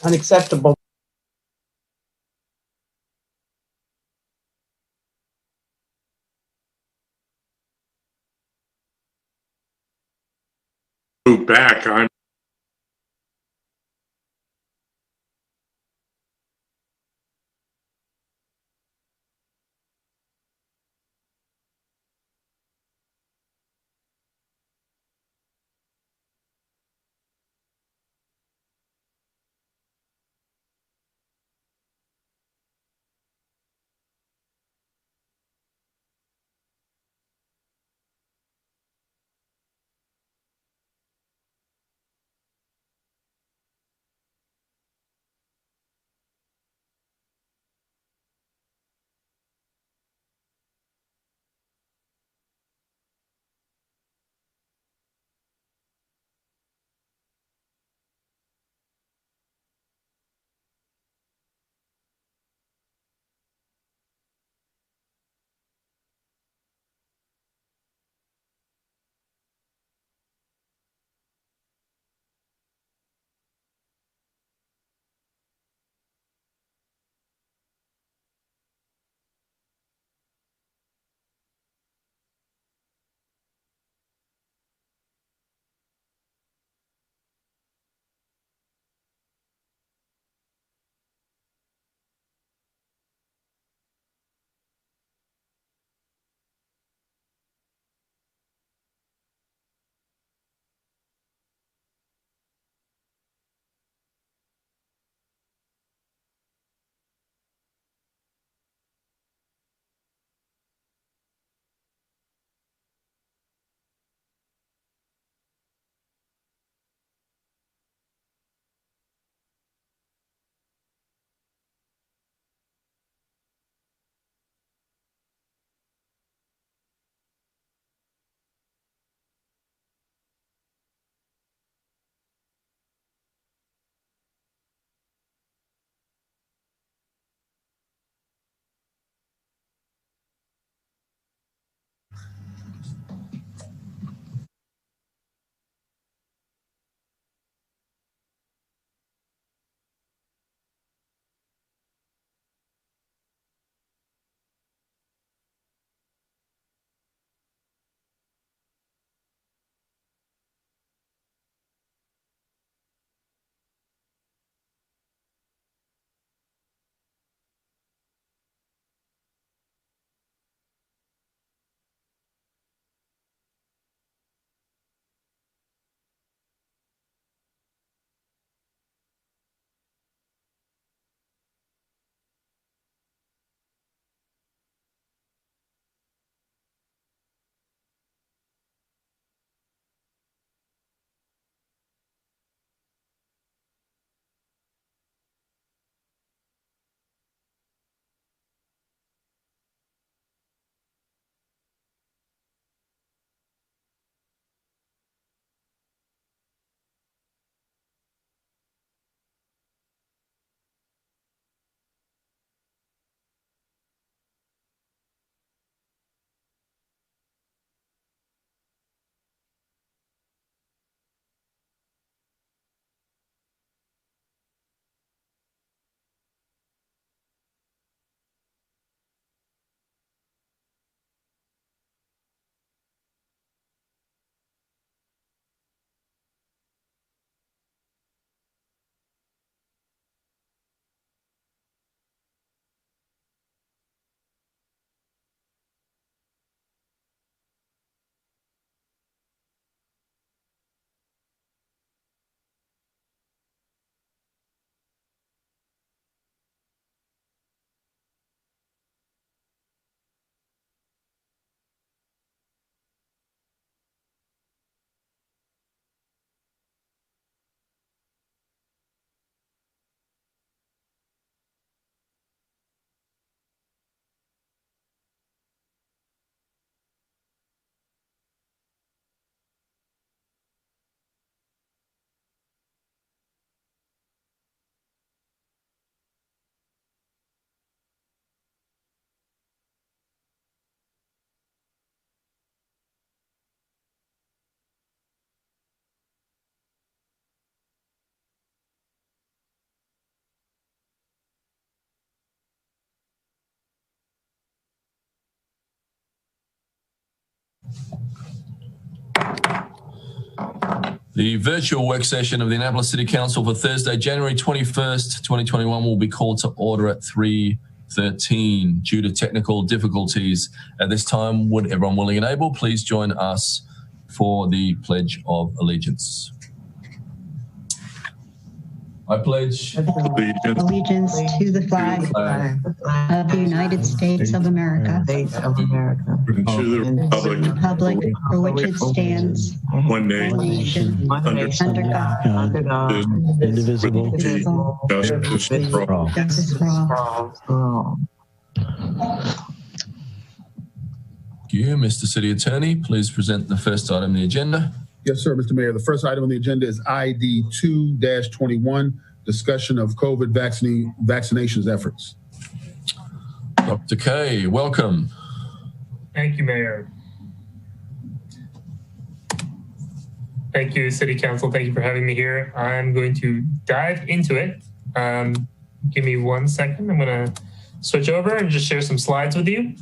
unacceptable. Move back. I'm The virtual work session of the Annapolis City Council for Thursday, January 21st, 2021 will be called to order at 3:13 due to technical difficulties. At this time, would everyone willing and able please join us for the Pledge of Allegiance. I pledge allegiance to the flag of the United States of America, and to the republic for which it stands, one nation, under God, indivisible, justice for all. justice for all. Thank you. Mr. City Attorney, please present the first item on the agenda. Yes, sir, Mr. Mayor. The first item on the agenda is ID 2-21, discussion of COVID vaccinations efforts. Dr. Kay, welcome. Thank you, Mayor. Thank you, City Council. Thank you for having me here. I'm going to dive into it. Give me 1 second. I'm going to switch over and just share some slides with you.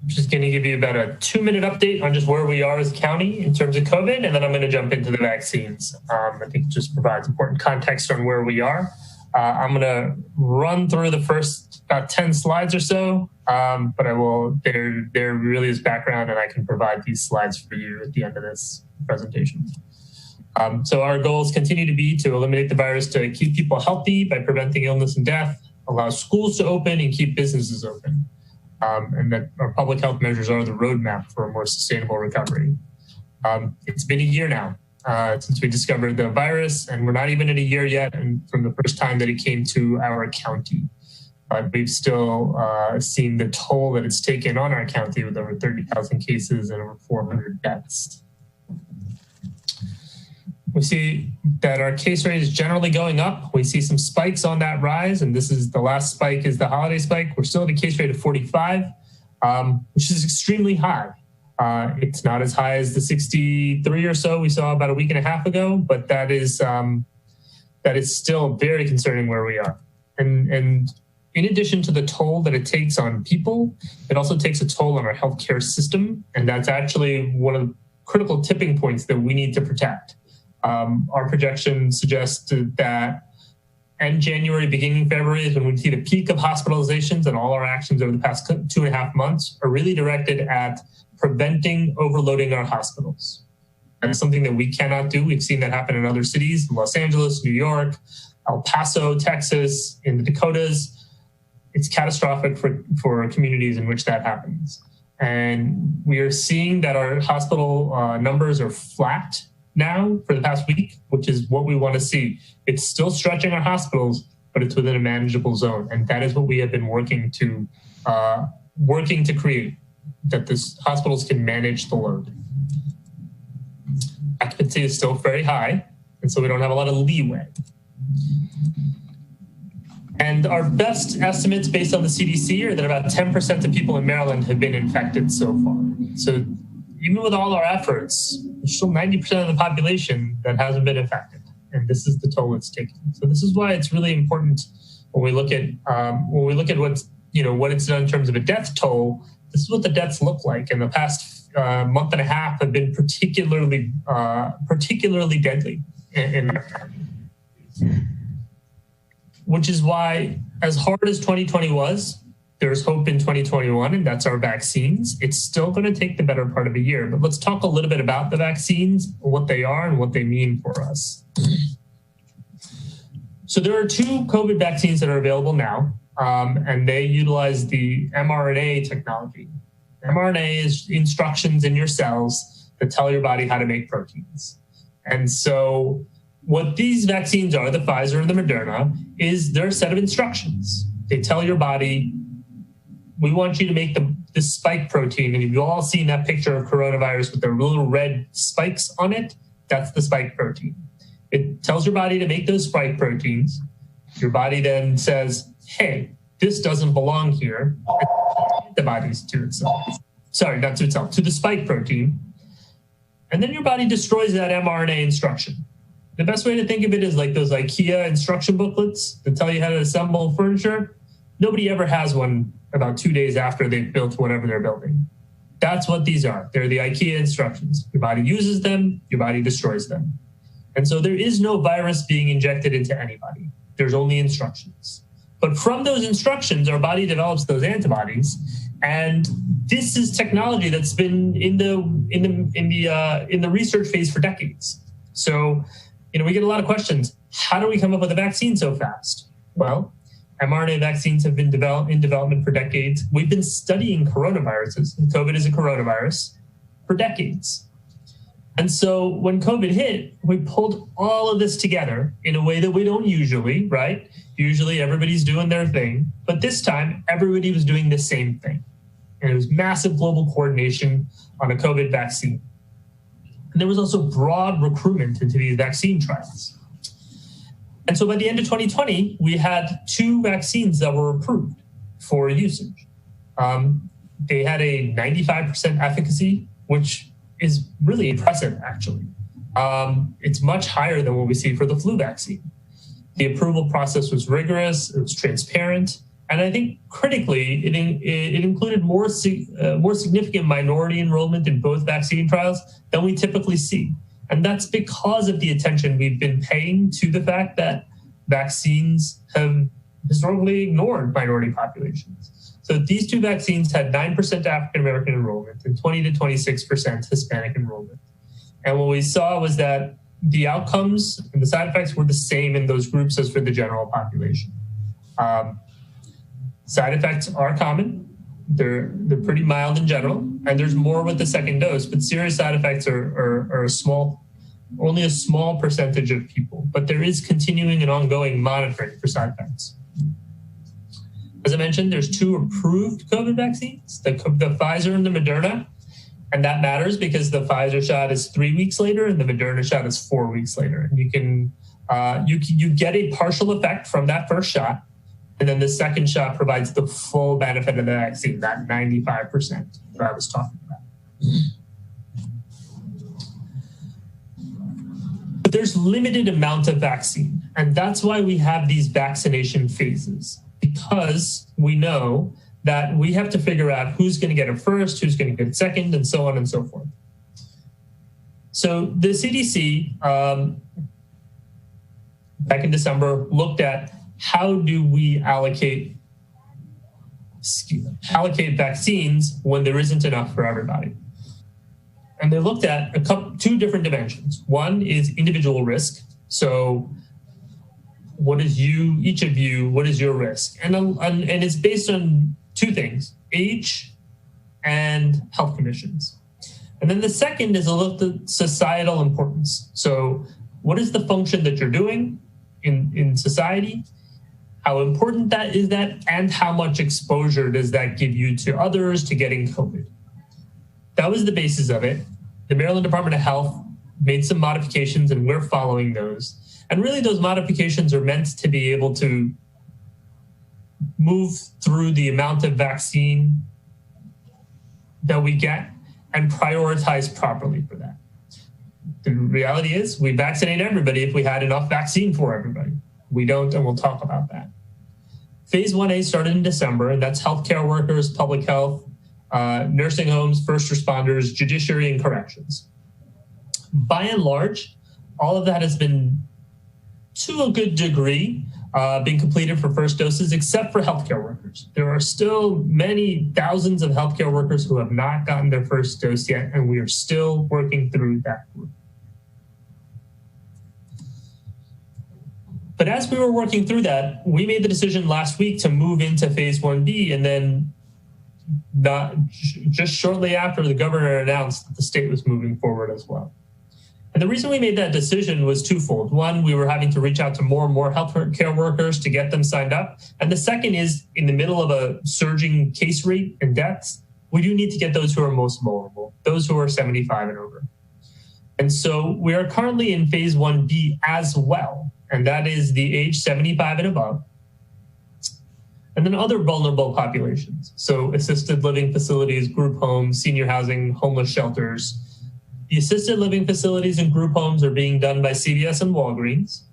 Just going to give you about a 2-minute update on just where we are as a county in terms of COVID, and then I'm going to jump into the vaccines. I think it just provides important context on where we are. I'm going to run through the first about 10 slides or so, but I will. There really is background, and I can provide these slides for you at the end of this presentation. So our goals continue to be to eliminate the virus, to keep people healthy by preventing illness and death, allow schools to open, and keep businesses open. And that our public health measures are the roadmap for a more sustainable recovery. It's been a year now since we discovered the virus, and we're not even at a year yet and from the first time that it came to our county. We've still seen the toll that it's taken on our county with over 30,000 cases and over 400 deaths. We see that our case rate is generally going up. We see some spikes on that rise, and this is the last spike is the holiday spike. We're still at a case rate of 45, which is extremely high. It's not as high as the 63 or so we saw about a week and a half ago, but that is still very concerning where we are. And in addition to the toll that it takes on people, it also takes a toll on our healthcare system, and that's actually one of the critical tipping points that we need to protect. Our projections suggest that end January, beginning February is when we see the peak of hospitalizations, and all our actions over the past 2.5 months are really directed at preventing overloading our hospitals. That's something that we cannot do. We've seen that happen in other cities, Los Angeles, New York, El Paso, Texas, in the Dakotas. It's catastrophic for communities in which that happens. And we are seeing that our hospital numbers are flat now for the past week, which is what we want to see. It's still stretching our hospitals, but it's within a manageable zone. And that is what we have been working to create, that this hospitals can manage the load. Occupancy is still very high, and so we don't have a lot of leeway. And our best estimates based on the CDC are that about 10% of people in Maryland have been infected so far. So even with all our efforts, there's still 90% of the population that hasn't been infected, and this is the toll it's taking. So this is why it's really important when we look at what's what it's done in terms of a death toll. This is what the deaths look like, and the past month and a half have been particularly deadly in our county. Which is why, as hard as 2020 was, there's hope in 2021, and that's our vaccines. It's still going to take the better part of a year, but let's talk a little bit about the vaccines, what they are and what they mean for us. So there are 2 COVID vaccines that are available now, and they utilize the mRNA technology. mRNA is instructions in your cells that tell your body how to make proteins. And so what these vaccines are, the Pfizer and the Moderna, is their set of instructions. They tell your body, we want you to make this spike protein. And you've all seen that picture of coronavirus with the little red spikes on it. That's the spike protein. It tells your body to make those spike proteins. Your body then says, hey, this doesn't belong here. Antibodies to itself. Sorry, not to itself, to the spike protein. and then your body destroys that mRNA instruction. The best way to think of it is like those IKEA instruction booklets that tell you how to assemble furniture. Nobody ever has one about 2 days after they've built whatever they're building. That's what these are. They're the IKEA instructions. Your body uses them, your body destroys them. And so there is no virus being injected into anybody. There's only instructions. But from those instructions, our body develops those antibodies. And this is technology that's been in the research phase for decades. So, we get a lot of questions. How do we come up with a vaccine so fast? Well, mRNA vaccines have been in development for decades. We've been studying coronaviruses, and COVID is a coronavirus, for decades. And so when COVID hit, we pulled all of this together in a way that we don't usually, right? Usually everybody's doing their thing, but this time everybody was doing the same thing. And it was massive global coordination on a COVID vaccine. And there was also broad recruitment into these vaccine trials. And so by the end of 2020, we had 2 vaccines that were approved for usage. They had a 95% efficacy, which is really impressive, actually. It's much higher than what we see for the flu vaccine. The approval process was rigorous, it was transparent, and I think critically, it included more significant minority enrollment in both vaccine trials than we typically see. And that's because of the attention we've been paying to the fact that vaccines have historically ignored minority populations. So these 2 vaccines had 9% African-American enrollment and 20 to 26% Hispanic enrollment. And what we saw was that the outcomes and the side effects were the same in those groups as for the general population. Side effects are common. They're pretty mild in general, and there's more with the second dose, but serious side effects are only a small percentage of people, but there is continuing and ongoing monitoring for side effects. As I mentioned, there's 2 approved COVID vaccines, the Pfizer and the Moderna, and that matters because the Pfizer shot is 3 weeks later and the Moderna shot is 4 weeks later. And you get a partial effect from that first shot, and then the second shot provides the full benefit of the vaccine, that 95% that I was talking about. But there's limited amount of vaccine, and that's why we have these vaccination phases, because we know that we have to figure out who's going to get it first, who's going to get it second, and so on and so forth. So the CDC, back in December, looked at how do we allocate vaccines when there isn't enough for everybody. And they looked at 2 different dimensions. One is individual risk. So what is each of you, what is your risk? And it's based on 2 things, age and health conditions. And then the second is a look at societal importance. So what is the function that you're doing in society? How important that is, and how much exposure does that give you to others to getting COVID? That was the basis of it. The Maryland Department of Health made some modifications, and we're following those. And really, those modifications are meant to be able to move through the amount of vaccine that we get and prioritize properly for that. The reality is we vaccinate everybody if we had enough vaccine for everybody. We don't, and we'll talk about that. Phase 1A started in December, and that's healthcare workers, public health, nursing homes, first responders, judiciary, and corrections. By and large, all of that has been, to a good degree, being completed for first doses, except for healthcare workers. There are still many thousands of healthcare workers who have not gotten their first dose yet, and we are still working through that group. But as we were working through that, we made the decision last week to move into phase 1B, and then just shortly after, the governor announced that the state was moving forward as well. And the reason we made that decision was twofold. One, we were having to reach out to more and more healthcare workers to get them signed up. And the second is, in the middle of a surging case rate and deaths, we do need to get those who are most vulnerable, those who are 75 and over. And so we are currently in phase 1B as well. And that is the age 75 and above. And then other vulnerable populations. So assisted living facilities, group homes, senior housing, homeless shelters. The assisted living facilities and group homes are being done by CVS and Walgreens.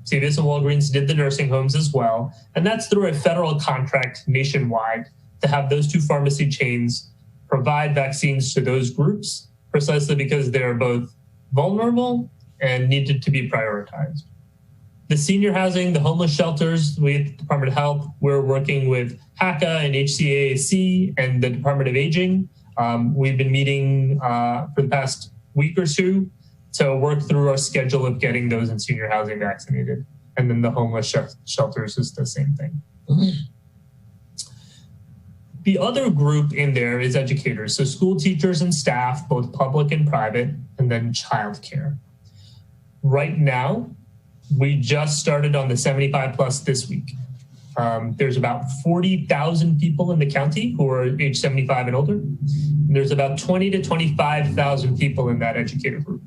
CVS and Walgreens did the nursing homes as well, and that's through a federal contract nationwide to have those two pharmacy chains provide vaccines to those groups, precisely because they're both vulnerable and needed to be prioritized. The senior housing, the homeless shelters, we at the Department of Health, we're working with HACA and HCAAC and the Department of Aging. We've been meeting for the past week or two to work through our schedule of getting those in senior housing vaccinated. And then the homeless shelters is the same thing. The other group in there is educators, so school teachers and staff, both public and private, and then childcare. Right now, we just started on the 75 plus this week. There's about 40,000 people in the county who are age 75 and older. And there's about 20 to 25,000 people in that educator group.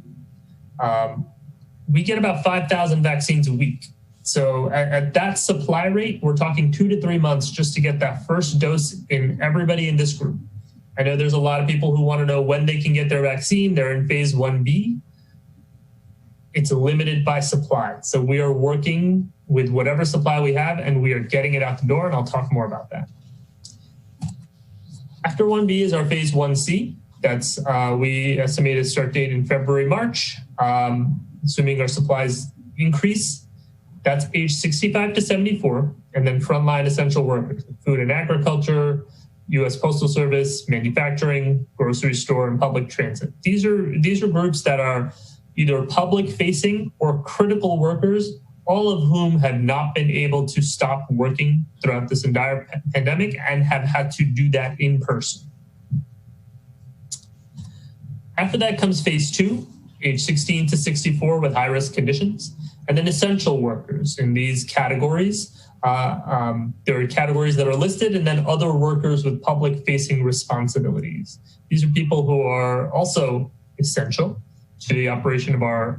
We get about 5,000 vaccines a week. So at that supply rate, we're talking 2 to 3 months just to get that first dose in everybody in this group. I know there's a lot of people who want to know when they can get their vaccine. They're in phase 1B. It's limited by supply. So we are working with whatever supply we have, and we are getting it out the door, and I'll talk more about that. After 1B is our phase 1C. That's, we estimate a start date in February, March, assuming our supplies increase. That's age 65 to 74, and then frontline essential workers, food and agriculture, U.S. Postal Service, manufacturing, grocery store, and public transit. These are groups that are either public-facing or critical workers, all of whom have not been able to stop working throughout this entire pandemic and have had to do that in person. After that comes phase 2, age 16 to 64 with high-risk conditions, and then essential workers. In these categories, there are categories that are listed, and then other workers with public-facing responsibilities. These are people who are also essential to the operation of our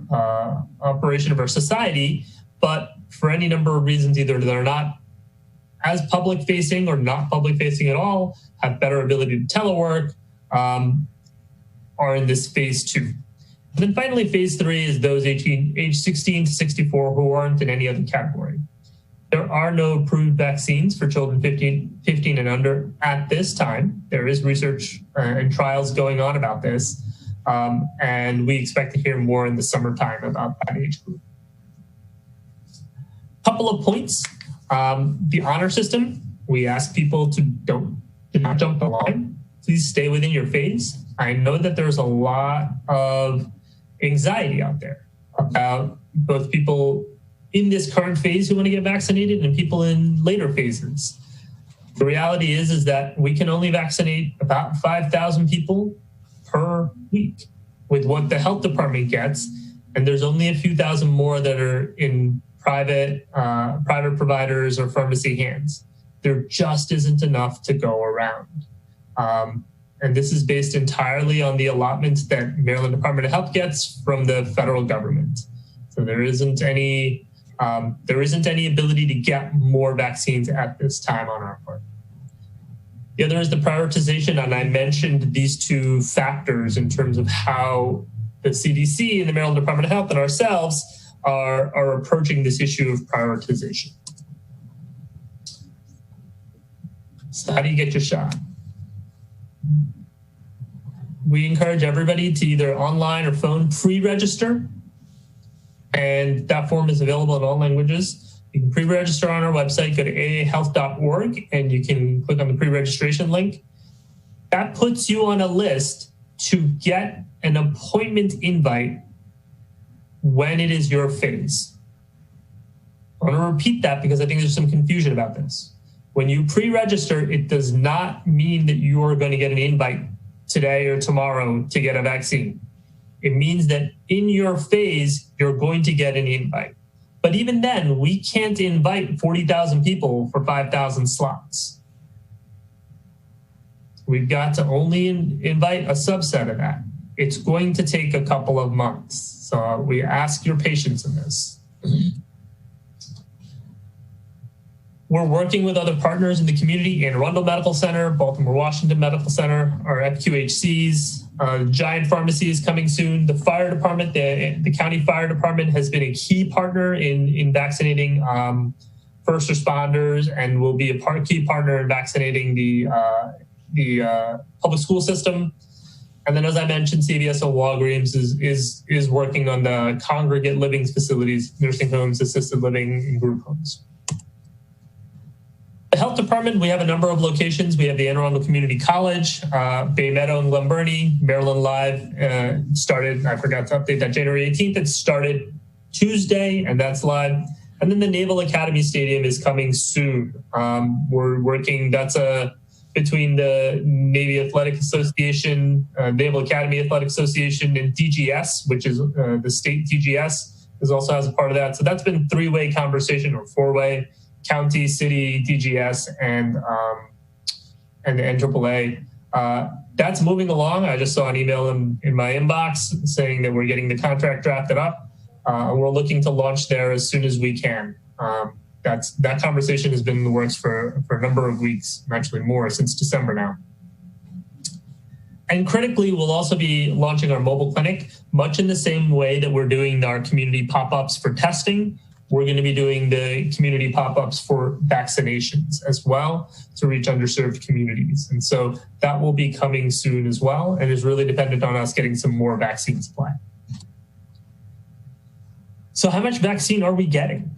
society, but for any number of reasons, either they're not as public-facing or not public-facing at all, have better ability to telework, are in this phase 2. And then finally, phase 3 is those age 16 to 64 who aren't in any other category. There are no approved vaccines for children 15 and under at this time. There is research and trials going on about this, and we expect to hear more in the summertime about that age group. Couple of points. The honor system, we ask people to do not jump the line. Please stay within your phase. I know that there's a lot of anxiety out there about both people in this current phase who want to get vaccinated and people in later phases. The reality is that we can only vaccinate about 5,000 people per week with what the health department gets, and there's only a few thousand more that are in private providers or pharmacy hands. There just isn't enough to go around. And this is based entirely on the allotments that Maryland Department of Health gets from the federal government. So there isn't any ability to get more vaccines at this time on our part. The other is the prioritization, and I mentioned these two factors in terms of how the CDC and the Maryland Department of Health and ourselves are approaching this issue of prioritization. So how do you get your shot? We encourage everybody to either online or phone pre-register, and that form is available in all languages. You can pre-register on our website, go to aahealth.org, and you can click on the pre-registration link. That puts you on a list to get an appointment invite when it is your phase. I want to repeat that because I think there's some confusion about this. When you pre-register, it does not mean that you are going to get an invite today or tomorrow to get a vaccine. It means that in your phase, you're going to get an invite. But even then, we can't invite 40,000 people for 5,000 slots. We've got to only invite a subset of that. It's going to take a couple of months. So we ask your patience in this. We're working with other partners in the community, Anne Arundel Medical Center, Baltimore Washington Medical Center, our FQHCs, Giant pharmacy is coming soon. The fire department, the county fire department has been a key partner in vaccinating first responders and will be a key partner in vaccinating the public school system. And then, as I mentioned, CVS and Walgreens is working on the congregate living facilities, nursing homes, assisted living, and group homes. The health department, we have a number of locations. We have the Anne Arundel Community College, Bay Meadow and Glen Burnie. Maryland Live started, I forgot to update that, January 18th. It started Tuesday, and that's live. And then the Naval Academy Stadium is coming soon. We're working, that's between the Navy Athletic Association, Naval Academy Athletic Association, and DGS, which is the state DGS, also has a part of that. So that's been three-way conversation, or four-way: county, city, DGS, and the NAAA. That's moving along. I just saw an email in my inbox saying that we're getting the contract drafted up. We're looking to launch there as soon as we can. That conversation has been in the works for a number of weeks, actually more, since December now. And critically, we'll also be launching our mobile clinic, much in the same way that we're doing our community pop-ups for testing. We're going to be doing the community pop-ups for vaccinations as well to reach underserved communities. And so that will be coming soon as well, and is really dependent on us getting some more vaccine supply. So how much vaccine are we getting?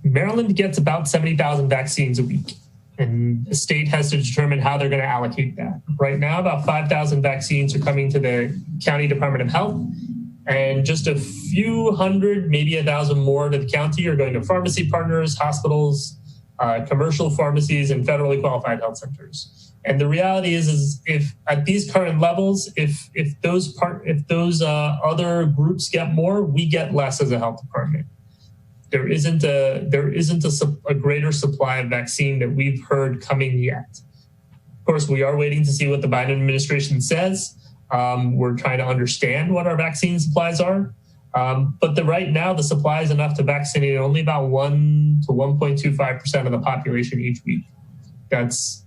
Maryland gets about 70,000 vaccines a week, and the state has to determine how they're going to allocate that. Right now, about 5,000 vaccines are coming to the County Department of Health, and just a few hundred, maybe 1,000 more to the county are going to pharmacy partners, hospitals, commercial pharmacies, and federally qualified health centers. And the reality is if at these current levels, if those other groups get more, we get less as a health department. There isn't a greater supply of vaccine that we've heard coming yet. Of course, we are waiting to see what the Biden administration says. We're trying to understand what our vaccine supplies are. But right now, the supply is enough to vaccinate only about 1 to 1.25% of the population each week. That's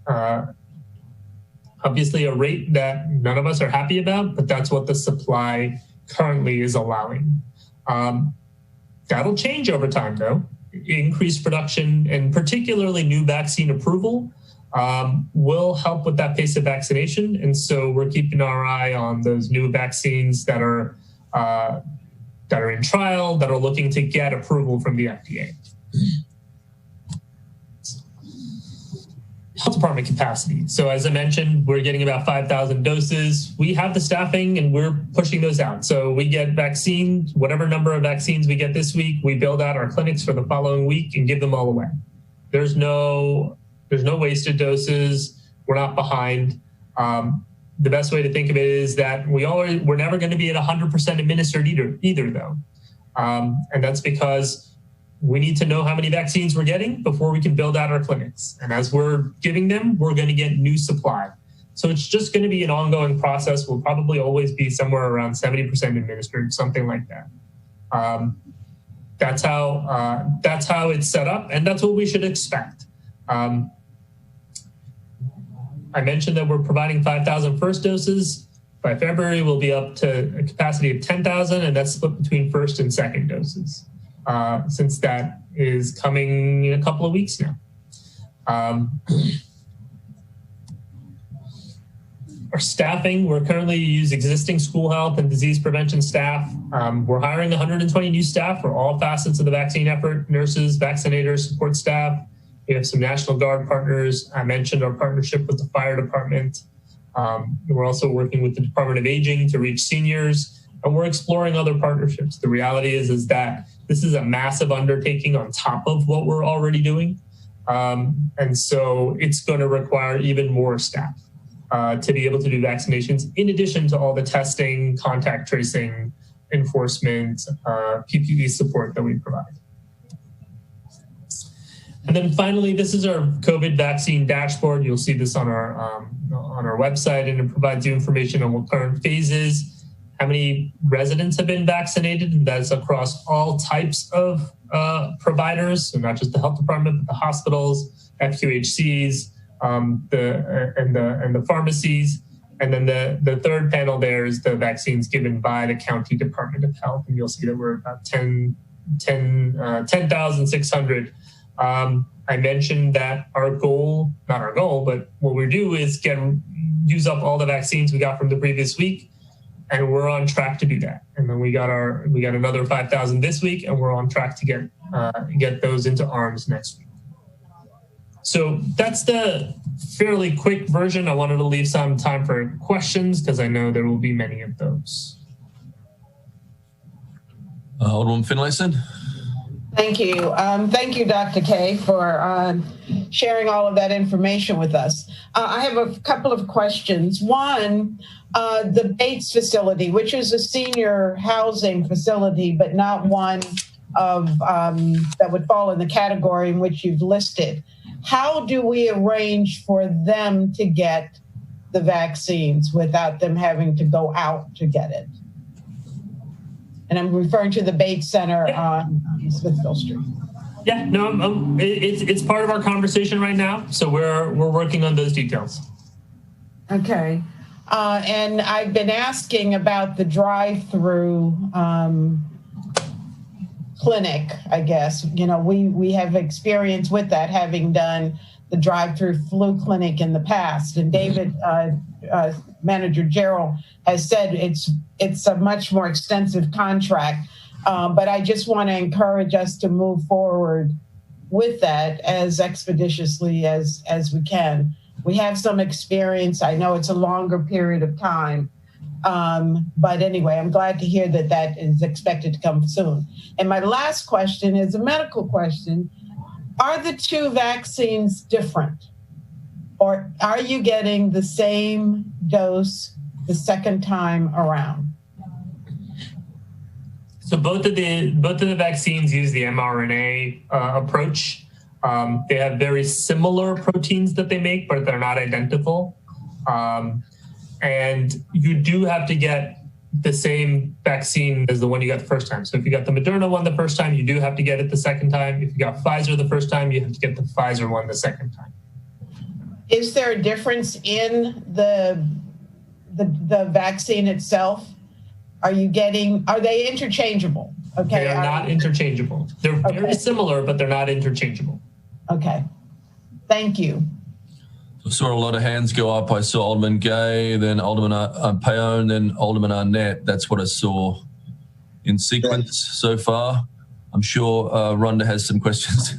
obviously a rate that none of us are happy about, but that's what the supply currently is allowing. That'll change over time, though. Increased production and particularly new vaccine approval will help with that pace of vaccination. And so we're keeping our eye on those new vaccines that are in trial, that are looking to get approval from the FDA. Health department capacity. So as I mentioned, we're getting about 5,000 doses. We have the staffing and we're pushing those out. So we get vaccines, whatever number of vaccines we get this week, we build out our clinics for the following week and give them all away. There's no wasted doses. We're not behind. The best way to think of it is that we're never going to be at 100% administered either though. And that's because we need to know how many vaccines we're getting before we can build out our clinics. And as we're giving them, we're going to get new supply. So it's just going to be an ongoing process. We'll probably always be somewhere around 70% administered, something like that. That's how it's set up, and that's what we should expect. I mentioned that we're providing 5,000 first doses. By February, we'll be up to a capacity of 10,000, and that's split between first and second doses. Since that is coming in a couple of weeks now. Our staffing, we're currently use existing school health and disease prevention staff. We're hiring 120 new staff for all facets of the vaccine effort: nurses, vaccinators, support staff. We have some National Guard partners. I mentioned our partnership with the fire department. We're also working with the Department of Aging to reach seniors, and we're exploring other partnerships. The reality is that this is a massive undertaking on top of what we're already doing. And so it's going to require even more staff to be able to do vaccinations, in addition to all the testing, contact tracing, enforcement, PPE support that we provide. And then finally, this is our COVID vaccine dashboard. You'll see this on our website, and it provides you information on what current phases, how many residents have been vaccinated, and that's across all types of providers, so not just the health department, but the hospitals, FQHCs, and the pharmacies. And then the third panel there is the vaccines given by the County Department of Health. And you'll see that we're about 10,600. I mentioned that our goal, not our goal, but what we do is use up all the vaccines we got from the previous week. And we're on track to do that. And then we got another 5,000 this week, and we're on track to get those into arms next week. So that's the fairly quick version. I wanted to leave some time for questions because I know there will be many of those. Alderman Finlayson. Thank you. Thank you, Dr. K, for sharing all of that information with us. I have a couple of questions. One, the Bates facility, which is a senior housing facility, but not one of that would fall in the category in which you've listed. How do we arrange for them to get the vaccines without them having to go out to get it? And I'm referring to the Bates Center on Smithville Street. Yeah, no, it's part of our conversation right now. So we're working on those details. Okay. And I've been asking about the drive-through clinic, I guess. You know, we have experience with that, having done the drive-through flu clinic in the past. And David, Manager Gerald, has said it's a much more extensive contract. But I just want to encourage us to move forward with that as expeditiously as we can. We have some experience. I know it's a longer period of time. But anyway, I'm glad to hear that that is expected to come soon. And my last question is a medical question. Are the two vaccines different? Or are you getting the same dose the second time around? So both of the vaccines use the mRNA approach. They have very similar proteins that they make, but they're not identical. And you do have to get the same vaccine as the one you got the first time. So if you got the Moderna one the first time, you do have to get it the second time. If you got Pfizer the first time, you have to get the Pfizer one the second time. Is there a difference in the vaccine itself? Are they interchangeable? Okay. They are not interchangeable. They're very similar, but they're not interchangeable. Okay. Thank you. I saw a lot of hands go up. I saw Alderman Gay, then Alderman Payon, then Alderman Arnett. That's what I saw in sequence so far. I'm sure Rhonda has some questions.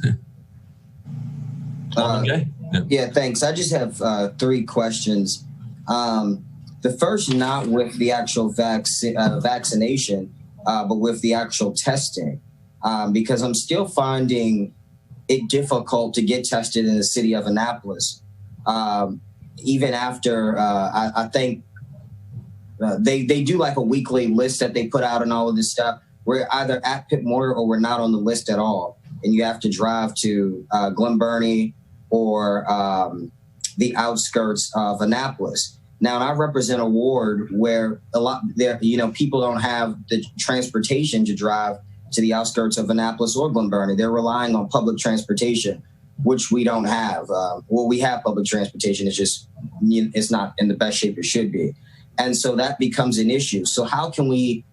Alderman Gay? Yeah, thanks. I just have 3 questions. The first, not with the actual vaccination, but with the actual testing, because I'm still finding it difficult to get tested in the city of Annapolis. Even after, I think they do like a weekly list that they put out and all of this stuff. We're either at Pitt Moyer or we're not on the list at all. And you have to drive to Glen Burnie or the outskirts of Annapolis. Now, I represent a ward where people don't have the transportation to drive to the outskirts of Annapolis or Glen Burnie. They're relying on public transportation, which we don't have. We have public transportation. It's just, it's not in the best shape it should be. And so that becomes an issue. So how can we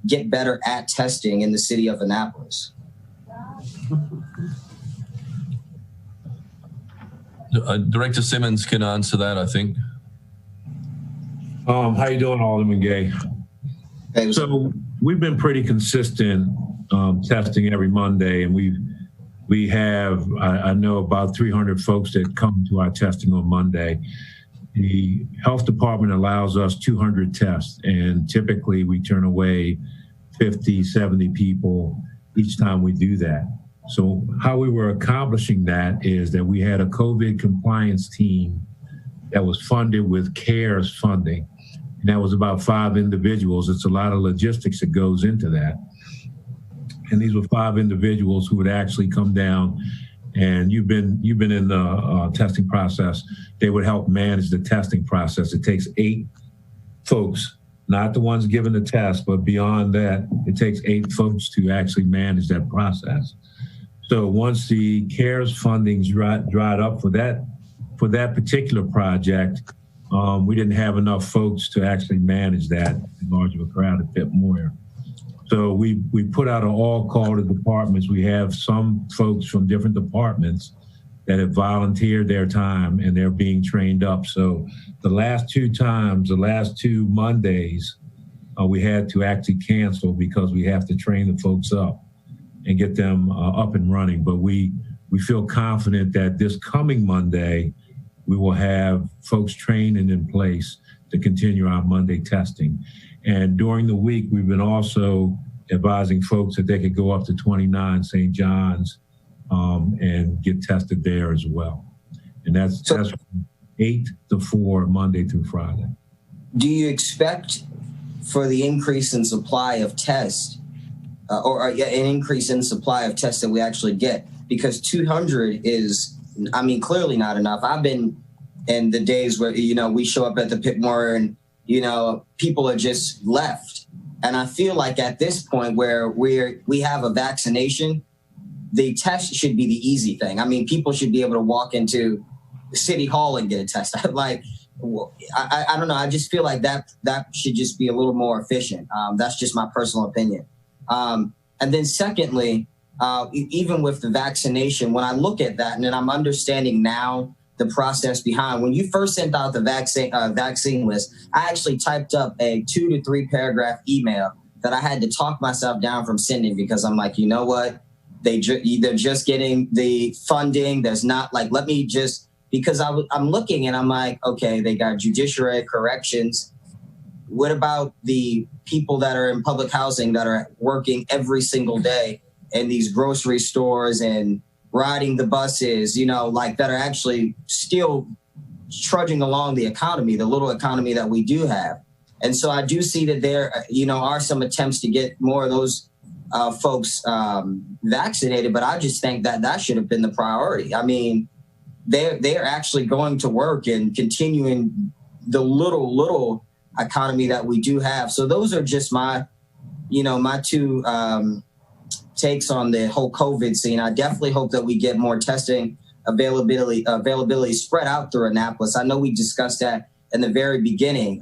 get better at testing in the city of Annapolis? Director Simmons can answer that, I think. How you doing, Alderman Gay? Hey, so we've been pretty consistent testing every Monday, and we have, I know, about 300 folks that come to our testing on Monday. The health department allows us 200 tests, and typically we turn away 50, 70 people each time we do that. So how we were accomplishing that is that we had a COVID compliance team that was funded with CARES funding. And that was about 5 individuals. It's a lot of logistics that goes into that. And these were 5 individuals who would actually come down, and you've been in the testing process. They would help manage the testing process. It takes 8 folks, not the ones giving the test, but beyond that, it takes 8 folks to actually manage that process. So once the CARES funding dried up for that particular project, we didn't have enough folks to actually manage that large of a crowd at Pip Moyer. So we put out an all call to departments. We have some folks from different departments that have volunteered their time and they're being trained up. So the last two Mondays, we had to actually cancel because we have to train the folks up and get them up and running. But we feel confident that this coming Monday, we will have folks trained and in place to continue our Monday testing. And during the week, we've been also advising folks that they could go up to 29 St. John's and get tested there as well. And that's from 8 to 4, Monday through Friday. Do you expect for the increase in supply of tests or an increase in supply of tests that we actually get? Because 200 is, I mean, clearly not enough. I've been in the days where, we show up at the Pip Moyer and, people are just left. And I feel like at this point where we have a vaccination, the test should be the easy thing. I mean, people should be able to walk into City Hall and get a test. I don't know. I just feel like that should just be a little more efficient. That's just my personal opinion. And then secondly, even with the vaccination, when I look at that, and then I'm understanding now the process behind, when you first sent out the vaccine list, I actually typed up a 2 to 3 paragraph email that I had to talk myself down from sending because I'm like, you know what? They're just getting the funding. There's not because I'm looking and I'm like, okay, they got judiciary corrections. What about the people that are in public housing that are working every single day in these grocery stores and riding the buses, that are actually still trudging along the economy, the little economy that we do have. And so I do see that there, are some attempts to get more of those folks vaccinated, but I just think that should have been the priority. I mean, they're actually going to work and continuing the little economy that we do have. So those are just my two takes on the whole COVID scene. I definitely hope that we get more testing availability spread out through Annapolis. I know we discussed that in the very beginning,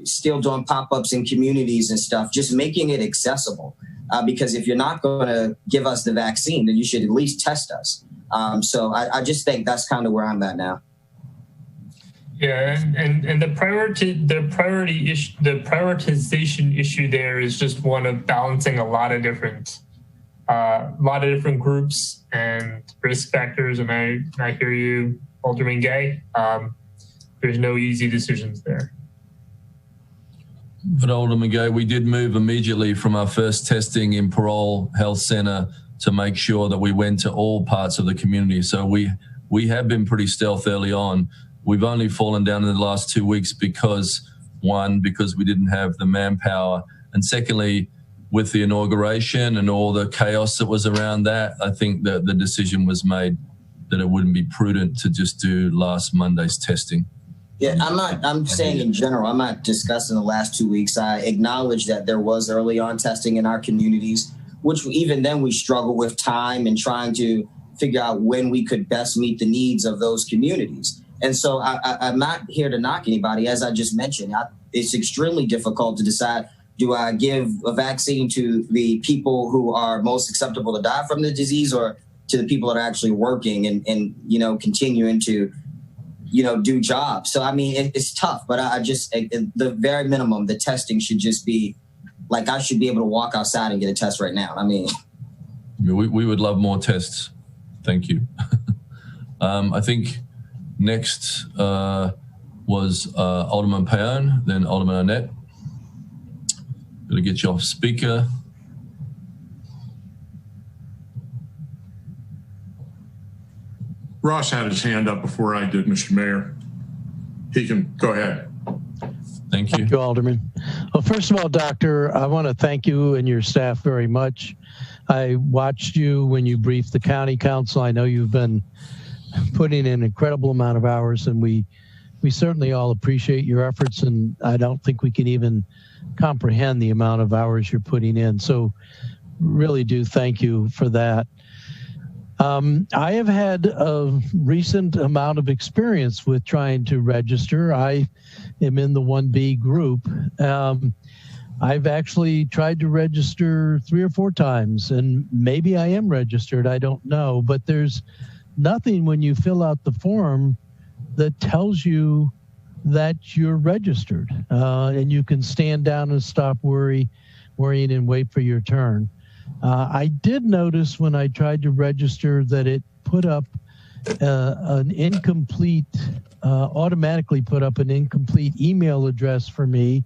still doing pop-ups in communities and stuff, just making it accessible. Because if you're not going to give us the vaccine, then you should at least test us. So I just think that's kind of where I'm at now. Yeah, and the prioritization issue there is just one of balancing a lot of different groups and risk factors. And I hear you, Alderman Gay. There's no easy decisions there. But Alderman Gay, we did move immediately from our first testing in Parole Health Center to make sure that we went to all parts of the community. So we have been pretty stealth early on. We've only fallen down in the last 2 weeks because we didn't have the manpower. And secondly, with the inauguration and all the chaos that was around that, I think that the decision was made that it wouldn't be prudent to just do last Monday's testing. Yeah, I'm saying in general, I'm not discussing the last 2 weeks. I acknowledge that there was early on testing in our communities, which even then we struggle with time and trying to figure out when we could best meet the needs of those communities. And so I'm not here to knock anybody. As I just mentioned, it's extremely difficult to decide, do I give a vaccine to the people who are most acceptable to die from the disease or to the people that are actually working and continuing to, do jobs. So, I mean, it's tough, but I just, at the very minimum, the testing should just be like, I should be able to walk outside and get a test right now. I mean, we would love more tests. Thank you. I think next was Alderman Paone, then Alderman Arnett. Got to get you off speaker. Ross had his hand up before I did, Mr. Mayor. He can go ahead. Thank you. Thank you, Alderman. Well, first of all, Doctor, I want to thank you and your staff very much. I watched you when you briefed the county council. I know you've been putting in an incredible amount of hours, and we certainly all appreciate your efforts, and I don't think we can even comprehend the amount of hours you're putting in. So really do thank you for that. I have had a recent amount of experience with trying to register. I am in the 1B group. I've actually tried to register 3 or 4 times, and maybe I am registered. I don't know, but there's nothing when you fill out the form that tells you that you're registered, and you can stand down and stop worrying and wait for your turn. I did notice when I tried to register that it put up an incomplete, automatically put up an incomplete email address for me.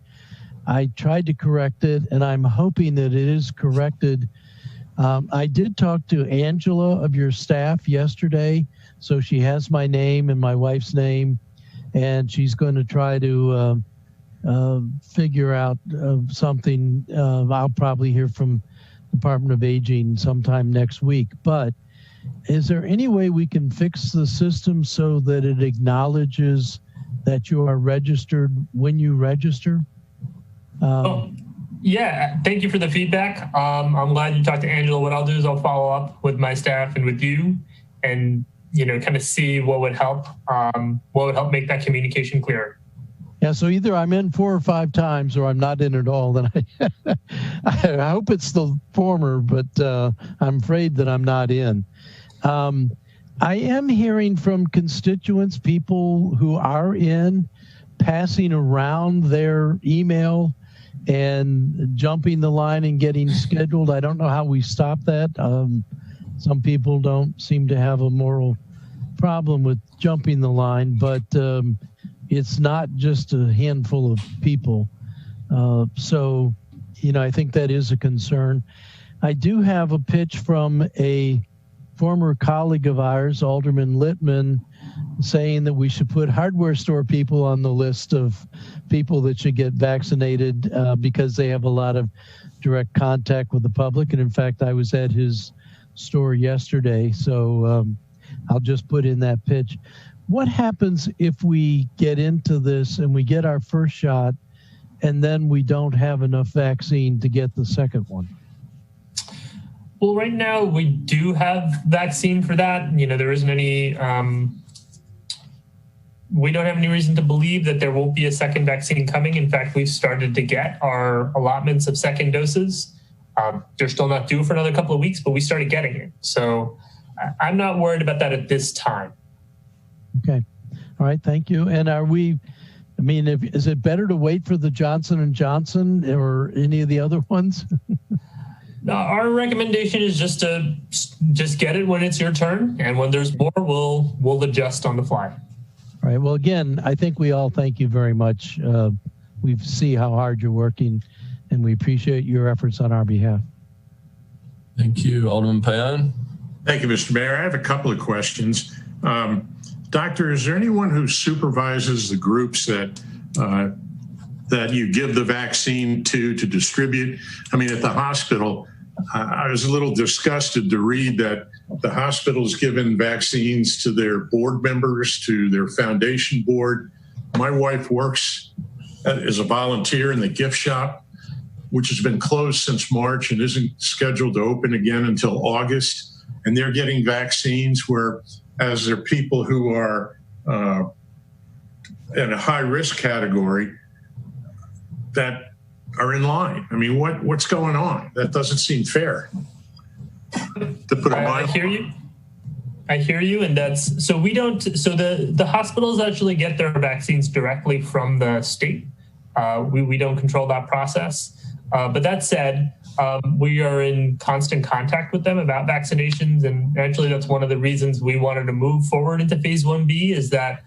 I tried to correct it, and I'm hoping that it is corrected. I did talk to Angela of your staff yesterday, so she has my name and my wife's name, and she's going to try to figure out something. I'll probably hear from Department of Aging sometime next week. But is there any way we can fix the system so that it acknowledges that you are registered when you register? Yeah, thank you for the feedback. I'm glad you talked to Angela. What I'll do is I'll follow up with my staff and with you, and kind of see what would help make that communication clearer. Yeah, so either I'm in 4 or 5 times, or I'm not in at all. Then I hope it's the former, but I'm afraid that I'm not in. I am hearing from constituents, people who are in, passing around their email and jumping the line and getting scheduled. I don't know how we stop that. Some people don't seem to have a moral problem with jumping the line, but it's not just a handful of people. So, I think that is a concern. I do have a pitch from a former colleague of ours, Alderman Littman, saying that we should put hardware store people on the list of people that should get vaccinated because they have a lot of direct contact with the public. And in fact, I was at his store yesterday, so I'll just put in that pitch. What happens if we get into this and we get our first shot and then we don't have enough vaccine to get the second one? Well, right now we do have vaccine for that. There isn't any, we don't have any reason to believe that there won't be a second vaccine coming. In fact, we've started to get our allotments of second doses. They're still not due for another couple of weeks, but we started getting it. So I'm not worried about that at this time. Okay. All right. Thank you. And is it better to wait for the Johnson & Johnson or any of the other ones? Our recommendation is just get it when it's your turn, and when there's more, we'll adjust on the fly. All right. Well, again, I think we all thank you very much. We see how hard you're working, and we appreciate your efforts on our behalf. Thank you, Alderman Payon. Thank you, Mr. Mayor. I have a couple of questions. Doctor, is there anyone who supervises the groups that you give the vaccine to distribute? At the hospital, I was a little disgusted to read that the hospital's given vaccines to their board members, to their foundation board. My wife works as a volunteer in the gift shop, which has been closed since March and isn't scheduled to open again until August. And they're getting vaccines, whereas there are people who are in a high-risk category that are in line. What's going on? That doesn't seem fair. To put I hear you, and that's so we don't. So the hospitals actually get their vaccines directly from the state. We don't control that process. But that said, we are in constant contact with them about vaccinations, and actually that's one of the reasons we wanted to move forward into phase 1B is that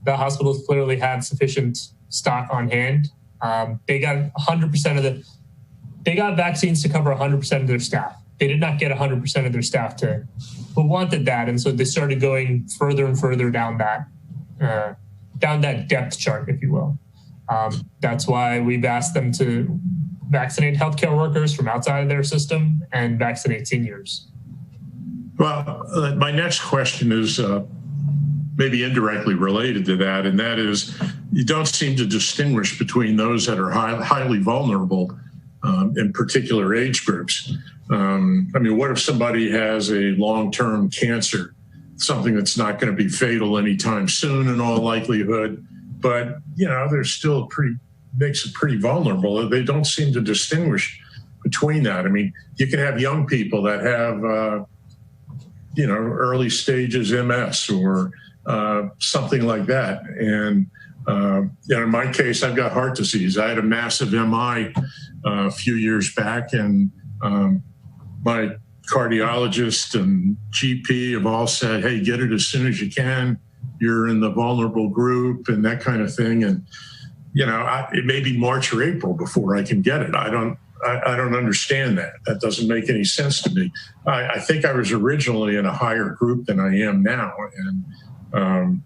the hospitals clearly had sufficient stock on hand. They got 100% they got vaccines to cover 100% of their staff. They did not get 100% of their staff who wanted that, and so they started going further and further down that depth chart, if you will. That's why we've asked them to vaccinate healthcare workers from outside of their system and vaccinate seniors. Well, my next question is maybe indirectly related to that, and that is you don't seem to distinguish between those that are highly vulnerable in particular age groups. I mean, what if somebody has a long-term cancer, something that's not going to be fatal anytime soon in all likelihood, but, you know, they're still makes it pretty vulnerable. They don't seem to distinguish between that. I mean, you can have young people that have, you know, early stages MS or something like that. And, you know, in my case, I've got heart disease. I had a massive MI a few years back, and my cardiologist and GP have all said, hey, get it as soon as you can. You're in the vulnerable group and that kind of thing. And, you know, it may be March or April before I can get it. I don't understand that. That doesn't make any sense to me. I think I was originally in a higher group than I am now. And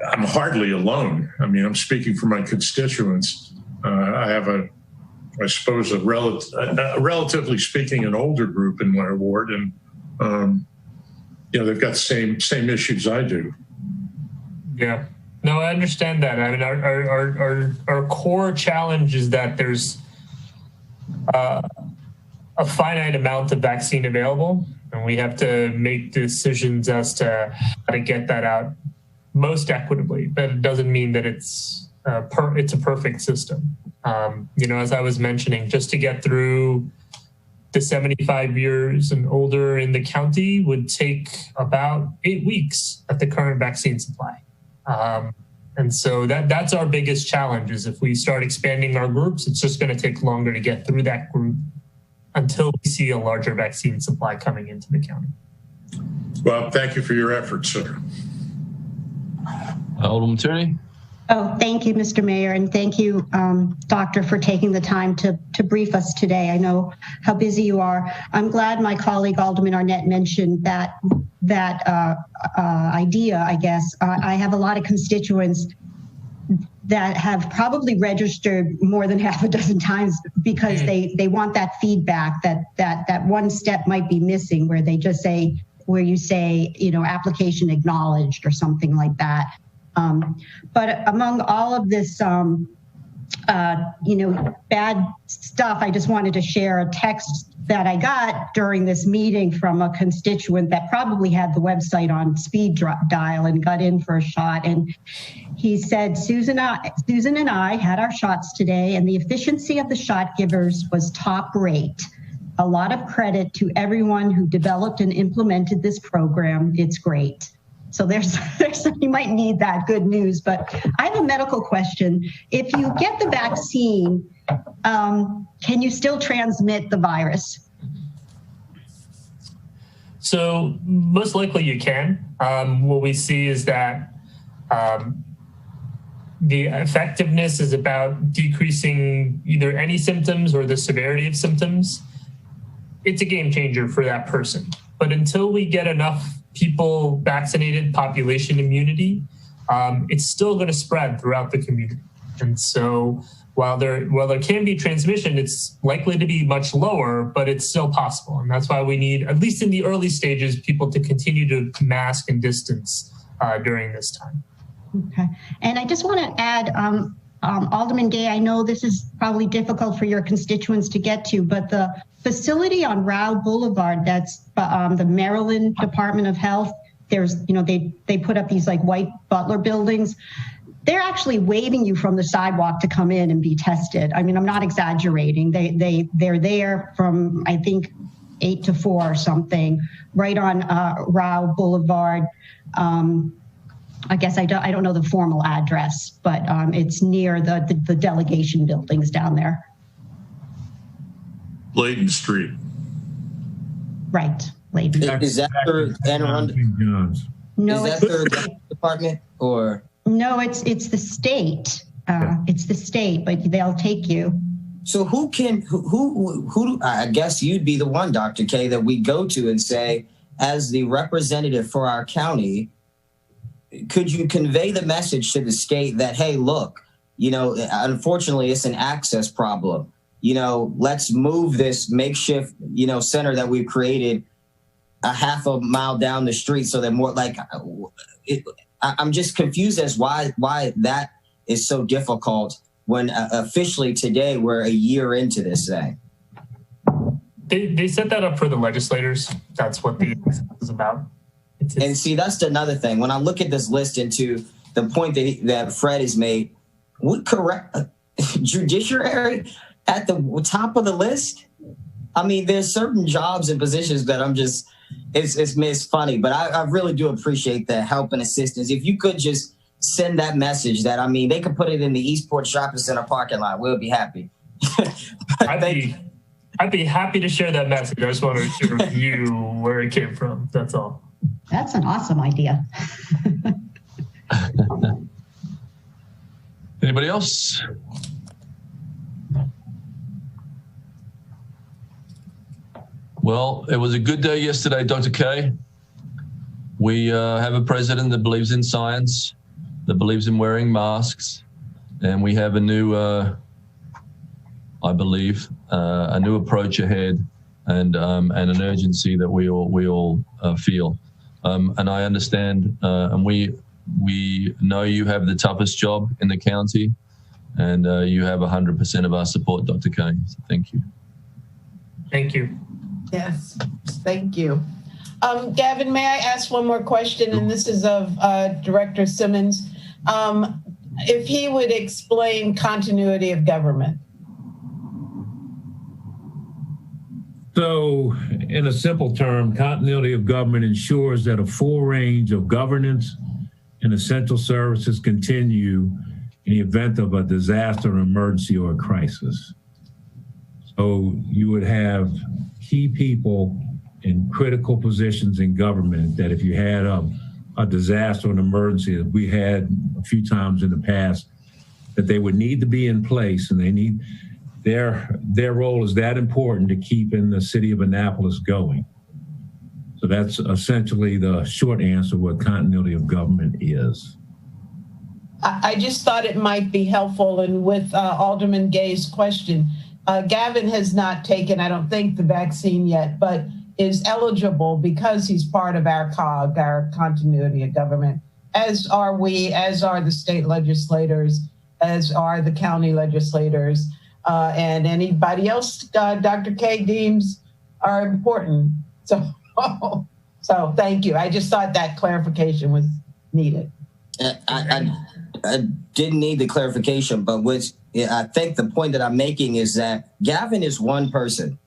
I'm hardly alone. I mean, I'm speaking for my constituents. I have I suppose, relatively speaking, an older group in my ward, and you know, they've got the same issues I do. Yeah, no, I understand that. I mean, our core challenge is that there's a finite amount of vaccine available, and we have to make decisions as to how to get that out most equitably. But it doesn't mean that it's a perfect system. You know, as I was mentioning, just to get through the 75 years and older in the county would take about 8 weeks at the current vaccine supply. And so that's our biggest challenge, is if we start expanding our groups, it's just going to take longer to get through that group until we see a larger vaccine supply coming into the county. Well, thank you for your efforts, sir. Alderman Tierney. Oh, thank you, Mr. Mayor, and thank you, Doctor, for taking the time to brief us today. I know how busy you are. I'm glad my colleague Alderman Arnett mentioned that idea, I guess. I have a lot of constituents that have probably registered more than half a dozen times because they want that feedback that one step might be missing, where they just say, where you say, you know, application acknowledged or something like that. But among all of this, you know, bad stuff, I just wanted to share a text that I got during this meeting from a constituent that probably had the website on speed dial and got in for a shot. And he said, Susan and I had our shots today, and the efficiency of the shot givers was top rate. A lot of credit to everyone who developed and implemented this program. It's great. So there's you might need that good news, but I have a medical question. If you get the vaccine, can you still transmit the virus? So most likely you can. What we see is that the effectiveness is about decreasing either any symptoms or the severity of symptoms. It's a game changer for that person. But until we get enough people vaccinated, population immunity, it's still going to spread throughout the community. And so while there can be transmission, it's likely to be much lower, but it's still possible. And that's why we need, at least in the early stages, people to continue to mask and distance during this time. Okay. And I just want to add, Alderman Gay, I know this is probably difficult for your constituents to get to, but the facility on Rao Boulevard, that's the Maryland Department of Health, there's, you know, they put up these like white Butler buildings. They're actually waving you from the sidewalk to come in and be tested. I mean, I'm not exaggerating. They're there from, I think, 8 to 4 or something, right on Rao Boulevard. I guess I don't know the formal address, but it's near the delegation buildings down there. Layton Street. Right, Layton. Is that for Anne Arundel? No, is that their department or? No, it's the state. It's the state, but they'll take you. So who I guess you'd be the one, Dr. K, that we go to and say, as the representative for our county, could you convey the message to the state that, hey, look, you know, unfortunately, it's an access problem. You know, let's move this makeshift, you know, center that we've created a half a mile down the street so that more like I'm just confused as why that is so difficult when officially today we're a year into this thing. They set that up for the legislators. That's what the is about. And see, that's another thing. When I look at this list and to the point that Fred has made, would correct judiciary at the top of the list? I mean, there's certain jobs and positions that I'm just, it's funny, but I really do appreciate the help and assistance. If you could just send that message that, I mean, they could put it in the Eastport Shopping Center parking lot. We'll be happy. I'd be happy to share that message. I just want to share with you where it came from. That's all. That's an awesome idea. Anybody else? Well, it was a good day yesterday, Dr. K. We have a president that believes in science, that believes in wearing masks, and we have a new, I believe, a new approach ahead, and an urgency that we all feel. And I understand, and we know you have the toughest job in the county, and you have 100% of our support, Dr. K. So thank you. Thank you. Yes, thank you. Gavin, may I ask one more question? And this is of Director Simmons. If he would explain continuity of government. So, in a simple term, continuity of government ensures that a full range of governance and essential services continue in the event of a disaster, an emergency, or a crisis. So you would have key people in critical positions in government that if you had a disaster or an emergency that we had a few times in the past, that they would need to be in place, and they need their role is that important to keeping the city of Annapolis going. So that's essentially the short answer what continuity of government is. I just thought it might be helpful, and with Alderman Gay's question, Gavin has not taken, I don't think, the vaccine yet, but is eligible because he's part of our COG, our continuity of government, as are we, as are the state legislators, as are the county legislators, and anybody else Dr. K deems are important. So thank you. I just thought that clarification was needed. I didn't need the clarification, but I think the point that I'm making is that Gavin is one person,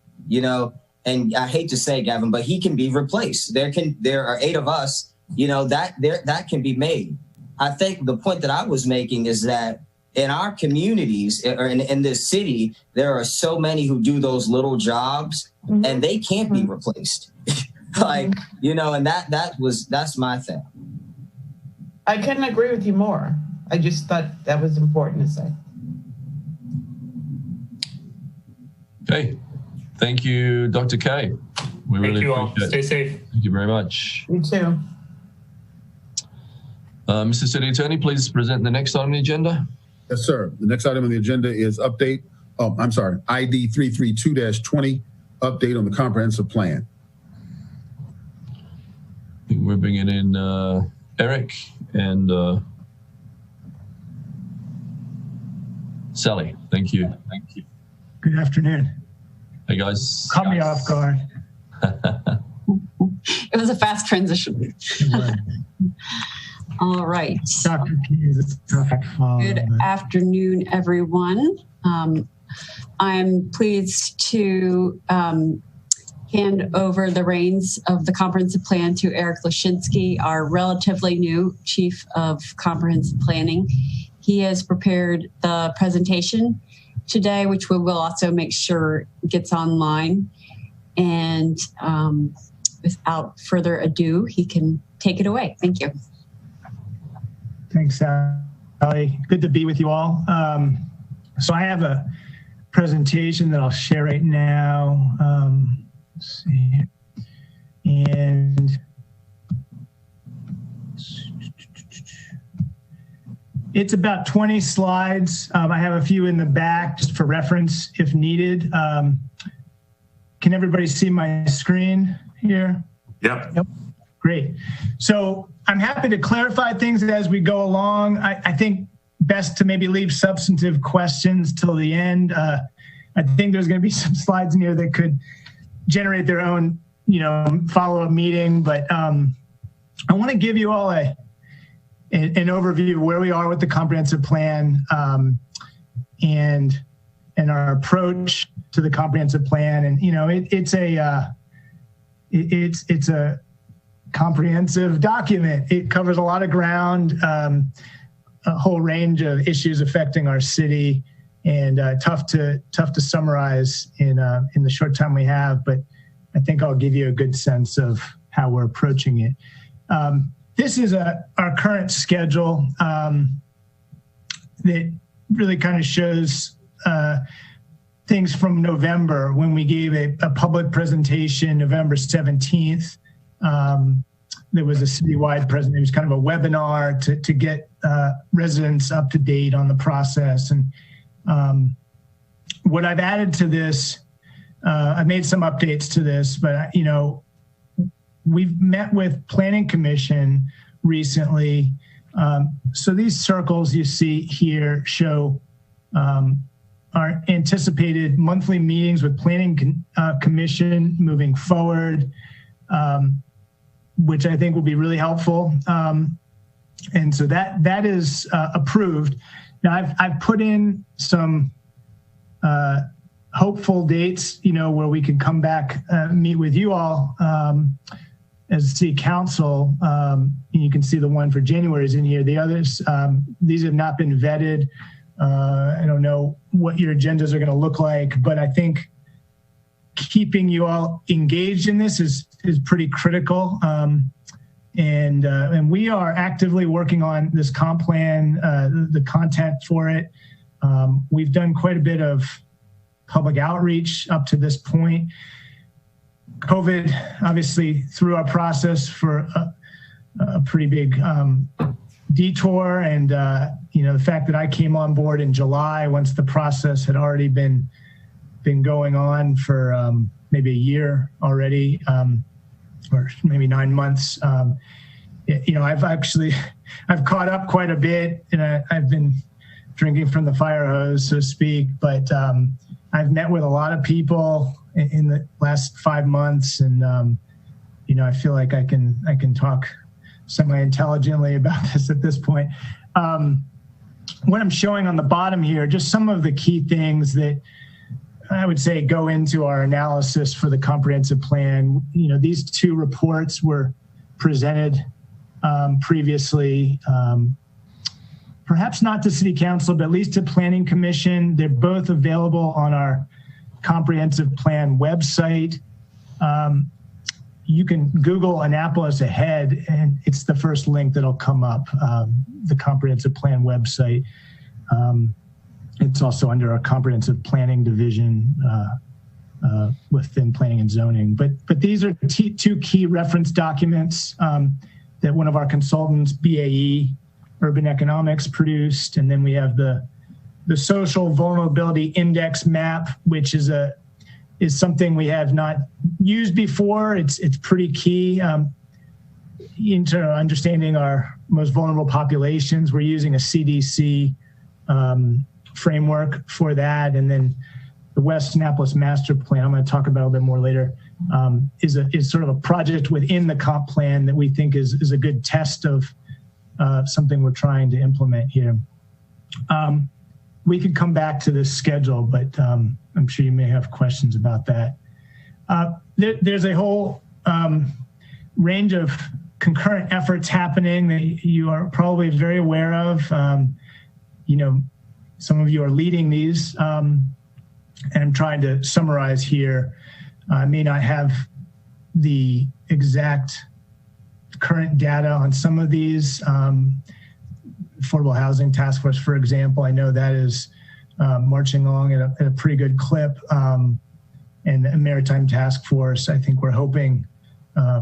and I hate to say Gavin, but he can be replaced. There are 8 of us, that can be made. I think the point that I was making is that in our communities or in this city, there are so many who do those little jobs, mm-hmm. and they can't be replaced. And that's my thing. I couldn't agree with you more. I just thought that was important to say. Okay. Thank you, Dr. K. We really appreciate it. Stay safe. Thank you very much. You too. Mr. City Attorney, please present the next item on the agenda. Yes, sir. The next item on the agenda is ID 332-20, update on the comprehensive plan. I think we're bringing in Eric and Sally. Thank you. Thank you. Good afternoon. Hey, guys. Caught me off guard. It was a fast transition. All right. Dr. Keys, good afternoon, everyone. I'm pleased to hand over the reins of the comprehensive plan to Eric Lashinsky, our relatively new Chief of Comprehensive Planning. He has prepared the presentation today, which we will also make sure gets online. And without further ado, he can take it away. Thank you. Thanks, Sally. Good to be with you all. So I have a presentation that I'll share right now. Let's see. And it's about 20 slides. I have a few in the back just for reference if needed. Can everybody see my screen here? Yep. Great. So I'm happy to clarify things as we go along. I think best to maybe leave substantive questions till the end. I think there's going to be some slides in here that could generate their own, follow-up meeting. But I want to give you all an overview of where we are with the comprehensive plan and our approach to the comprehensive plan. And it's a comprehensive document. It covers a lot of ground, a whole range of issues affecting our city, and tough to summarize in the short time we have. But I think I'll give you a good sense of how we're approaching it. This is our current schedule that really kind of shows things from November, when we gave a public presentation November 17th. There was a citywide presentation. It was kind of a webinar to get residents up to date on the process. And what I've added to this, I've made some updates to this, but we've met with Planning Commission recently. So these circles you see here show our anticipated monthly meetings with Planning Commission moving forward, which I think will be really helpful. And so that is approved. Now I've put in some hopeful dates, where we can come back, meet with you all as a city council. And you can see the one for January is in here. The others, these have not been vetted. I don't know what your agendas are going to look like, but I think keeping you all engaged in this is pretty critical. And we are actively working on this comp plan, the content for it. We've done quite a bit of public outreach up to this point. COVID obviously threw our process for a pretty big detour, and the fact that I came on board in July once the process had already been going on for maybe a year already, or maybe 9 months. I've caught up quite a bit, and I've been drinking from the fire hose, so to speak. But I've met with a lot of people in the last 5 months, and I feel like I can talk semi-intelligently about this at this point. What I'm showing on the bottom here, just some of the key things that I would say go into our analysis for the comprehensive plan. These two reports were presented previously, perhaps not to City Council, but at least to Planning Commission. They're both available on our comprehensive plan website. You can Google Annapolis ahead, and it's the first link that'll come up, the comprehensive plan website. It's also under our comprehensive planning division within planning and zoning. But these are two key reference documents that one of our consultants, BAE Urban Economics, produced. And then we have the social vulnerability index map, which is something we have not used before. It's pretty key into understanding our most vulnerable populations. We're using a CDC framework for that. And then the West Annapolis Master Plan, I'm going to talk about a little bit more later, is sort of a project within the comp plan that we think is a good test of something we're trying to implement here. We could come back to this schedule, but I'm sure you may have questions about that. There's a whole range of concurrent efforts happening that you are probably very aware of. Some of you are leading these, and I'm trying to summarize here. I may not have the exact current data on some of these. Affordable Housing Task Force, for example, I know that is marching along at a pretty good clip. And the Maritime Task Force, I think we're hoping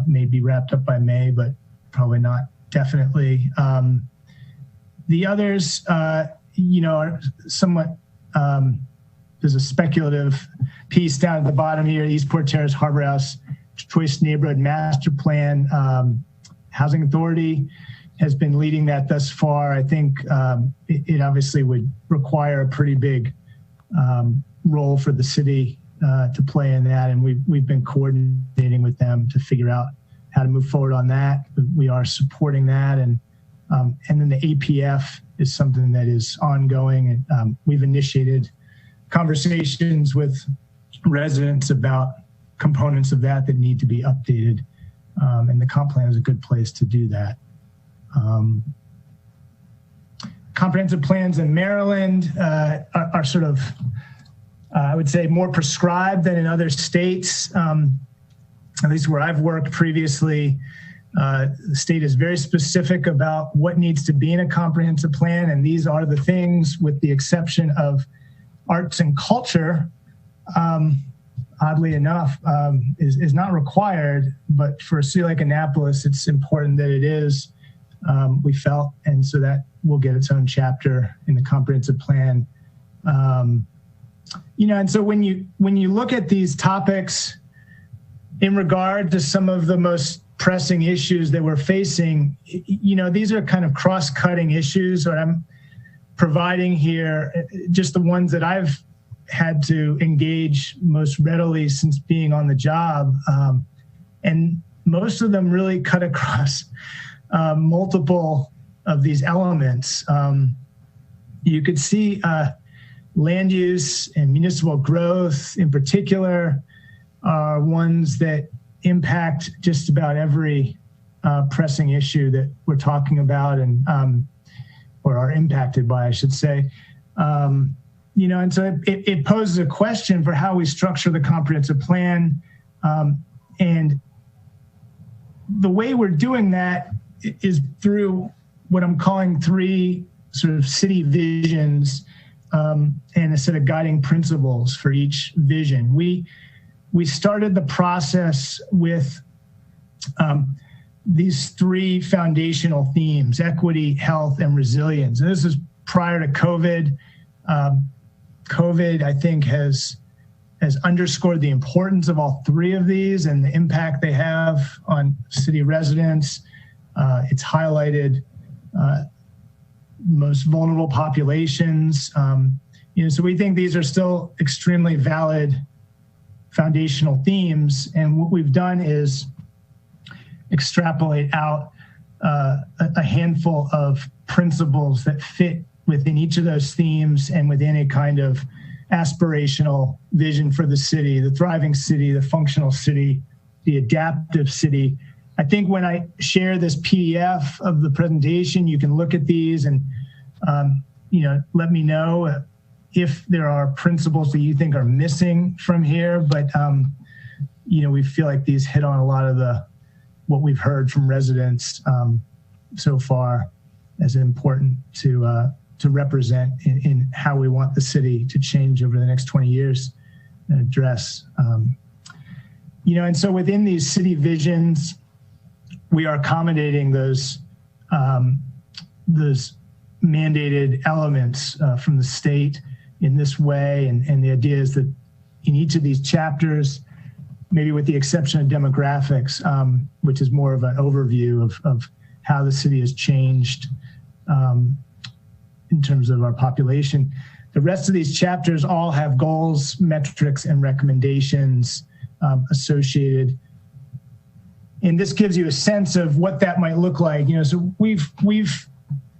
may be wrapped up by May, but probably not definitely. The others, are somewhat, there's a speculative piece down at the bottom here, Eastport Terrace Harbor House Choice Neighborhood Master Plan. Housing Authority has been leading that thus far. I think it obviously would require a pretty big role for the city to play in that, and we've been coordinating with them to figure out how to move forward on that. We are supporting that, and then the APF is something that is ongoing, and we've initiated conversations with residents about components of that need to be updated, and the comp plan is a good place to do that. Comprehensive plans in Maryland are sort of, I would say, more prescribed than in other states. At least where I've worked previously, the state is very specific about what needs to be in a comprehensive plan, and these are the things, with the exception of arts and culture, oddly enough, is not required, but for a city like Annapolis, it's important that it is, we felt, and so that will get its own chapter in the comprehensive plan. And so when you look at these topics in regard to some of the most pressing issues that we're facing, these are kind of cross-cutting issues that I'm providing here, just the ones that I've had to engage most readily since being on the job. And most of them really cut across multiple of these elements. You could see land use and municipal growth in particular are ones that impact just about every pressing issue that we're talking about, and or are impacted by, I should say. And so it poses a question for how we structure the comprehensive plan. And the way we're doing that is through what I'm calling 3 sort of city visions, and a set of guiding principles for each vision. We started the process with these 3 foundational themes: equity, health, and resilience. And this is prior to COVID. COVID, I think, has underscored the importance of all 3 of these and the impact they have on city residents. It's highlighted most vulnerable populations. So we think these are still extremely valid foundational themes. And what we've done is extrapolate out a handful of principles that fit within each of those themes and within a kind of aspirational vision for the city, the thriving city, the functional city, the adaptive city. I think when I share this PDF of the presentation, you can look at these and let me know if there are principles that you think are missing from here. But we feel like these hit on a lot of what we've heard from residents so far as important to represent in how we want the city to change over the next 20 years and address. And so within these city visions, we are accommodating those mandated elements from the state in this way. And the idea is that in each of these chapters, maybe with the exception of demographics, which is more of an overview of how the city has changed in terms of our population, the rest of these chapters all have goals, metrics, and recommendations associated. And this gives you a sense of what that might look like. So we've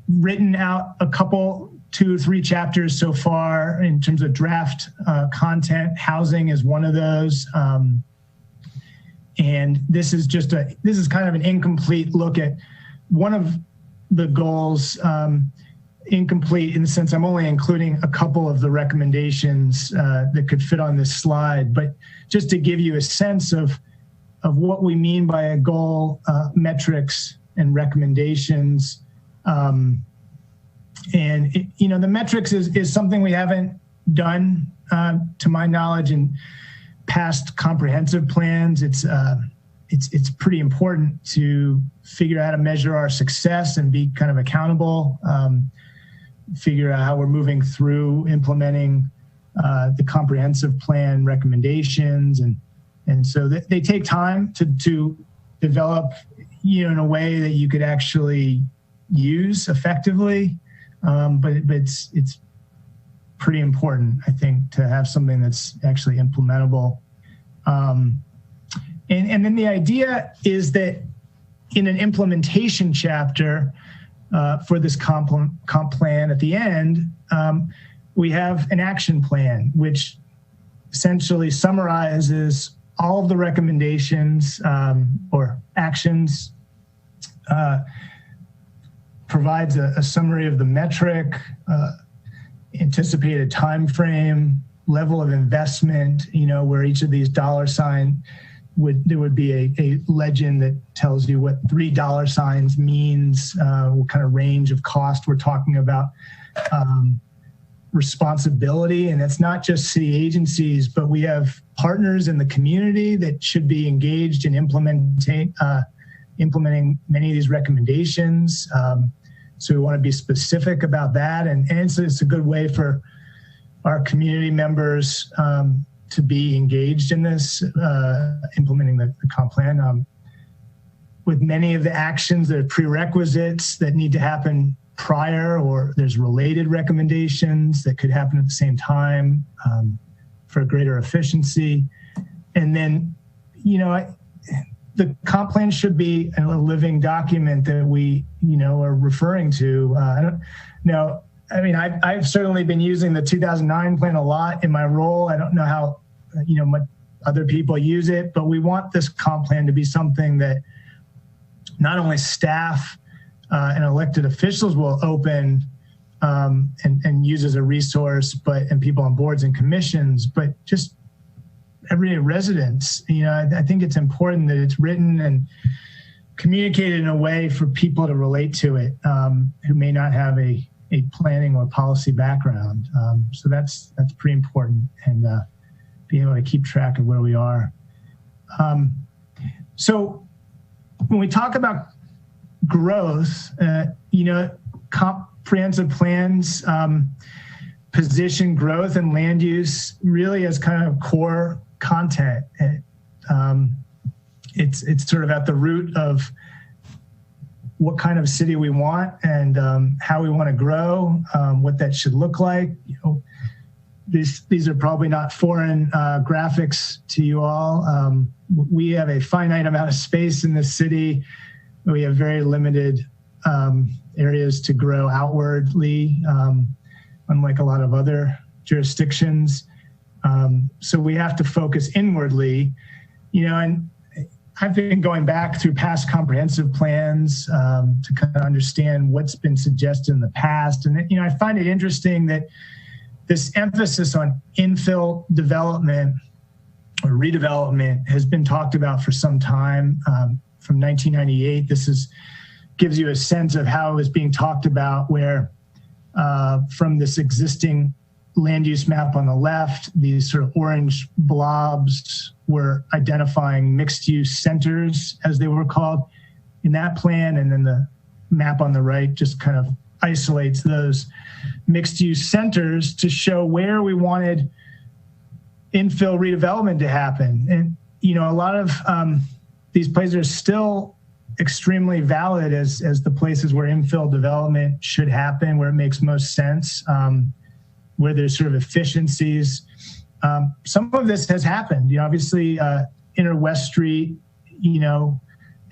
written out a couple, 2 or 3 chapters so far in terms of draft content. Housing is one of those. And this is kind of an incomplete look at one of the goals, incomplete in the sense I'm only including a couple of the recommendations that could fit on this slide, but just to give you a sense of what we mean by a goal, metrics, and recommendations. The metrics is something we haven't done, to my knowledge, in past comprehensive plans. It's pretty important to figure out how to measure our success and be kind of accountable, figure out how we're moving through implementing the comprehensive plan recommendations. And so they take time to develop, in a way that you could actually use effectively. But it's pretty important, I think, to have something that's actually implementable. And then the idea is that in an implementation chapter for this comp plan at the end, we have an action plan, which essentially summarizes all of the recommendations or actions, provides a summary of the metric, anticipated time frame, level of investment, where each of these dollar sign there would be a legend that tells you what $3 means, what kind of range of cost we're talking about, responsibility. And it's not just city agencies, but we have partners in the community that should be engaged in implementing many of these recommendations. So we want to be specific about that. And it's a good way for our community members to be engaged in this, implementing the comp plan. With many of the actions, there are prerequisites that need to happen prior, or there's related recommendations that could happen at the same time for greater efficiency. And then, the comp plan should be a living document that we, are referring to. I don't know. I mean, I've certainly been using the 2009 plan a lot in my role. I don't know how, what other people use it, but we want this comp plan to be something that not only staff and elected officials will open and use as a resource, and people on boards and commissions, but just everyday residents. I think it's important that it's written and communicated in a way for people to relate to it who may not have a planning or policy background. So that's pretty important, and being able to keep track of where we are. So when we talk about growth, comprehensive plans position growth and land use really as kind of core content. It's sort of at the root of what kind of city we want and how we want to grow, what that should look like. These are probably not foreign graphics to you all. We have a finite amount of space in this city. We have very limited areas to grow outwardly, unlike a lot of other jurisdictions. So we have to focus inwardly, and I've been going back through past comprehensive plans to kind of understand what's been suggested in the past. And, I find it interesting that this emphasis on infill development or redevelopment has been talked about for some time. From 1998, this gives you a sense of how it was being talked about, where from this existing land use map on the left, these sort of orange blobs were identifying mixed use centers, as they were called, in that plan. And then the map on the right just kind of isolates those mixed use centers to show where we wanted infill redevelopment to happen. And, a lot of these places are still extremely valid as the places where infill development should happen, where it makes most sense, where there's sort of efficiencies. Some of this has happened. Obviously, Inner West Street,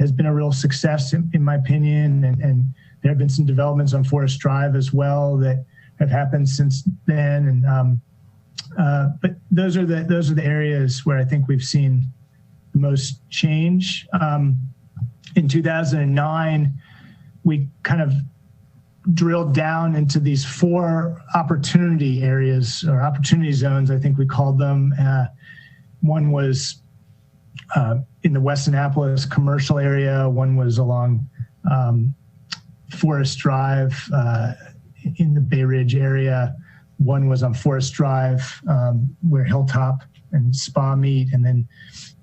has been a real success in my opinion, and there have been some developments on Forest Drive as well that have happened since then. And but those are the areas where I think we've seen the most change. In 2009, we kind of drilled down into these 4 opportunity areas, or opportunity zones, I think we called them. One was in the West Annapolis commercial area. One was along Forest Drive in the Bay Ridge area. One was on Forest Drive where Hilltop and Spa meet. And then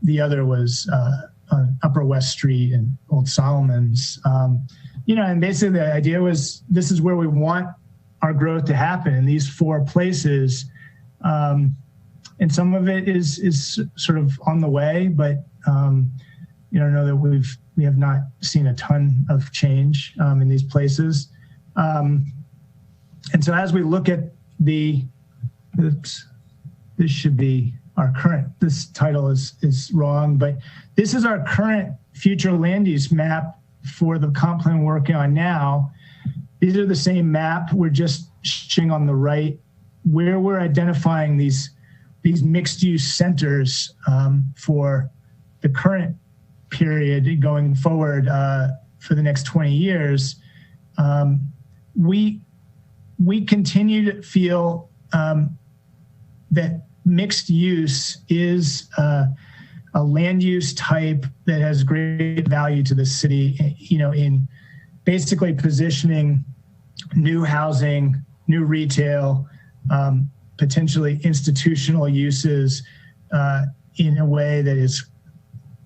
the other was on Upper West Street and Old Solomon's. And basically the idea was, this is where we want our growth to happen, in these 4 places. And some of it is sort of on the way, but I know that we have not seen a ton of change in these places. And so as we look at the oops, this should be our current, this title is wrong, but this is our current future land use map for the comp plan we're working on now. These are the same map. We're just showing on the right where we're identifying these mixed use centers for the current period going forward for the next 20 years. We continue to feel that mixed use is a land use type that has great value to the city, in basically positioning new housing, new retail, potentially institutional uses in a way that is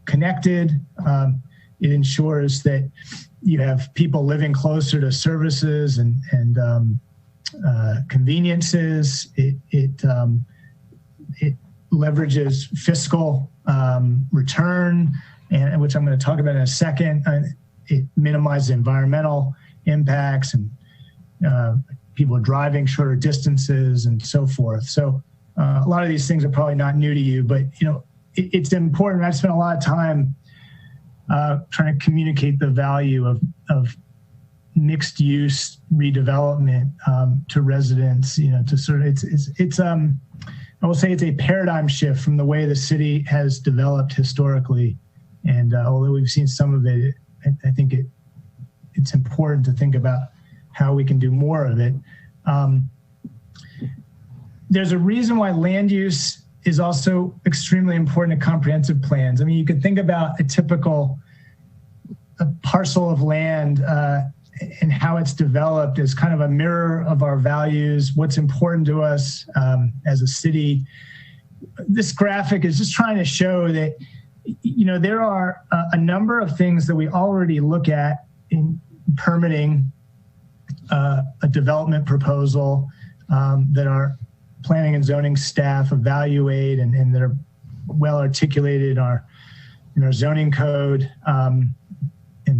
connected. It ensures that you have people living closer to services and conveniences. It leverages fiscal return, and which I'm going to talk about in a second. It minimizes environmental impacts and people driving shorter distances and so forth. So a lot of these things are probably not new to you, but it's important. I've spent a lot of time trying to communicate the value of mixed use redevelopment to residents. To sort of it's I will say it's a paradigm shift from the way the city has developed historically. And although we've seen some of it, I think it's important to think about how we can do more of it. There's a reason why land use is also extremely important to comprehensive plans. I mean, you could think about a typical parcel of land and how it's developed as kind of a mirror of our values, what's important to us as a city. This graphic is just trying to show that, there are a number of things that we already look at in permitting a development proposal that our planning and zoning staff evaluate and that are well articulated in our zoning code and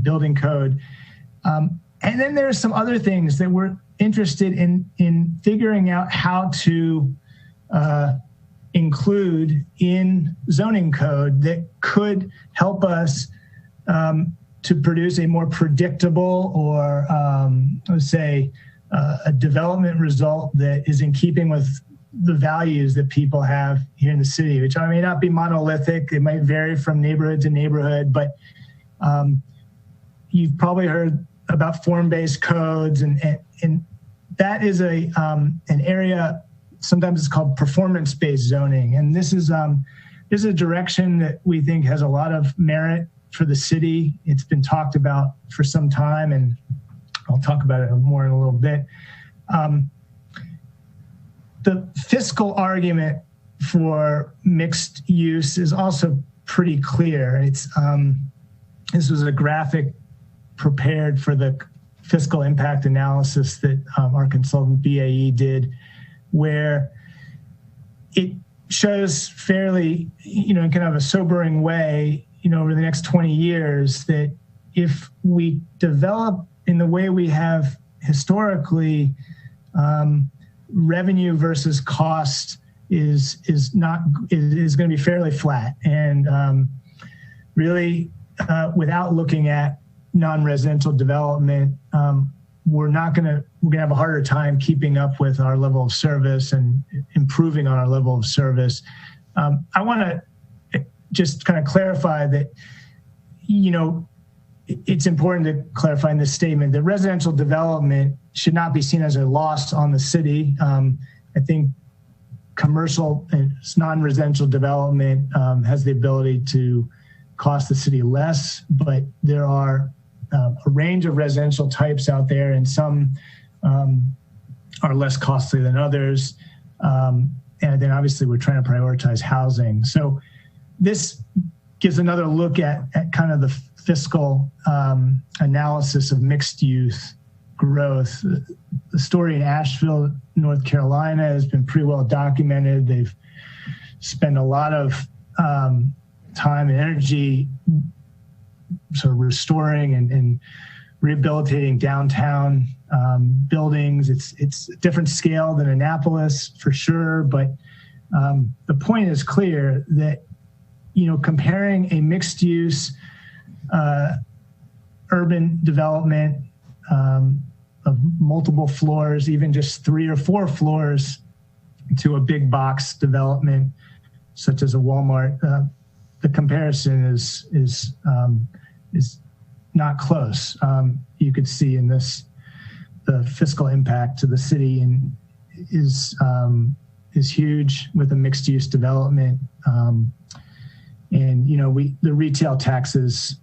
building code. And then there's some other things that we're interested in figuring out how to include in zoning code that could help us to produce a more predictable or let's say a development result that is in keeping with the values that people have here in the city, which may not be monolithic. It might vary from neighborhood to neighborhood, but you've probably heard about form-based codes, and that is an area. Sometimes it's called performance-based zoning, and this is a direction that we think has a lot of merit for the city. It's been talked about for some time, and I'll talk about it more in a little bit. The fiscal argument for mixed use is also pretty clear. It's this was a graphic prepared for the fiscal impact analysis that our consultant BAE did, where it shows fairly, in kind of a sobering way, over the next 20 years, that if we develop in the way we have historically, revenue versus cost is going to be fairly flat, and really without looking at non-residential development, we're going to have a harder time keeping up with our level of service and improving on our level of service. I want to just kind of clarify that, it's important to clarify in this statement that residential development should not be seen as a loss on the city. I think commercial and non-residential development has the ability to cost the city less, but there are a range of residential types out there, and some are less costly than others. And then obviously we're trying to prioritize housing. So this gives another look at kind of the fiscal analysis of mixed use growth. The story in Asheville, North Carolina has been pretty well documented. They've spent a lot of time and energy sort of restoring and rehabilitating downtown buildings. It's a different scale than Annapolis for sure, but the point is clear that, comparing a mixed use urban development of multiple floors, even just 3 or 4 floors, to a big box development such as a Walmart, the comparison is not close. You could see in this the fiscal impact to the city and is huge with a mixed use development. And the retail taxes,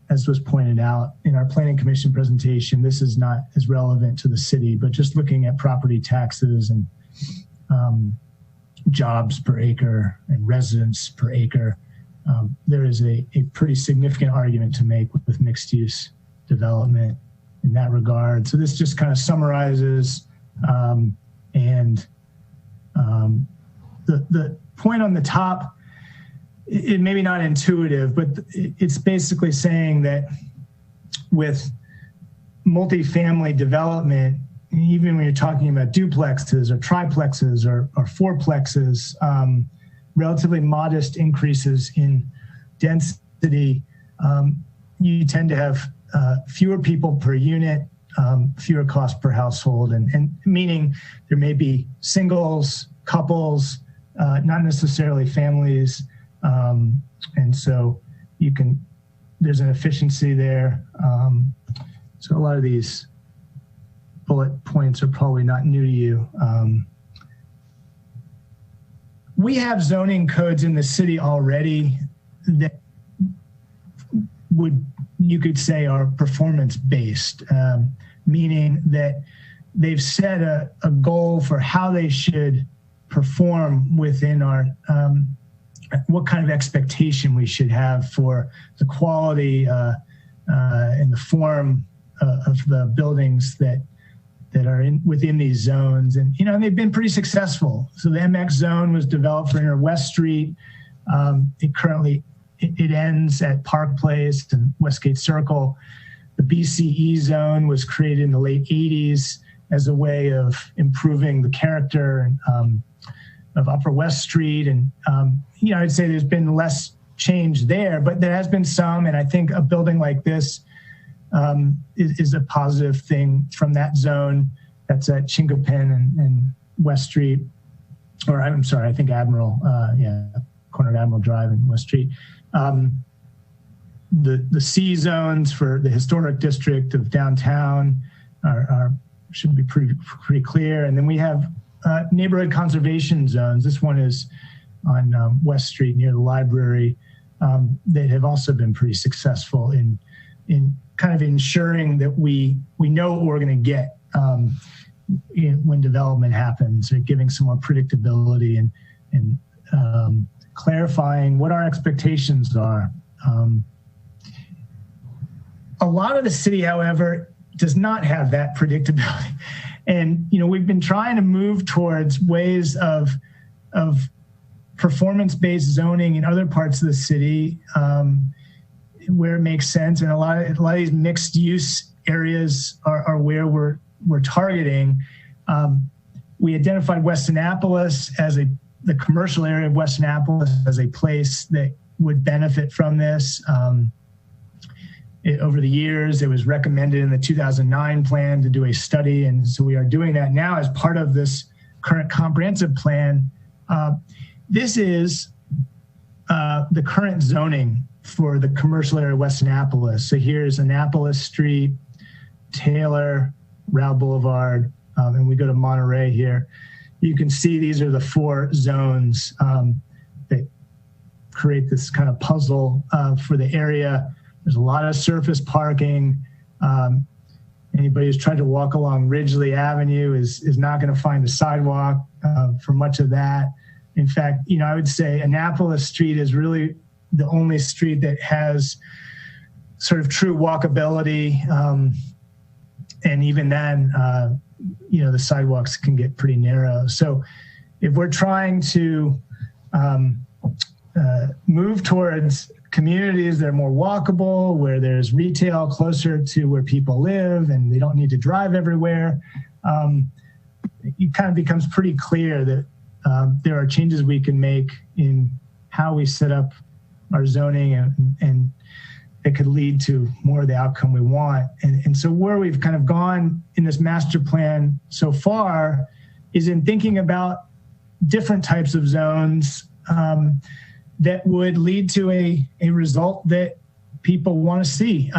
as was pointed out in our planning commission presentation, this is not as relevant to the city, but just looking at property taxes and jobs per acre and residents per acre, there is a pretty significant argument to make with mixed use development in that regard. So this just kind of summarizes the point on the top. It may be not intuitive, but it's basically saying that with multifamily development, even when you're talking about duplexes or triplexes or fourplexes, relatively modest increases in density, you tend to have fewer people per unit, fewer costs per household, and meaning there may be singles, couples, not necessarily families. And so there's an efficiency there. So a lot of these bullet points are probably not new to you. We have zoning codes in the city already that you could say are performance-based, meaning that they've set a goal for how they should perform within our what kind of expectation we should have for the quality and the form of the buildings that are within these zones. And, they've been pretty successful. So the MX zone was developed for Inner West Street. It ends at Park Place and Westgate Circle. The BCE zone was created in the late 80s as a way of improving the character of Upper West Street. And, I'd say there's been less change there, but there has been some. And I think a building like this is a positive thing from that zone. That's at Chinquapin and West Street, or I'm sorry, I think Admiral, corner of Admiral Drive and West Street. The C zones for the historic district of downtown should be pretty clear. And then we have neighborhood conservation zones. This one is on West Street near the library. That have also been pretty successful in kind of ensuring that we know what we're going to get when development happens, or giving some more predictability and clarifying what our expectations are. A lot of the city, however, does not have that predictability. And, we've been trying to move towards ways of performance-based zoning in other parts of the city where it makes sense. And a lot of these mixed-use areas are where we're targeting. We identified West Annapolis as the commercial area of West Annapolis as a place that would benefit from this. Over the years, it was recommended in the 2009 plan to do a study. And so we are doing that now as part of this current comprehensive plan. This is the current zoning for the commercial area of West Annapolis. So here's Annapolis Street, Taylor, Route Boulevard, and we go to Monterey here. You can see these are the 4 zones that create this kind of puzzle for the area. There's a lot of surface parking. Anybody who's tried to walk along Ridgely Avenue is not going to find a sidewalk for much of that. In fact, I would say Annapolis Street is really the only street that has sort of true walkability. And even then, the sidewalks can get pretty narrow. So if we're trying to move towards communities that are more walkable, where there's retail closer to where people live and they don't need to drive everywhere. It kind of becomes pretty clear that there are changes we can make in how we set up our zoning, and it could lead to more of the outcome we want. And so where we've kind of gone in this master plan so far is in thinking about different types of zones that would lead to a result that people want to see.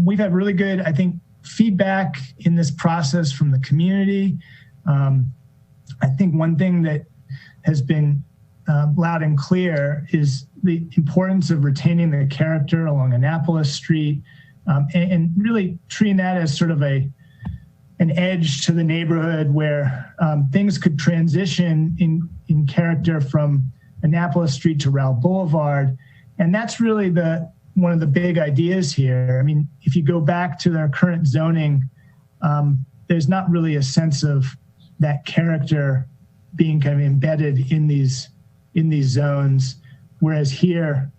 We've had really good, I think, feedback in this process from the community. I think one thing that has been loud and clear is the importance of retaining the character along Annapolis Street, and really treating that as sort of an edge to the neighborhood where things could transition in character from Annapolis Street to Raoul Boulevard. And that's really one of the big ideas here. I mean, if you go back to their current zoning, there's not really a sense of that character being kind of embedded in these zones, whereas here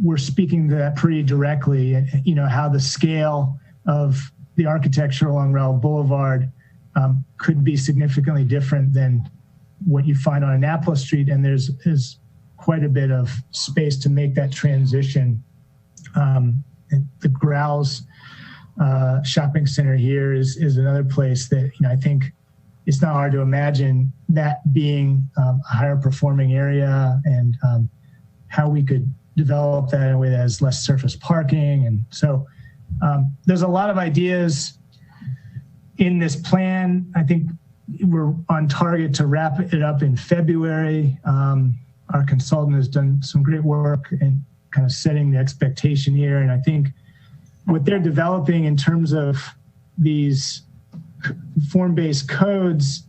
we're speaking to that pretty directly. You know, how the scale of the architecture along Raoul Boulevard could be significantly different than what you find on Annapolis Street, and there's quite a bit of space to make that transition. The Grouse shopping center here is another place that, you know, I think it's not hard to imagine that being a higher performing area, and how we could develop that in a way that has less surface parking. And so there's a lot of ideas in this plan. I think we're on target to wrap it up in February. Our consultant has done some great work in kind of setting the expectation here. And I think what they're developing in terms of these form-based codes,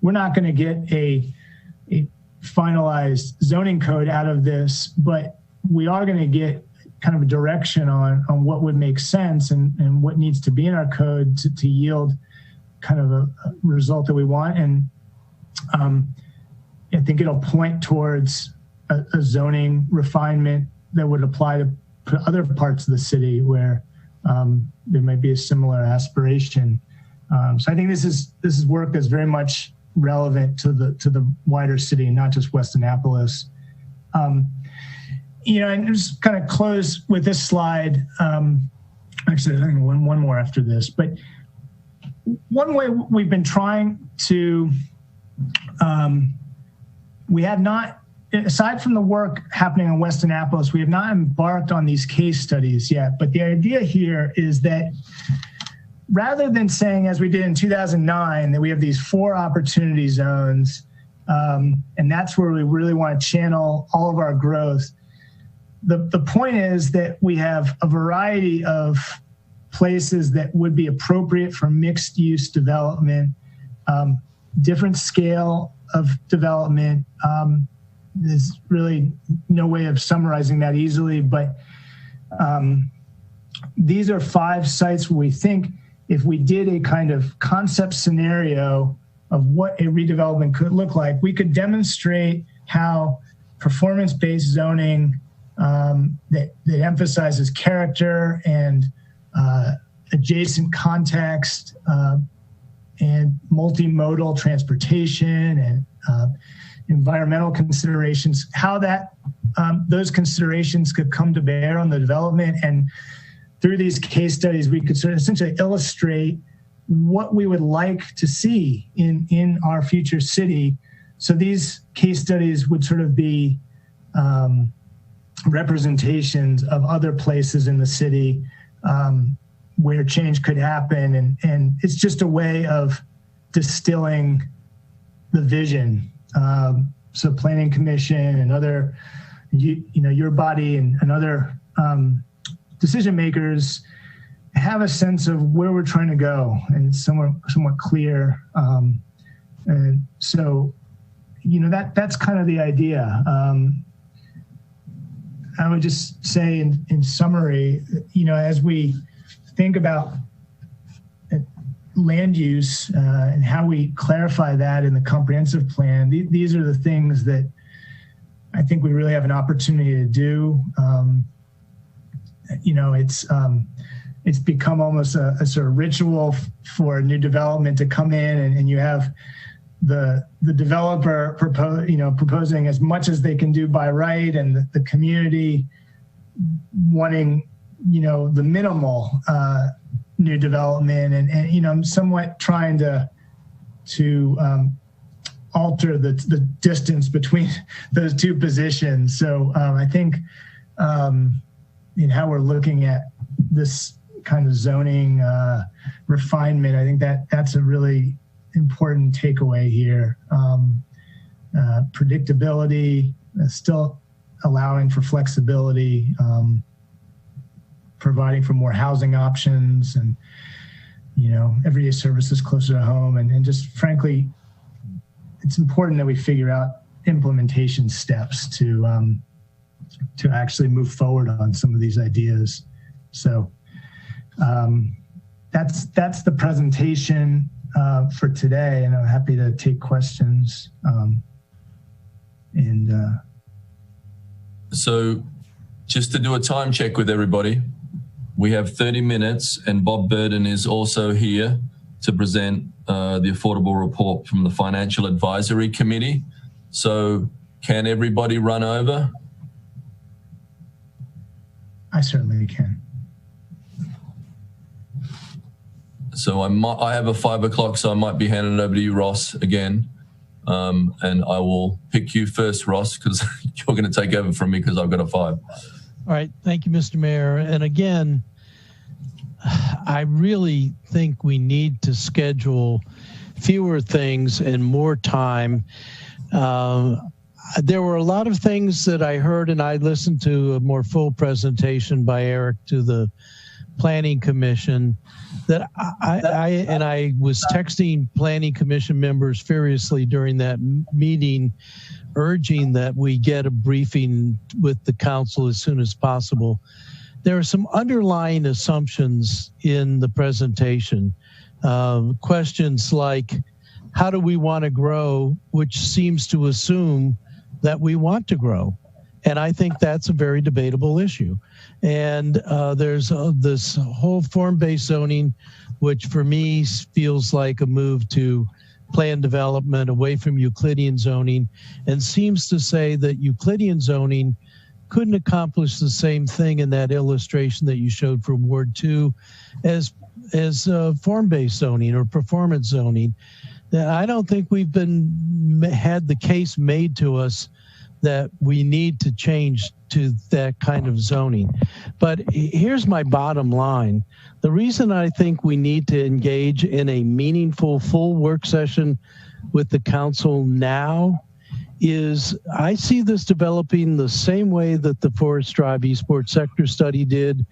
we're not going to get a finalized zoning code out of this, but we are going to get kind of a direction on what would make sense and what needs to be in our code to yield kind of a result that we want. And I think it'll point towards a zoning refinement that would apply to other parts of the city where there might be a similar aspiration. So I think this is work that's very much relevant to the wider city, not just West Annapolis. You know, and just kind of close with this slide. Actually, I think one more after this. But one way we've been trying to, we have not, aside from the work happening in West Annapolis, we have not embarked on these case studies yet. But the idea here is that rather than saying, as we did in 2009, that we have these 4 opportunity zones, and that's where we really want to channel all of our growth, the point is that we have a variety of places that would be appropriate for mixed use development, different scale of development. There's really no way of summarizing that easily, but these are 5 sites where we think if we did a kind of concept scenario of what a redevelopment could look like, we could demonstrate how performance-based zoning that emphasizes character and adjacent context and multimodal transportation and environmental considerations, how that those considerations could come to bear on the development. And through these case studies, we could sort of essentially illustrate what we would like to see in our future city. So these case studies would sort of be representations of other places in the city where change could happen. And it's just a way of distilling the vision. So Planning Commission and other, you know, your body and other decision makers have a sense of where we're trying to go, and it's somewhat clear. And so, you know, that's kind of the idea. I would just say in summary, you know, as we think about land use and how we clarify that in the comprehensive plan, these are the things that I think we really have an opportunity to do. It's become almost a sort of ritual for new development to come in, and you have the developer proposing as much as they can do by right, and the community wanting the minimal new development, and somewhat trying to alter the distance between those two positions. So I think how we're looking at this kind of zoning refinement, I think that's a really important takeaway here. Predictability, still allowing for flexibility, providing for more housing options, and everyday services closer to home, and just frankly, it's important that we figure out implementation steps to actually move forward on some of these ideas. So that's the presentation for today, and I'm happy to take questions. So just to do a time check with everybody, we have 30 minutes, and Bob Burden is also here to present the affordable report from the Financial Advisory Committee. So can everybody run over? I certainly can. So I have a 5 o'clock, so I might be handing it over to you, Ross, again. And I will pick you first, Ross, because you're going to take over from me because I've got a 5. All right. Thank you, Mr. Mayor. And again, I really think we need to schedule fewer things and more time. There were a lot of things that I heard, and I listened to a more full presentation by Eric to the Planning Commission, that I was texting Planning Commission members furiously during that meeting, urging that we get a briefing with the council as soon as possible. There are some underlying assumptions in the presentation. Questions like, how do we want to grow, which seems to assume that we want to grow. And I think that's a very debatable issue. And there's this whole form-based zoning, which for me feels like a move to plan development away from Euclidean zoning, and seems to say that Euclidean zoning couldn't accomplish the same thing in that illustration that you showed for Ward 2 as form-based zoning or performance zoning. That I don't think we've had the case made to us that we need to change to that kind of zoning. But here's my bottom line. The reason I think we need to engage in a meaningful full work session with the council now is I see this developing the same way that the Forest Drive Eastport sector study did,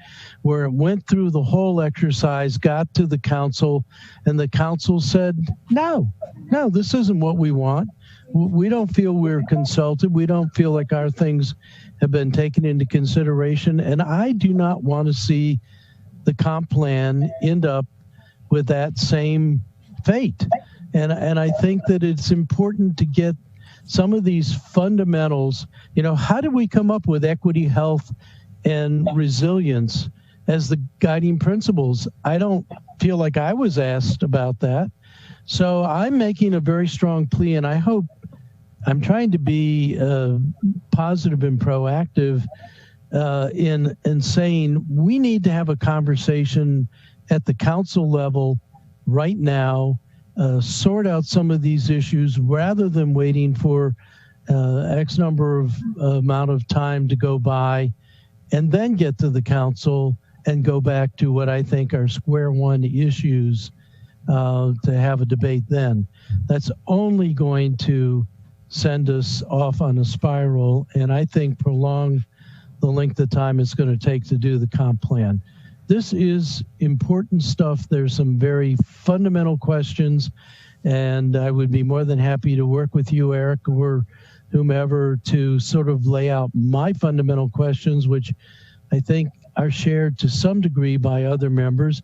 where it went through the whole exercise, got to the council, and the council said, no, this isn't what we want. We don't feel we're consulted. We don't feel like our things have been taken into consideration. And I do not want to see the comp plan end up with that same fate. And I think that it's important to get some of these fundamentals. How do we come up with equity, health, and resilience as the guiding principles? I don't feel like I was asked about that. So I'm making a very strong plea, and I hope I'm trying to be positive and proactive in saying we need to have a conversation at the council level right now, sort out some of these issues rather than waiting for X number of amount of time to go by and then get to the council and go back to what I think are square one issues to have a debate then. That's only going to send us off on a spiral, and I think prolong the length of time it's going to take to do the comp plan. This is important stuff. There's some very fundamental questions, and I would be more than happy to work with you, Eric, or whomever, to sort of lay out my fundamental questions, which I think are shared to some degree by other members,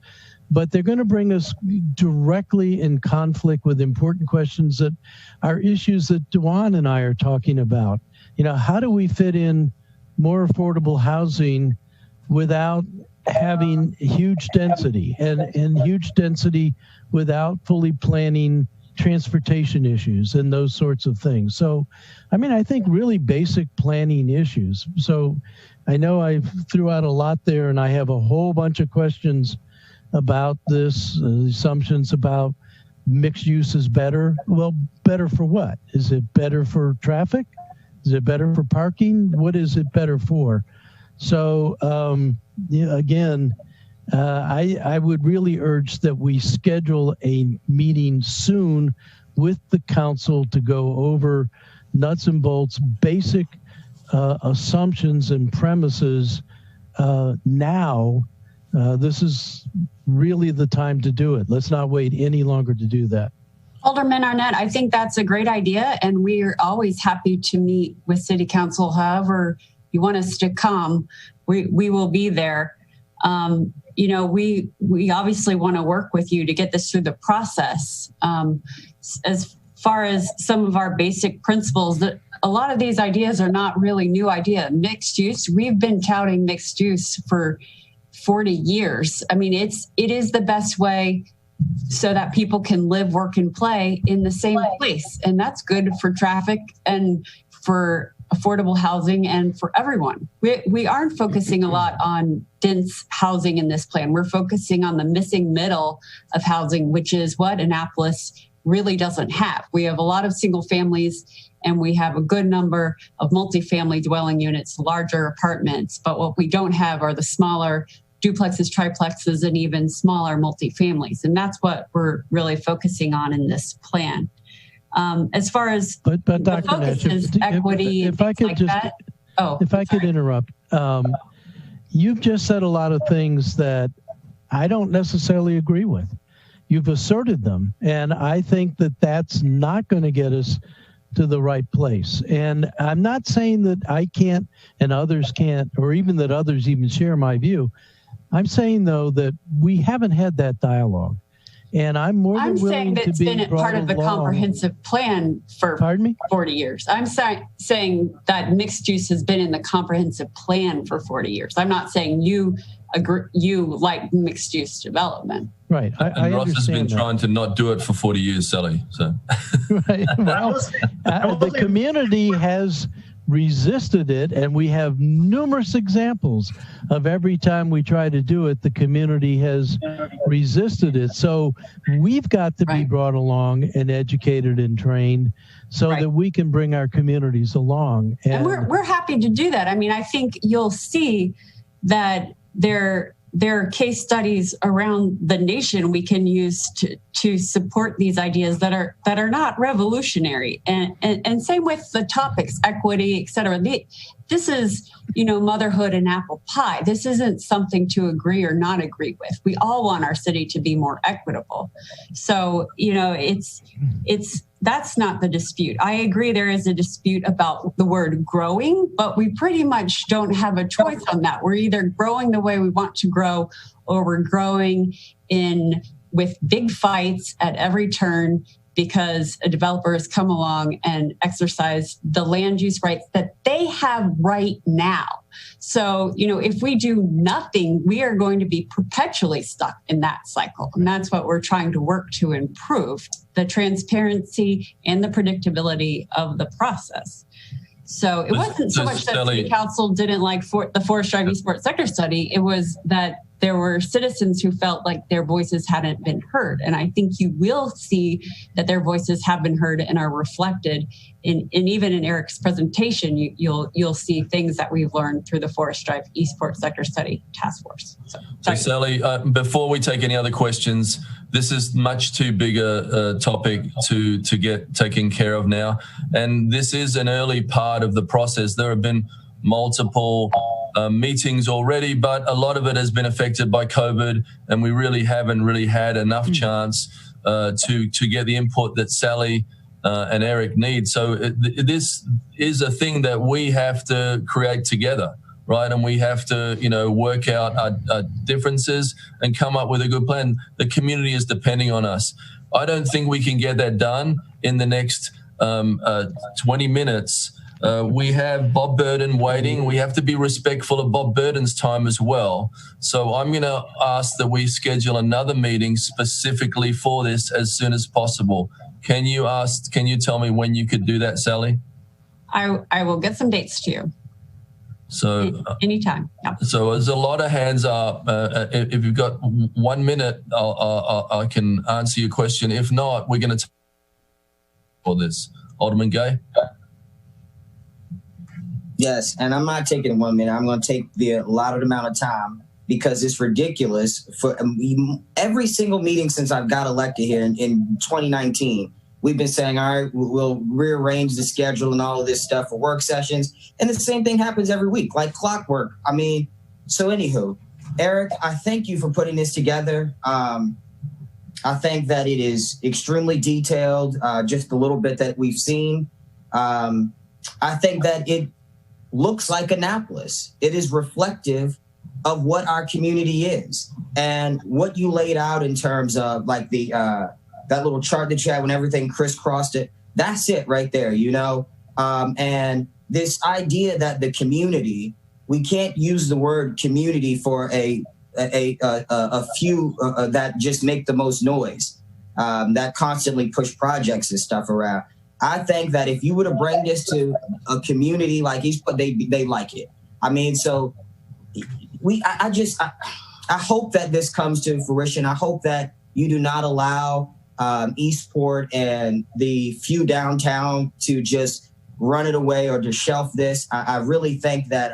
but they're going to bring us directly in conflict with important questions that are issues that Dewan and I are talking about. how do we fit in more affordable housing without having huge density and huge density without fully planning transportation issues and those sorts of things. So, I think really basic planning issues. So I know I threw out a lot there, and I have a whole bunch of questions about this, assumptions about mixed use is better. Well, better for what? Is it better for traffic? Is it better for parking? What is it better for? So again, I would really urge that we schedule a meeting soon with the council to go over nuts and bolts, basic assumptions and premises now. This is really the time to do it. Let's not wait any longer to do that. Alderman Arnett, I think that's a great idea, and we're always happy to meet with City Council. However you want us to come, we will be there. We obviously want to work with you to get this through the process. As far as some of our basic principles, that a lot of these ideas are not really new idea. Mixed use, we've been touting mixed use for 40 years. It is the best way so that people can live, work, and play in the same place. And that's good for traffic and for affordable housing and for everyone. We aren't focusing a lot on dense housing in this plan. We're focusing on the missing middle of housing, which is what Annapolis really doesn't have. We have a lot of single families, and we have a good number of multifamily dwelling units, larger apartments. But what we don't have are the smaller duplexes, triplexes, and even smaller multifamilies. And that's what we're really focusing on in this plan. As far as but the Dr. focus Nash, is equity, if I could like just, that. Oh, if I could interrupt, you've just said a lot of things that I don't necessarily agree with. You've asserted them, and I think that that's not going to get us to the right place. And I'm not saying that I can't and others can't, or even that others even share my view. I'm saying, though, that we haven't had that dialogue. And I'm more than willing to be saying that's been part of the comprehensive plan for 40 years. I'm saying that mixed use has been in the comprehensive plan for 40 years. I'm not saying you like mixed use development. Right. And Ross has been trying to not do it for 40 years, Sally. So right. Well, the community has resisted it, and we have numerous examples of every time we try to do it, the community has resisted it. So we've got to be brought along and educated and trained so that we can bring our communities along. And we're happy to do that. I think you'll see that there are case studies around the nation we can use to support these ideas that are not revolutionary. And same with the topics, equity, et cetera. This is, motherhood and apple pie. This isn't something to agree or not agree with. We all want our city to be more equitable. So, that's not the dispute. I agree there is a dispute about the word growing, but we pretty much don't have a choice on that. We're either growing the way we want to grow, or we're growing with big fights at every turn because a developer has come along and exercised the land use rights that they have right now. So, if we do nothing, we are going to be perpetually stuck in that cycle. And that's what we're trying to work to improve, the transparency and the predictability of the process. So it wasn't so much that City Council didn't like the Forest Drive East Port Sector Study. It was that there were citizens who felt like their voices hadn't been heard. And I think you will see that their voices have been heard and are reflected and even in Eric's presentation, you'll see things that we've learned through the Forest Drive East Port Sector Study Task Force. So Sally, before we take any other questions, this is much too big a topic to get taken care of now. And this is an early part of the process. There have been multiple meetings already, but a lot of it has been affected by COVID, and we really haven't had enough chance to get the input that Sally and Eric need. So this is a thing that we have to create together, right? And we have to, work out our differences and come up with a good plan. The community is depending on us. I don't think we can get that done in the next 20 minutes. We have Bob Burden waiting. We have to be respectful of Bob Burden's time as well. So I'm going to ask that we schedule another meeting specifically for this as soon as possible. Can you tell me when you could do that, Sally? I will get some dates to you. So anytime. Yeah. So there's a lot of hands up. If you've got 1 minute, I can answer your question. If not, we're going to for this. Alderman Gay. Yes, and I'm not taking 1 minute. I'm going to take the allotted amount of time because it's ridiculous. For every single meeting since I've got elected here in 2019, we've been saying, all right, we'll rearrange the schedule and all of this stuff for work sessions. And the same thing happens every week, like clockwork. I mean, so anywho, Eric, I thank you for putting this together. I think that it is extremely detailed, just a little bit that we've seen. I think that it looks like Annapolis. It is reflective of what our community is. And what you laid out in terms of like the that little chart that you had when everything crisscrossed it, that's it right there, you know? And this idea that the community, we can't use the word community for a few that just make the most noise, that constantly push projects and stuff around. I think that if you were to bring this to a community like East, they like it. I mean, so I hope that this comes to fruition. I hope that you do not allow Eastport and the few downtown to just run it away or to shelf this. I really think that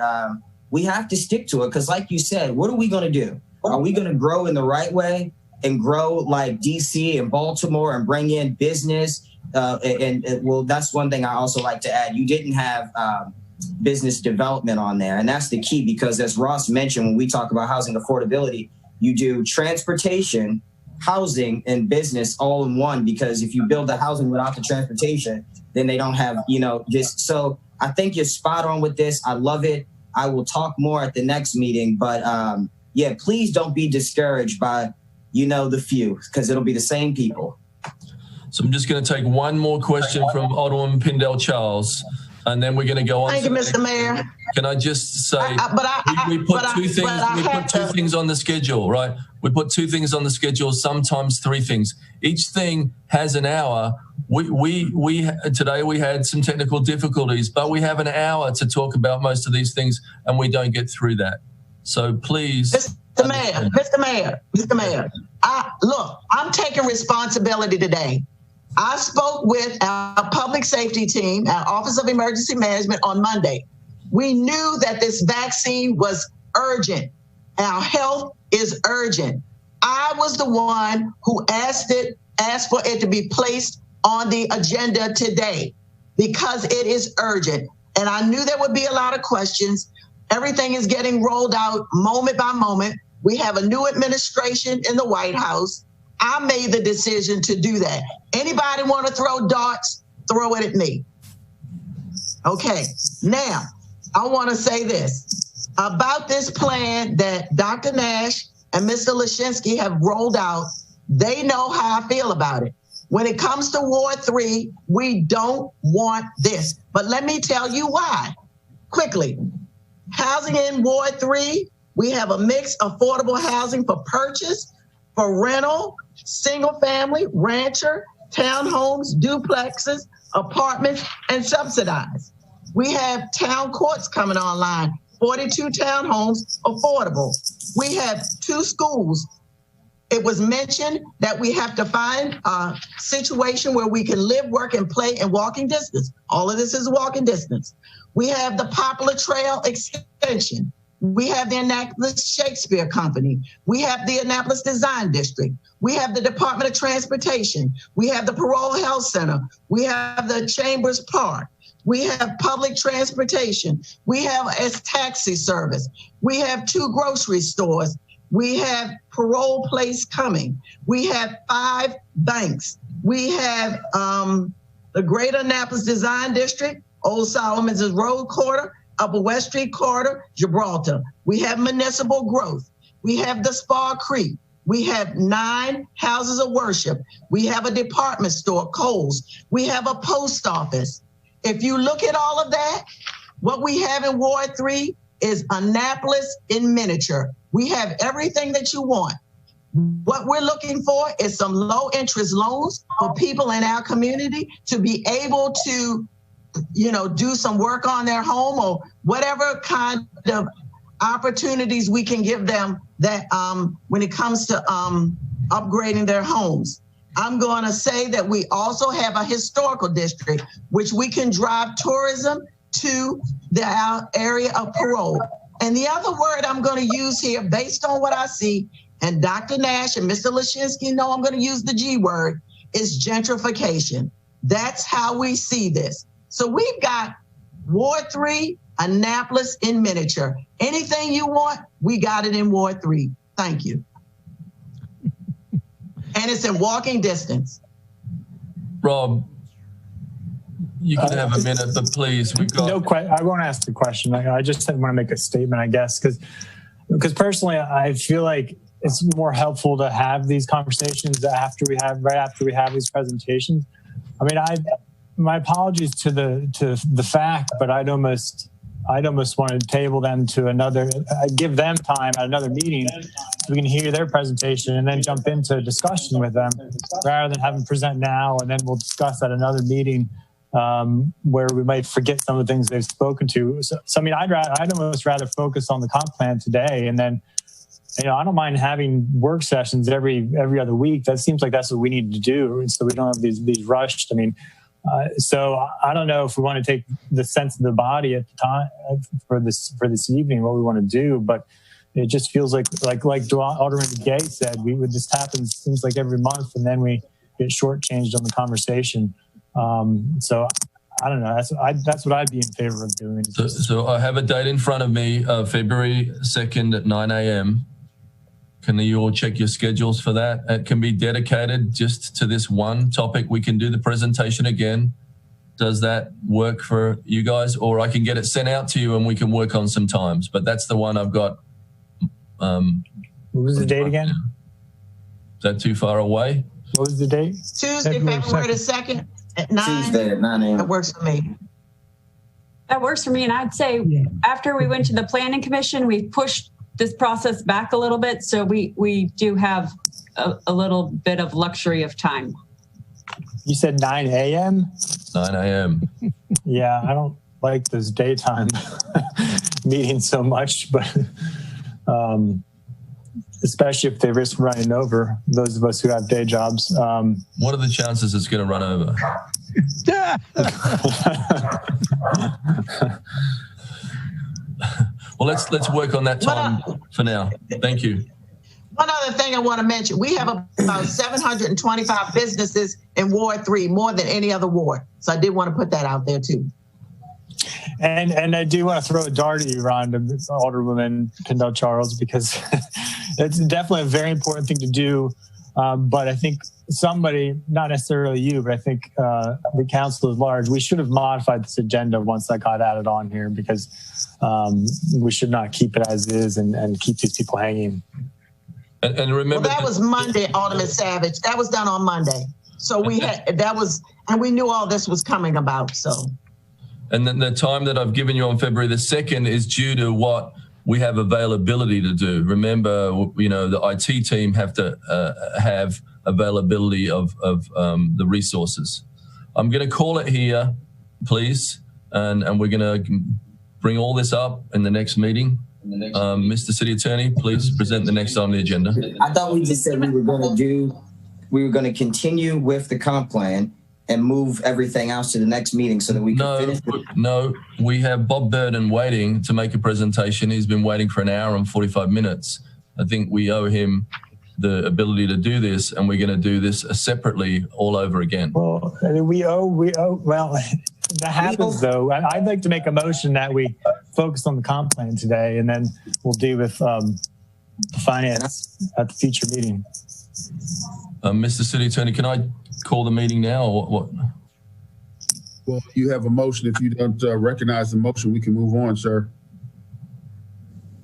we have to stick to it because, like you said, what are we going to do? Are we going to grow in the right way and grow like DC and Baltimore and bring in business? Well, that's one thing I also like to add. You didn't have business development on there. And that's the key because, as Ross mentioned, when we talk about housing affordability, you do transportation, housing, and business all in one, because if you build the housing without the transportation, then they don't have, just so I think you're spot on with this. I love it. I will talk more at the next meeting, but yeah, please don't be discouraged by, the few, because it'll be the same people. So I'm just going to take one more question from Alderman Pindell Charles, and then we're going to go on. Thank you, Mr. Mayor. Can I just say, we put two things on the schedule, right? We put two things on the schedule, sometimes three things. Each thing has an hour. Today we had some technical difficulties, but we have an hour to talk about most of these things, and we don't get through that. So please. Mr. Mayor, I'm taking responsibility today. I spoke with our public safety team, our Office of Emergency Management on Monday. We knew that this vaccine was urgent. Our health is urgent. I was the one who asked for it to be placed on the agenda today because it is urgent. And I knew there would be a lot of questions. Everything is getting rolled out moment by moment. We have a new administration in the White House. I made the decision to do that. Anybody want to throw darts, throw it at me. Okay, now I want to say this about this plan that Dr. Nash and Mr. Lashinsky have rolled out. They know how I feel about it. When it comes to Ward 3, we don't want this. But let me tell you why. Quickly, housing in Ward 3, we have a mixed affordable housing for purchase, for rental, single family, rancher, townhomes, duplexes, apartments, and subsidized. We have town courts coming online, 42 townhomes affordable. We have 2 schools. It was mentioned that we have to find a situation where we can live, work, and play in walking distance. All of this is walking distance. We have the Poplar Trail extension. We have the Annapolis Shakespeare Company. We have the Annapolis Design District. We have the Department of Transportation. We have the Parole Health Center. We have the Chambers Park. We have public transportation. We have a taxi service. We have 2 grocery stores. We have Parole Place coming. We have 5 banks. We have the Greater Annapolis Design District, Old Solomon's Road Corridor, Upper West Street Corridor, Gibraltar. We have municipal growth. We have the Spar Creek. We have 9 houses of worship. We have a department store, Kohl's. We have a post office. If you look at all of that, what we have in Ward 3 is Annapolis in miniature. We have everything that you want. What we're looking for is some low interest loans for people in our community to be able to, do some work on their home or whatever kind of opportunities we can give them that when it comes to upgrading their homes. I'm going to say that we also have a historical district, which we can drive tourism to our area of parole. And the other word I'm going to use here, based on what I see, and Dr. Nash and Mr. Lashinsky know I'm going to use the G word, is gentrification. That's how we see this. So we've got Ward 3, Annapolis in miniature. Anything you want, we got it in Ward 3. Thank you. And it's in walking distance. Rob, you can have a minute, but please, we've got... No question. I won't ask the question. I just want to make a statement, I guess, because personally, I feel like it's more helpful to have these conversations right after we have these presentations. I mean, my apologies to the fact, but I'd almost want to table them to another, give them time at another meeting so we can hear their presentation and then jump into a discussion with them rather than have them present now and then we'll discuss at another meeting where we might forget some of the things they've spoken to. So I mean, I'd almost rather focus on the comp plan today and then, I don't mind having work sessions every other week. That seems like that's what we need to do, and so we don't have these rushed. I mean, so I don't know if we want to take the sense of the body at the time for this evening, what we want to do, but it just feels like Alderman Gay said, this happens seems like every month, and then we get shortchanged on the conversation. So I don't know. That's what I'd be in favor of doing. So I have a date in front of me, February 2nd at 9 a.m. Can you all check your schedules for that? It can be dedicated just to this one topic. We can do the presentation again. Does that work for you guys? Or I can get it sent out to you and we can work on some times. But that's the one I've got. What was the date again? Is that too far away? What was the date? Tuesday, February the 2nd at 9. Tuesday at 9 a.m. That works for me. That works for me. And I'd say after we went to the Planning Commission, we pushed this process back a little bit. So we do have a little bit of luxury of time. You said 9 a.m.? 9 a.m. Yeah, I don't like those daytime meetings so much, but especially if they risk running over those of us who have day jobs. What are the chances it's going to run over? Well, let's work on that time for now. Thank you. One other thing I want to mention, we have about 725 businesses in Ward 3, more than any other ward. So I did want to put that out there too. And I do want to throw a dart at you, Rhonda, Alderwoman Kendall Charles, because it's definitely a very important thing to do. But I think somebody, not necessarily you, but I think the council at large, we should have modified this agenda once that got added on here, because we should not keep it as is and keep these people hanging. And remember, that was Monday, Alderman Savage. That was done on Monday. So we had, and we knew all this was coming about, so. And then the time that I've given you on February the 2nd is due to what we have availability to do. Remember, the IT team have to have availability of the resources. I'm going to call it here, please, and we're going to bring all this up in the next meeting. Mr. City Attorney, please present the next on the agenda. I thought we just said we were going to continue with the comp plan and move everything else to the next meeting so that we can finish it. No, we have Bob Burden waiting to make a presentation. He's been waiting for an hour and 45 minutes. I think we owe him the ability to do this, and we're going to do this separately all over again. Well, well, that happens though. I'd like to make a motion that we focus on the comp plan today, and then we'll deal with the finance at the future meeting. Mr. City Attorney, can I call the meeting now, or what? Well, you have a motion. If you don't recognize the motion, we can move on, sir.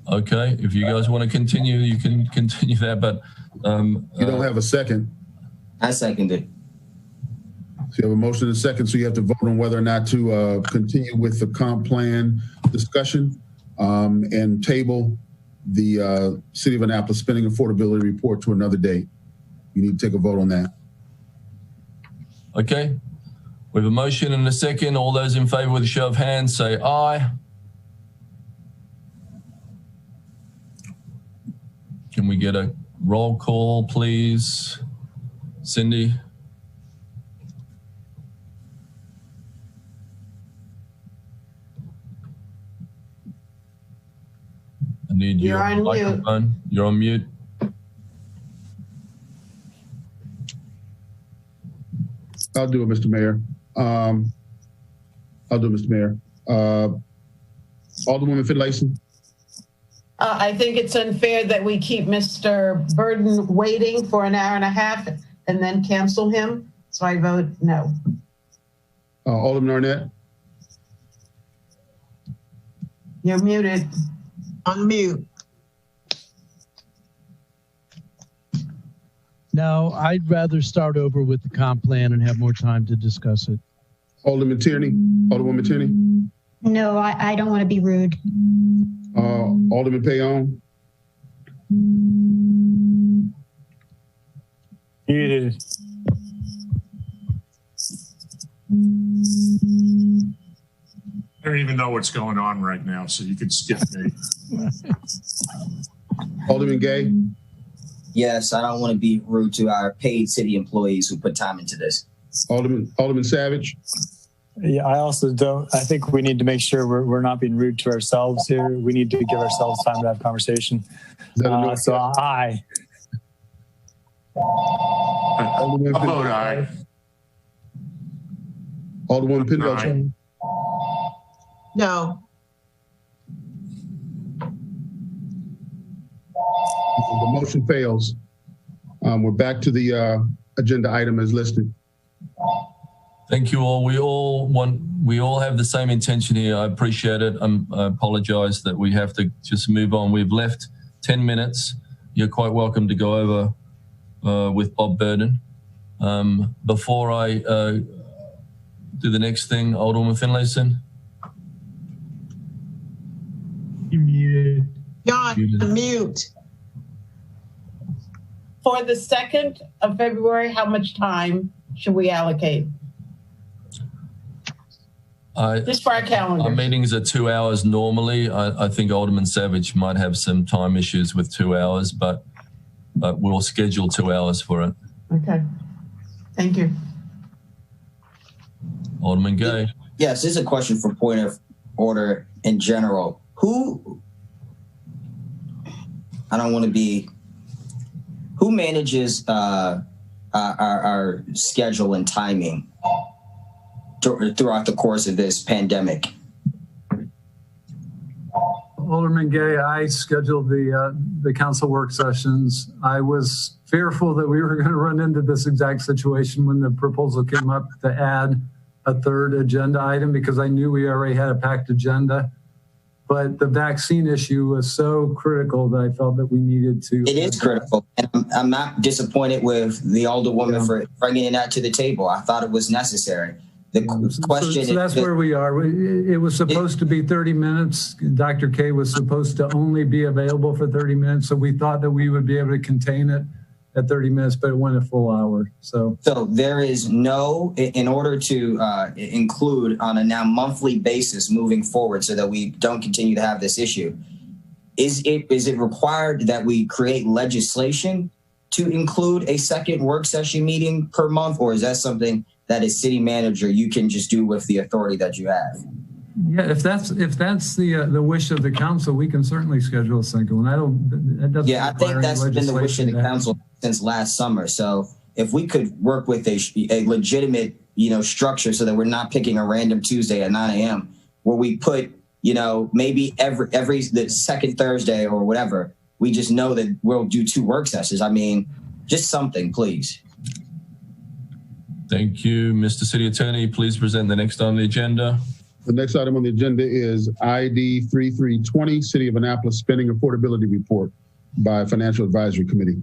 Okay, if you guys want to continue, you can continue that, but you don't have a second. I second it. So you have a motion and a second, so you have to vote on whether or not to continue with the comp plan discussion and table the City of Annapolis spending affordability report to another date. You need to take a vote on that. Okay. We have a motion and a second. All those in favor with a show of hands say aye. Can we get a roll call, please? Cindy? I need your microphone. You're on mute. I'll do it, Mr. Mayor. Alderwoman Finlayson. I think it's unfair that we keep Mr. Burden waiting for an hour and a half and then cancel him. So I vote no. Alderman Arnett. You're muted. Unmute. No, I'd rather start over with the comp plan and have more time to discuss it. Alderman Tierney. Alderwoman Tierney. No, I don't want to be rude. Alderman Payon. Muted. I don't even know what's going on right now, so you can skip me. Alderman Gay. Yes, I don't want to be rude to our paid city employees who put time into this. Alderman Savage. Yeah, I also don't. I think we need to make sure we're not being rude to ourselves here. We need to give ourselves time to have conversation. So aye. I'll vote aye. Alderwoman Pendleton. No. The motion fails. We're back to the agenda item as listed. Thank you all. We all have the same intention here. I appreciate it. I apologize that we have to just move on. We've left 10 minutes. You're quite welcome to go over with Bob Burden. Before I do the next thing, Alderwoman Finlayson. You're muted. John, mute. For the 2nd of February, how much time should we allocate? Just for our calendar. Our meetings are 2 hours normally. I think Alderman Savage might have some time issues with 2 hours, but we'll schedule 2 hours for it. Okay. Thank you. Alderman Gay. Yes, this is a question for point of order in general. Who manages our schedule and timing throughout the course of this pandemic? Alderman Gay, I scheduled the council work sessions. I was fearful that we were going to run into this exact situation when the proposal came up to add a third agenda item, because I knew we already had a packed agenda. But the vaccine issue was so critical that I felt that we needed to. It is critical. And I'm not disappointed with the Alderwoman for bringing that to the table. I thought it was necessary. The question so that's where we are. It was supposed to be 30 minutes. Dr. K was supposed to only be available for 30 minutes. So we thought that we would be able to contain it at 30 minutes, but it went a full hour. So there is no, in order to include on a now monthly basis moving forward so that we don't continue to have this issue, is it required that we create legislation to include a second work session meeting per month, or is that something that as city manager you can just do with the authority that you have? Yeah, if that's the wish of the council, we can certainly schedule a second one. I think that's been the wish of the council since last summer. So if we could work with a legitimate, structure so that we're not picking a random Tuesday at 9 a.m. where we put, maybe every the second Thursday or whatever, we just know that we'll do 2 work sessions. I mean, just something, please. Thank you, Mr. City Attorney. Please present the next on the agenda. The next item on the agenda is ID 3320, City of Annapolis Spending Affordability Report by Financial Advisory Committee.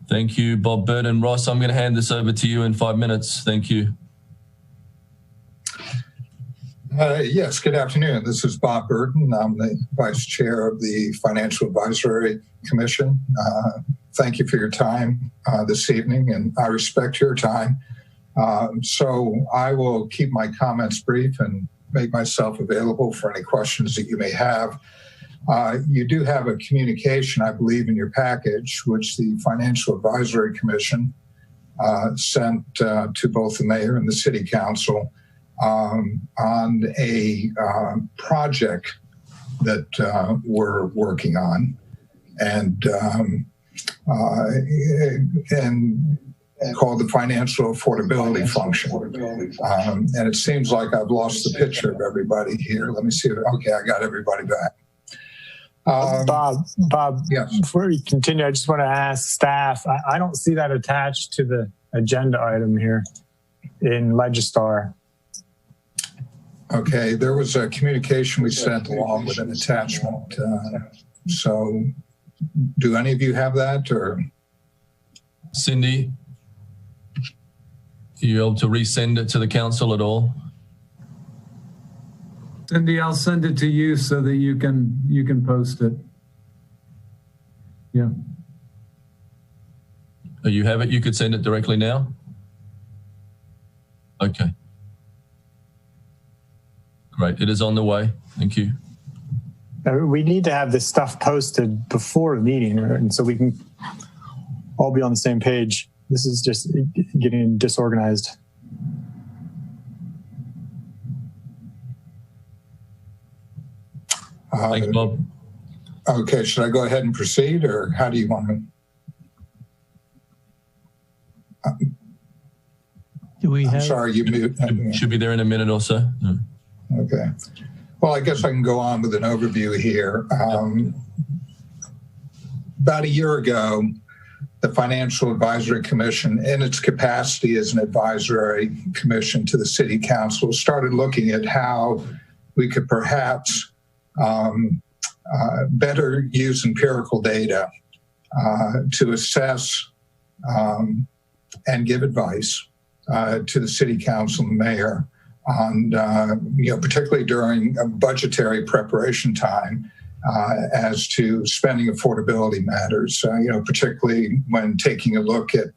Thank you, Bob Burden. Ross, I'm going to hand this over to you in 5 minutes. Thank you. Yes, good afternoon. This is Bob Burton. I'm the Vice Chair of the Financial Advisory Commission. Thank you for your time this evening, and I respect your time. So I will keep my comments brief and make myself available for any questions that you may have. You do have a communication, I believe, in your package, which the Financial Advisory Commission sent to both the mayor and the city council on a project that we're working on, and called the Financial Affordability Function. And it seems like I've lost the picture of everybody here. Let me see. Okay, I got everybody back. Bob, yes. Before we continue, I just want to ask staff, I don't see that attached to the agenda item here in Legistar. Okay, there was a communication we sent along with an attachment. So do any of you have that, or? Cindy, are you able to resend it to the council at all? Cindy, I'll send it to you so that you can post it. Yeah. Oh, you have it? You could send it directly now? Okay. Great. It is on the way. Thank you. We need to have this stuff posted before the meeting, right? And so we can all be on the same page. This is just getting disorganized. Thanks, Bob. Okay, should I go ahead and proceed, or how do you want to? Do we have? I'm sorry, you mute. Should be there in a minute or so. No. Okay. Well, I guess I can go on with an overview here. About a year ago, the Financial Advisory Commission, in its capacity as an advisory commission to the City Council, started looking at how we could perhaps better use empirical data to assess and give advice to the City Council and the Mayor on, particularly during a budgetary preparation time, as to spending affordability matters, particularly when taking a look at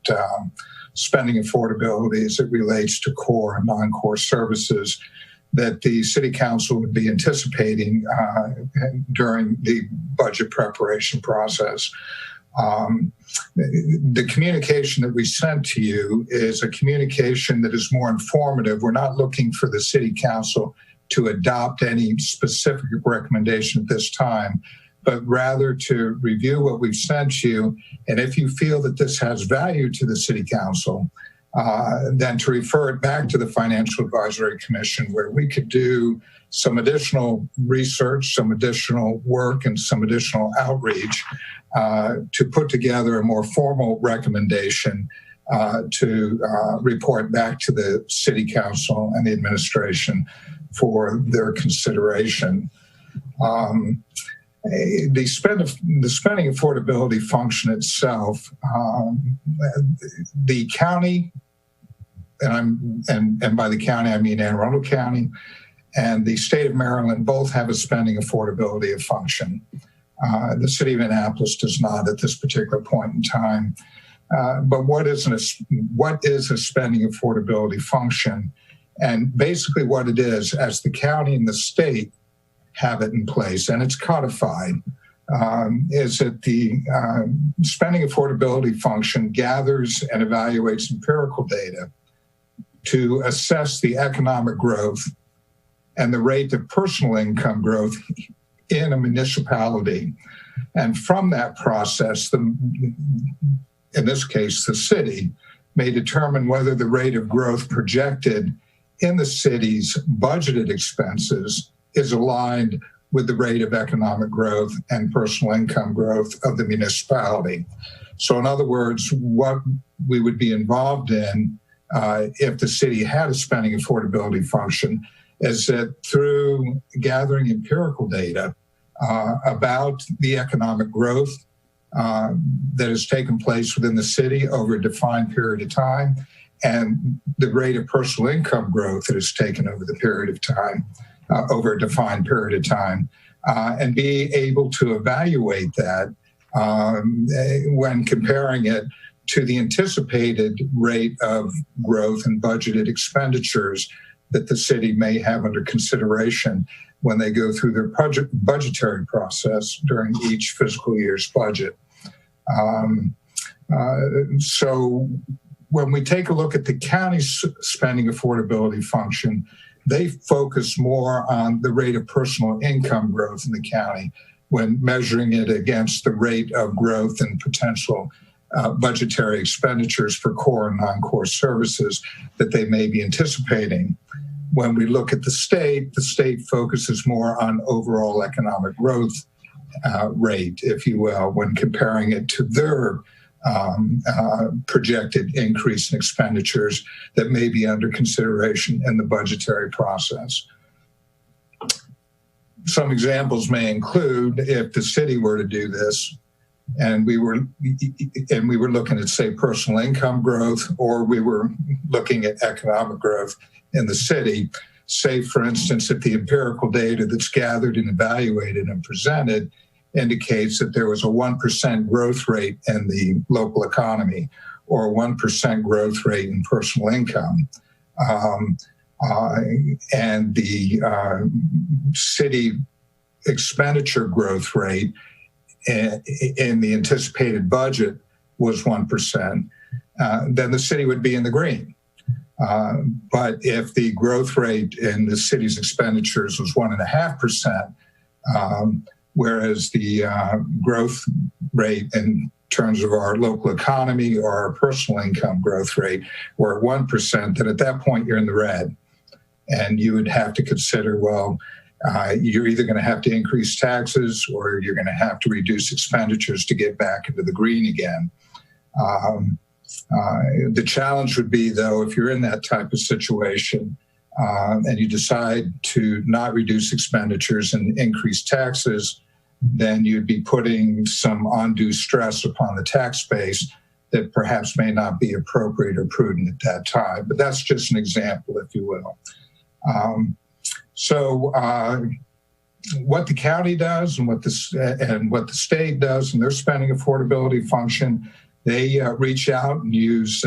spending affordability as it relates to core and non-core services that the City Council would be anticipating during the budget preparation process. The communication that we sent to you is a communication that is more informative. We're not looking for the City Council to adopt any specific recommendation at this time, but rather to review what we've sent you. And if you feel that this has value to the City Council, then to refer it back to the Financial Advisory Commission, where we could do some additional research, some additional work, and some additional outreach to put together a more formal recommendation to report back to the City Council and the administration for their consideration. The spending affordability function itself, the county, and by the county I mean Anne Arundel County, and the state of Maryland both have a spending affordability function. The city of Annapolis does not at this particular point in time. But what is a spending affordability function? And basically what it is, as the county and the state have it in place, and it's codified, is that the spending affordability function gathers and evaluates empirical data to assess the economic growth and the rate of personal income growth in a municipality. And from that process, in this case, the city may determine whether the rate of growth projected in the city's budgeted expenses is aligned with the rate of economic growth and personal income growth of the municipality. So in other words, what we would be involved in if the city had a spending affordability function is that through gathering empirical data about the economic growth that has taken place within the city over a defined period of time, and the rate of personal income growth that is taken over the period of time, over a defined period of time, and be able to evaluate that when comparing it to the anticipated rate of growth and budgeted expenditures that the city may have under consideration when they go through their budgetary process during each fiscal year's budget. So when we take a look at the county's spending affordability function, they focus more on the rate of personal income growth in the county when measuring it against the rate of growth and potential budgetary expenditures for core and non-core services that they may be anticipating. When we look at the state focuses more on overall economic growth rate, if you will, when comparing it to their projected increase in expenditures that may be under consideration in the budgetary process. Some examples may include if the city were to do this, and we were looking at, say, personal income growth, or we were looking at economic growth in the city. Say, for instance, if the empirical data that's gathered and evaluated and presented indicates that there was a 1% growth rate in the local economy or a 1% growth rate in personal income, and the city expenditure growth rate in the anticipated budget was 1%, then the city would be in the green. But if the growth rate in the city's expenditures was 1.5%, whereas the growth rate in terms of our local economy or our personal income growth rate were 1%, then at that point you're in the red. And you would have to consider, well, you're either going to have to increase taxes or you're going to have to reduce expenditures to get back into the green again. The challenge would be, though, if you're in that type of situation and you decide to not reduce expenditures and increase taxes, then you'd be putting some undue stress upon the tax base that perhaps may not be appropriate or prudent at that time. But that's just an example, if you will. What the county does and what the state does in their spending affordability function, they reach out and use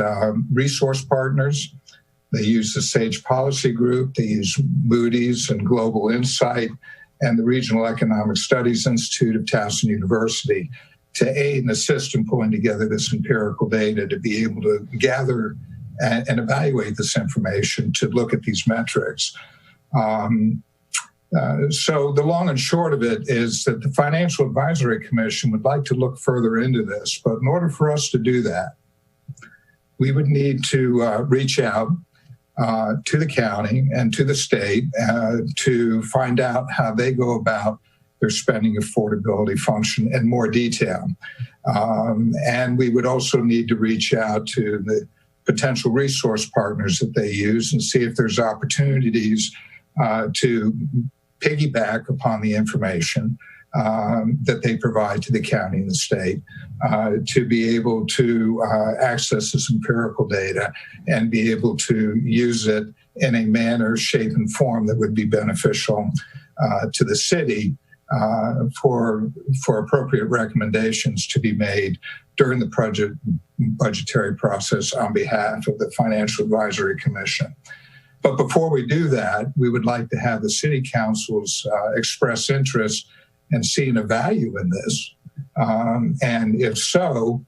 resource partners. They use the SAGE Policy Group. They use Moody's and Global Insight and the Regional Economic Studies Institute of Towson University to aid and assist in pulling together this empirical data to be able to gather and evaluate this information to look at these metrics. So the long and short of it is that the Financial Advisory Commission would like to look further into this, but in order for us to do that, we would need to reach out to the county and to the state to find out how they go about their spending affordability function in more detail. And we would also need to reach out to the potential resource partners that they use and see if there's opportunities to piggyback upon the information that they provide to the county and the state to be able to access this empirical data and be able to use it in a manner, shape, and form that would be beneficial to the city for appropriate recommendations to be made during the budgetary process on behalf of the Financial Advisory Commission. But before we do that, we would like to have the city councils express interest in seeing a value in this. And if so,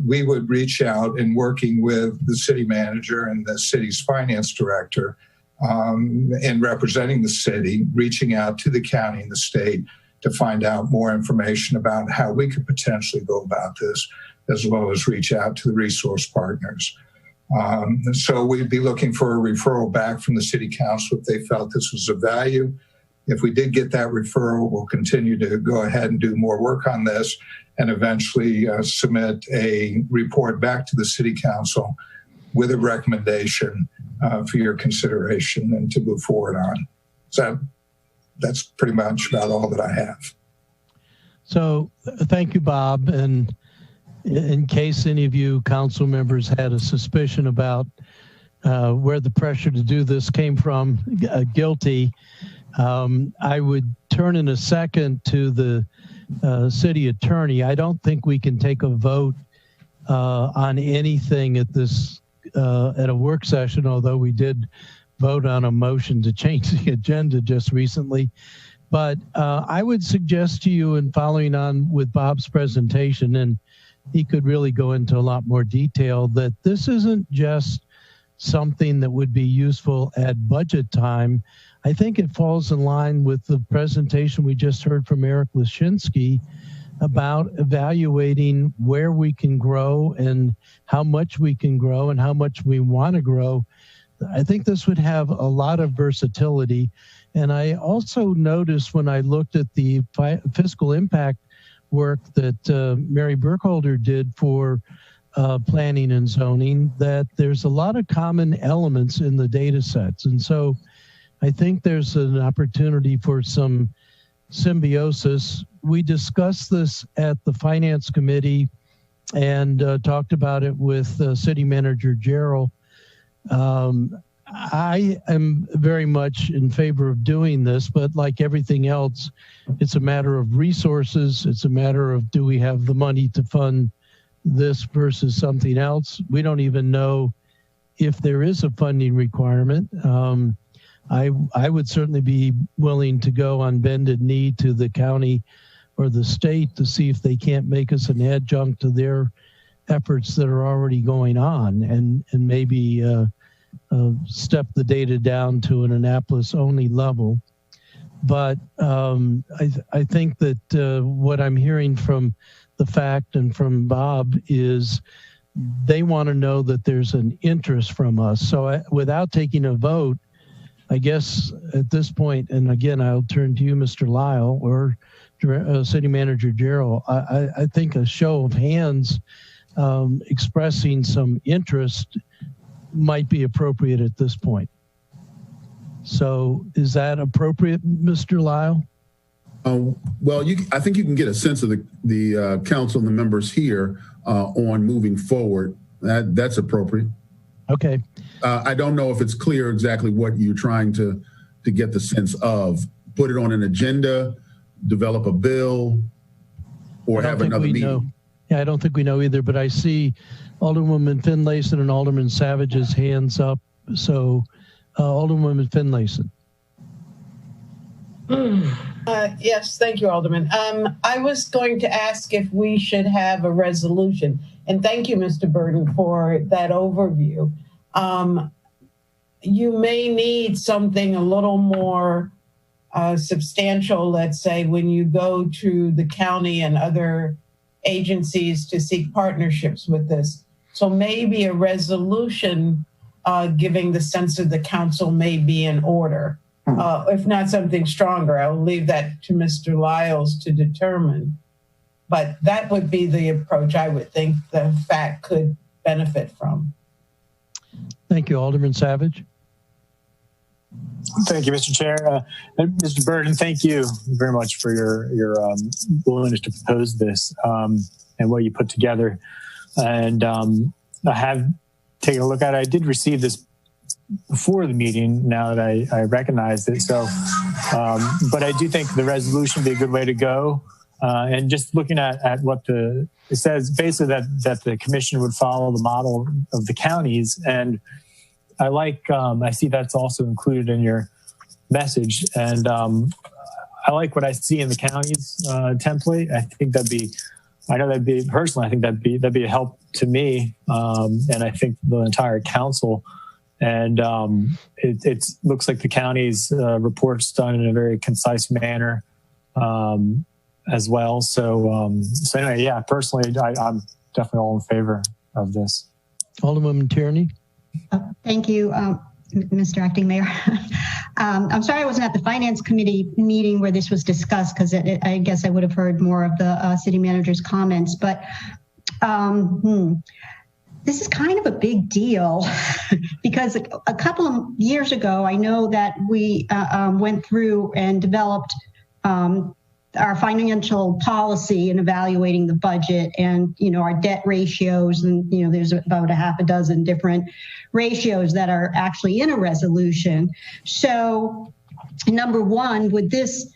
we would reach out in working with the city manager and the city's finance director in representing the city, reaching out to the county and the state to find out more information about how we could potentially go about this, as well as reach out to the resource partners. So we'd be looking for a referral back from the city council if they felt this was of value. If we did get that referral, we'll continue to go ahead and do more work on this and eventually submit a report back to the city council with a recommendation for your consideration and to move forward on. So that's pretty much about all that I have. So thank you, Bob. And in case any of you council members had a suspicion about where the pressure to do this came from, guilty, I would turn in a second to the city attorney. I don't think we can take a vote on anything at this at a work session, although we did vote on a motion to change the agenda just recently. But I would suggest to you, in following on with Bob's presentation, and he could really go into a lot more detail, that this isn't just something that would be useful at budget time. I think it falls in line with the presentation we just heard from Eric Lashinsky about evaluating where we can grow and how much we can grow and how much we want to grow. I think this would have a lot of versatility. And I also noticed when I looked at the fiscal impact work that Mary Burkholder did for planning and zoning, that there's a lot of common elements in the data sets. And so I think there's an opportunity for some symbiosis. We discussed this at the Finance Committee and talked about it with City Manager Gerald. I am very much in favor of doing this, but like everything else, it's a matter of resources. It's a matter of, do we have the money to fund this versus something else? We don't even know if there is a funding requirement. I would certainly be willing to go on bended knee to the county or the state to see if they can't make us an adjunct to their efforts that are already going on, and maybe step the data down to an Annapolis only level. But I think that what I'm hearing from the fact and from Bob is they want to know that there's an interest from us. So without taking a vote, I guess at this point, and again, I'll turn to you, Mr. Lyle, or City Manager Gerald, I think a show of hands expressing some interest might be appropriate at this point. So is that appropriate, Mr. Lyle? Well, I think you can get a sense of the council and the members here on moving forward. That's appropriate. Okay. I don't know if it's clear exactly what you're trying to get the sense of. Put it on an agenda, develop a bill, or have another meeting. Know. Yeah, I don't think we know either, but I see Alderwoman Finlayson and Alderman Savage's hands up. So Alderwoman Finlayson. Yes, thank you, Alderman. I was going to ask if we should have a resolution. And thank you, Mr. Burden, for that overview. You may need something a little more substantial, let's say, when you go to the county and other agencies to seek partnerships with this. So maybe a resolution giving the sense of the council may be in order. If not something stronger, I'll leave that to Mr. Lyles to determine. But that would be the approach I would think the FAC could benefit from. Thank you, Alderman Savage. Thank you, Mr. Chair. Mr. Burden, thank you very much for your willingness to propose this and what you put together. And I have taken a look at it. I did receive this before the meeting, now that I recognized it. So, but I do think the resolution would be a good way to go. And just looking at what it says, basically that the commission would follow the model of the counties. And I see that's also included in your message. And I like what I see in the counties template. I think that'd be a help to me. And I think the entire council. And it looks like the county's report's done in a very concise manner as well. So anyway, yeah, personally, I'm definitely all in favor of this. Alderwoman Tierney. Thank you, Mr. Acting Mayor. I'm sorry I wasn't at the Finance Committee meeting where this was discussed, because I guess I would have heard more of the city manager's comments. But this is kind of a big deal because a couple of years ago, I know that we went through and developed our financial policy in evaluating the budget and, our debt ratios. And, there's about a half a dozen different ratios that are actually in a resolution. So number one, would this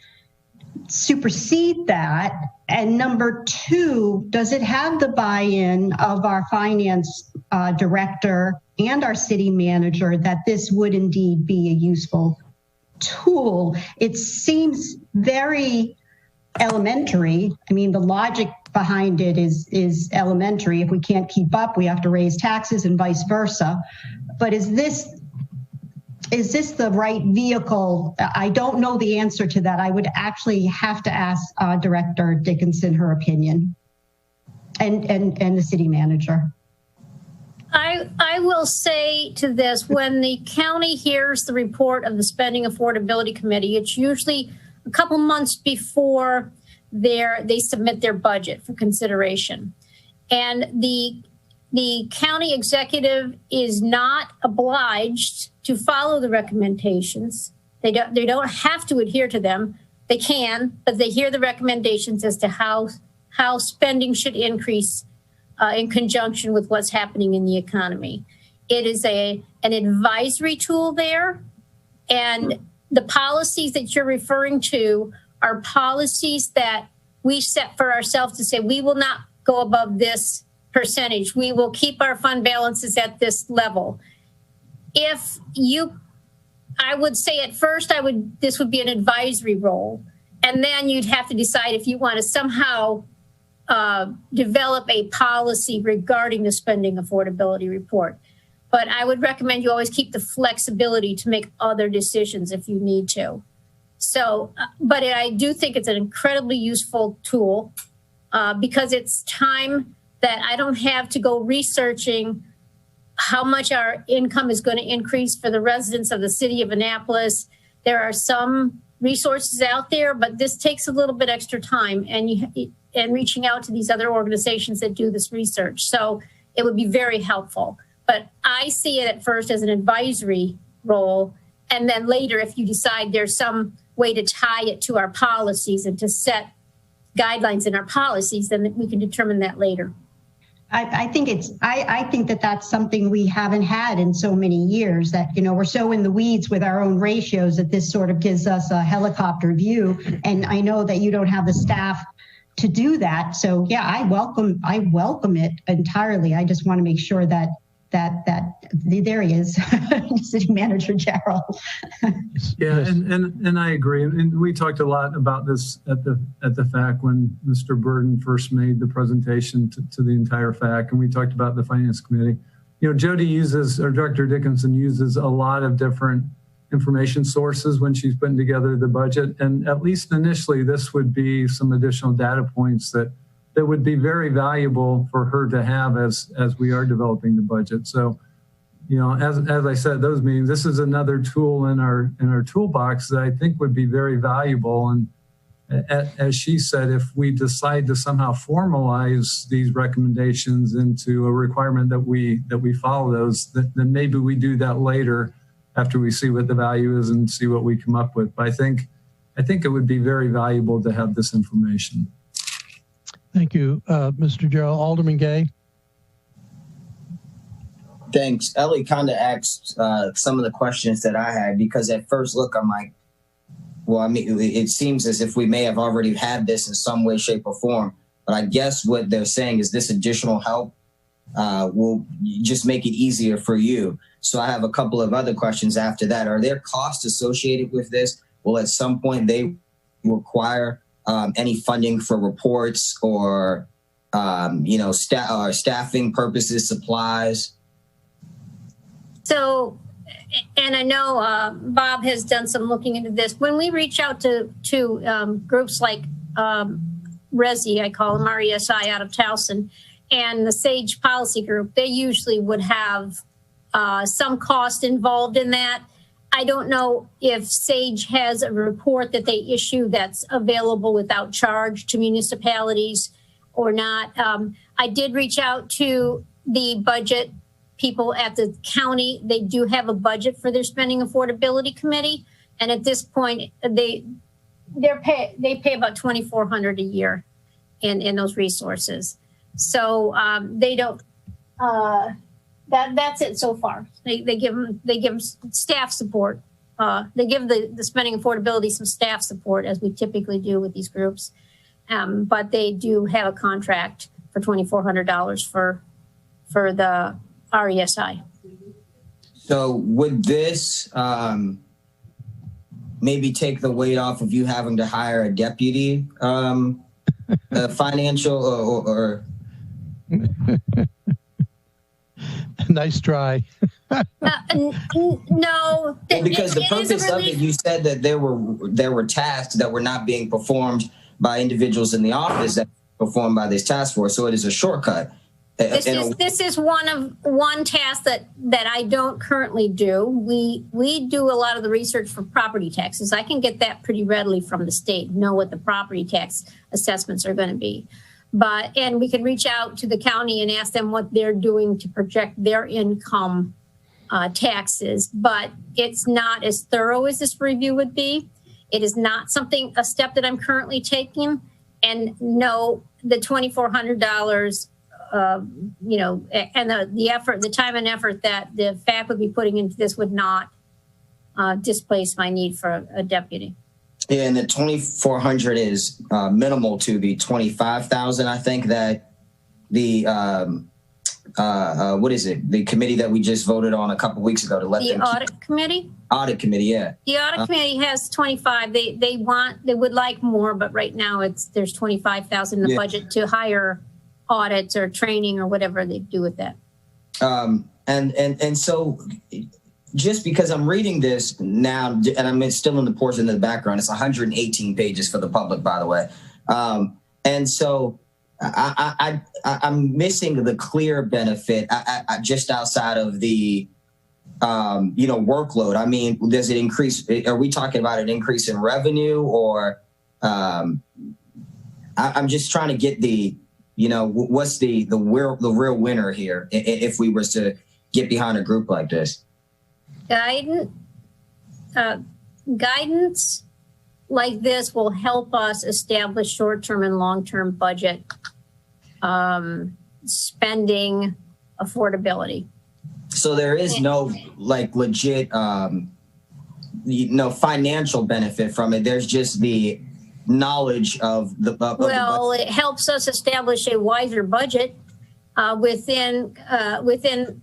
supersede that? And number two, does it have the buy-in of our finance director and our city manager that this would indeed be a useful tool? It seems very elementary. I mean, the logic behind it is elementary. If we can't keep up, we have to raise taxes and vice versa. But is this the right vehicle? I don't know the answer to that. I would actually have to ask Director Dickinson her opinion, and the city manager. I will say to this, when the county hears the report of the Spending Affordability Committee, it's usually a couple months before they submit their budget for consideration. And the county executive is not obliged to follow the recommendations. They don't have to adhere to them. They can, but they hear the recommendations as to how spending should increase in conjunction with what's happening in the economy. It is an advisory tool there, and the policies that you're referring to are policies that we set for ourselves to say we will not go above this percentage. We will keep our fund balances at this level. I would say at first this would be an advisory role, and then you'd have to decide if you want to somehow develop a policy regarding the spending affordability report. But I would recommend you always keep the flexibility to make other decisions if you need to. So, but I do think it's an incredibly useful tool because it's time that I don't have to go researching how much our income is going to increase for the residents of the city of Annapolis. There are some resources out there, but this takes a little bit extra time and reaching out to these other organizations that do this research. So it would be very helpful. But I see it at first as an advisory role. And then later, if you decide there's some way to tie it to our policies and to set guidelines in our policies, then we can determine that later. I think that that's something we haven't had in so many years, that, we're so in the weeds with our own ratios that this sort of gives us a helicopter view. And I know that you don't have the staff to do that. So yeah, I welcome it entirely. I just want to make sure that there he is, City Manager Gerald. Yeah, and I agree. And we talked a lot about this at the FAC when Mr. Burden first made the presentation to the entire FAC, and we talked about the Finance Committee. Jody or Director Dickinson uses a lot of different information sources when she's putting together the budget, and at least initially, this would be some additional data points that would be very valuable for her to have as we are developing the budget. So, as I said, those meetings, this is another tool in our toolbox that I think would be very valuable. And as she said, if we decide to somehow formalize these recommendations into a requirement that we follow those, then maybe we do that later after we see what the value is and see what we come up with. But I think it would be very valuable to have this information. Thank you, Mr. Gerald. Alderman Gay. Thanks. Ellie kind of asked some of the questions that I had, because at first look, I'm like, well, I mean, it seems as if we may have already had this in some way, shape, or form. But I guess what they're saying is this additional help will just make it easier for you. So I have a couple of other questions after that. Are there costs associated with this? Will at some point they require any funding for reports or, staffing purposes, supplies? So, and I know Bob has done some looking into this. When we reach out to groups like RESI, I call them RESI out of Towson, and the SAGE Policy Group, they usually would have some cost involved in that. I don't know if SAGE has a report that they issue that's available without charge to municipalities or not. I did reach out to the budget people at the county. They do have a budget for their Spending Affordability Committee. And at this point, they pay about $2,400 a year in those resources. So they don't. That's it so far. They give staff support. They give the spending affordability some staff support, as we typically do with these groups. But they do have a contract for $2,400 for the RESI. So would this maybe take the weight off of you having to hire a deputy financial or Nice try. No, because the purpose of it, you said that there were tasks that were not being performed by individuals in the office that were performed by this task force. So it is a shortcut. This is one task that I don't currently do. We do a lot of the research for property taxes. I can get that pretty readily from the state, know what the property tax assessments are going to be. And we can reach out to the county and ask them what they're doing to project their income taxes, but it's not as thorough as this review would be. It is not a step that I'm currently taking. And no, the $2,400, and the effort, the time and effort that the FAC would be putting into this would not displace my need for a deputy. Yeah, and the 2,400 is minimal to the 25,000. I think that the what is it? The committee that we just voted on a couple weeks ago to let them. The audit committee. Audit committee, yeah. The audit committee has 25. They would like more, but right now there's 25,000 in the budget to hire audits or training or whatever they do with that. And so. Just because I'm reading this now, and I'm still in the portion in the background, it's 118 pages for the public, by the way. And so I'm missing the clear benefit just outside of the, workload. I mean, does it increase? Are we talking about an increase in revenue or I'm just trying to get the, what's the real winner here if we were to get behind a group like this? Guidance like this will help us establish short-term and long-term budget spending affordability. So there is no legit, financial benefit from it. There's just the knowledge of the. Well, it helps us establish a wiser budget. Within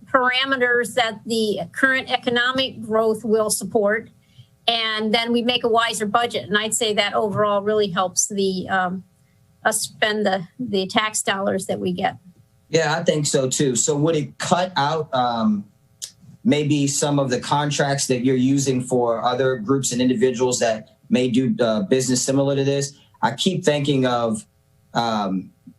parameters that the current economic growth will support, and then we make a wiser budget. And I'd say that overall really helps us spend the tax dollars that we get. Yeah, I think so too. So would it cut out maybe some of the contracts that you're using for other groups and individuals that may do business similar to this? I keep thinking of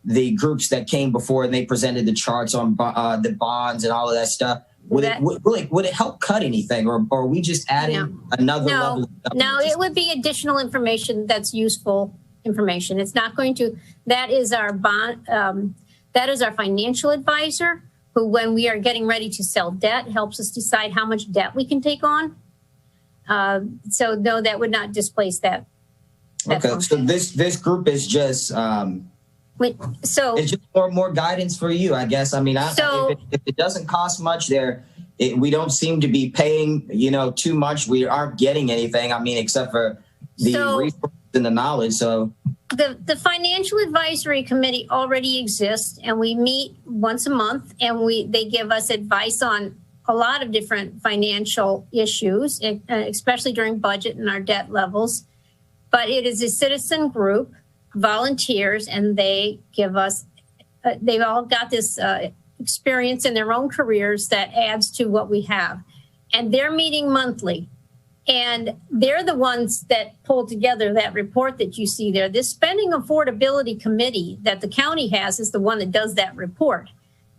the groups that came before and they presented the charts on the bonds and all of that stuff. Would it help cut anything, or are we just adding another level? No, it would be additional information that's useful information. It's not going to. That is our bond. That is our financial advisor, who, when we are getting ready to sell debt, helps us decide how much debt we can take on. So no, that would not displace that. Okay, so this group is just. So it's just more guidance for you, I guess. I mean, if it doesn't cost much, we don't seem to be paying, too much. We aren't getting anything. I mean, except for the resources and the knowledge. So the financial advisory committee already exists, and we meet once a month, and they give us advice on a lot of different financial issues, especially during budget and our debt levels. But it is a citizen group. Volunteers, and they give us they've all got this experience in their own careers that adds to what we have, and they're meeting monthly, and they're the ones that pull together that report that you see there. This spending affordability committee that the county has is the one that does that report.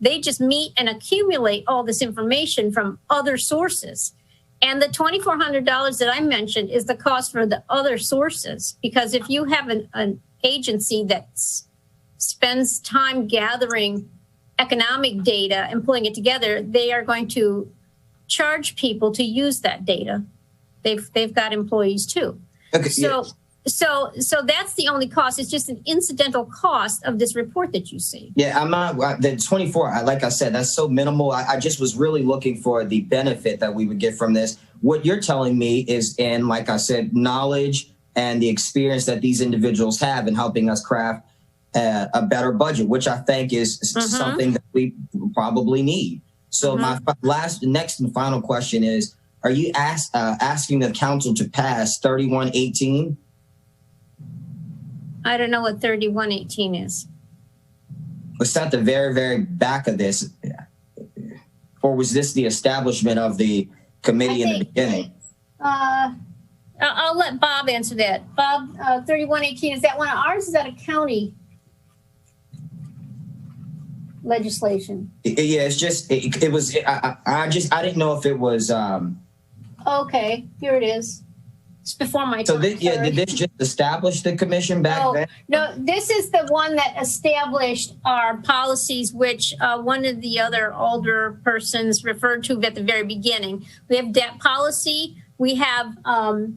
They just meet and accumulate all this information from other sources. And the $2,400 that I mentioned is the cost for the other sources, because if you have an agency that spends time gathering economic data and pulling it together, they are going to charge people to use that data. They've got employees too. Okay, so So that's the only cost. It's just an incidental cost of this report that you see. Yeah, I'm not, the 24, like I said, that's so minimal. I just was really looking for the benefit that we would get from this. What you're telling me is, in, like I said, knowledge and the experience that these individuals have in helping us craft a better budget, which I think is something that we probably need. So my next and final question is, are you asking the council to pass 3118? I don't know what 3118 is. Was that the very, very back of this? Or was this the establishment of the committee in the beginning? I'll let Bob answer that. Bob, 3118, is that one of ours? Is that a county legislation? Yeah, it's just, it was, I didn't know if it was. Okay, here it is. It's before my time. So did this just establish the commission back then? No, this is the one that established our policies, which one of the other older persons referred to at the very beginning. We have debt policy. We have our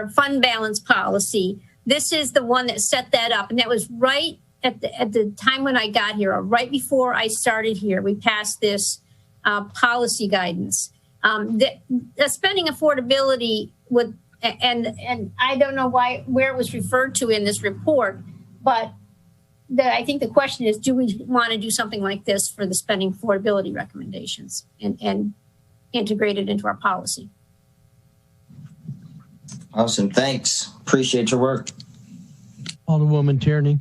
fund balance policy. This is the one that set that up, and that was right at the time when I got here, or right before I started here. We passed this policy guidance. The spending affordability would, and I don't know where it was referred to in this report, but I think the question is, do we want to do something like this for the spending affordability recommendations and integrate it into our policy? Awesome, thanks. Appreciate your work. Alderwoman Tierney.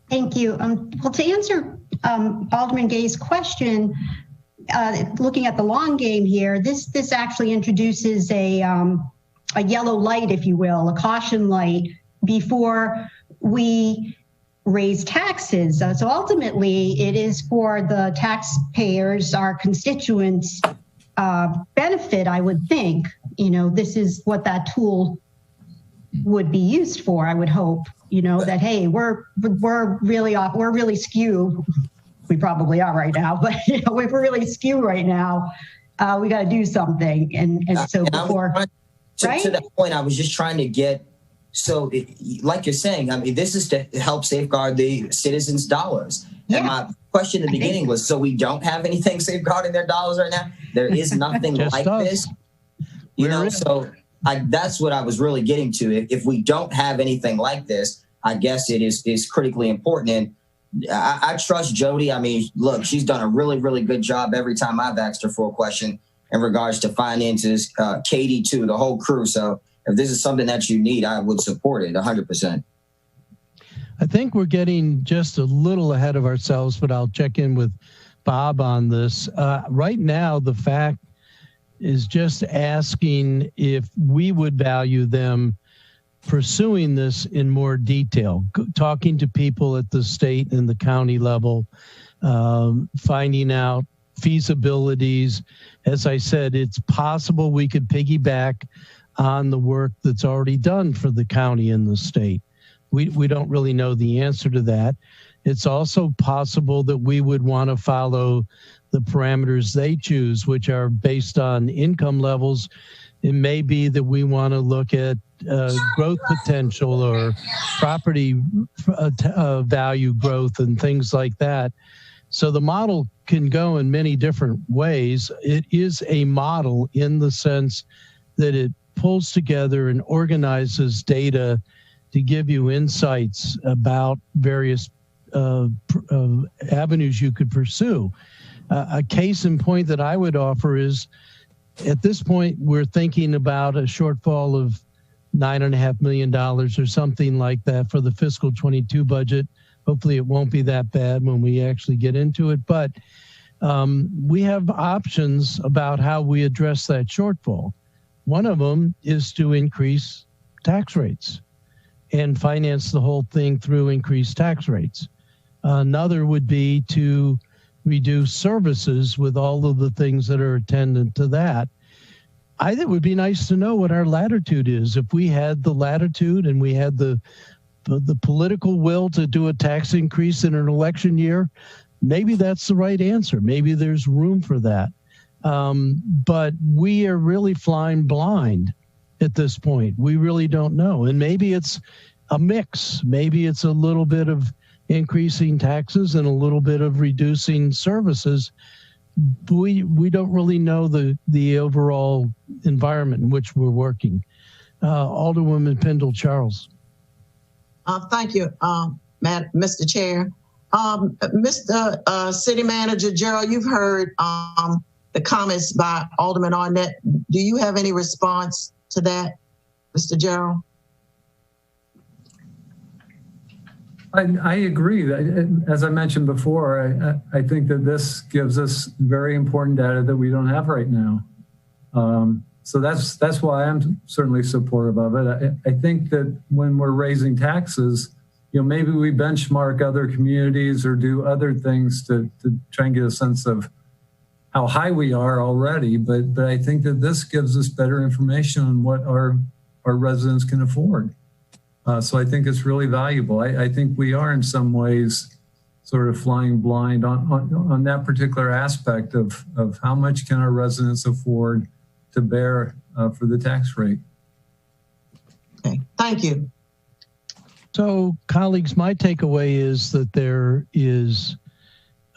Thank you. Well, to answer Alderman Gay's question, looking at the long game here, this actually introduces a yellow light, if you will, a caution light before we raise taxes. So ultimately, it is for the taxpayers, our constituents' benefit, I would think. You know, this is what that tool would be used for, I would hope. You know, that, hey, we're really skewed. We probably are right now, but you know, we're really skewed right now. We got to do something. And so before, to that point, I was just trying to get, so like you're saying, I mean, this is to help safeguard the citizens' dollars. Yeah. And my question in the beginning was, so we don't have anything safeguarding their dollars right now? There is nothing like this, you know? So that's what I was really getting to. If we don't have anything like this, I guess it is critically important. And I trust Jody. I mean, look, she's done a really, really good job every time I've asked her for a question in regards to finances, Katie too, the whole crew. So if this is something that you need, I would support it 100%. I think we're getting just a little ahead of ourselves, but I'll check in with Bob on this. Right now, the fact is just asking if we would value them pursuing this in more detail, talking to people at the state and the county level, finding out feasibilities. As I said, it's possible we could piggyback on the work that's already done for the county and the state. We don't really know the answer to that. It's also possible that we would want to follow the parameters they choose, which are based on income levels. It may be that we want to look at growth potential or property value growth and things like that. So the model can go in many different ways. It is a model in the sense that it pulls together and organizes data to give you insights about various avenues you could pursue. A case in point that I would offer is, at this point, we're thinking about a shortfall of $9.5 million or something like that for the fiscal 22 budget. Hopefully it won't be that bad when we actually get into it, but we have options about how we address that shortfall. One of them is to increase tax rates and finance the whole thing through increased tax rates. Another would be to reduce services with all of the things that are attendant to that. I think it would be nice to know what our latitude is. If we had the latitude and we had the political will to do a tax increase in an election year, maybe that's the right answer. Maybe there's room for that. But we are really flying blind at this point. We really don't know. And maybe it's a mix. Maybe it's a little bit of increasing taxes and a little bit of reducing services. We don't really know the overall environment in which we're working. Alderwoman Pendle Charles. Thank you, Mr. Chair. Mr. City Manager Gerald, you've heard the comments by Alderman Arnett. Do you have any response to that, Mr. Gerald? I agree. As I mentioned before, I think that this gives us very important data that we don't have right now. So that's why I'm certainly supportive of it. I think that when we're raising taxes, maybe we benchmark other communities or do other things to try and get a sense of how high we are already. But I think that this gives us better information on what our residents can afford. So I think it's really valuable. I think we are in some ways sort of flying blind on that particular aspect of how much can our residents afford to bear for the tax rate. Okay, thank you. So, colleagues, my takeaway is that there is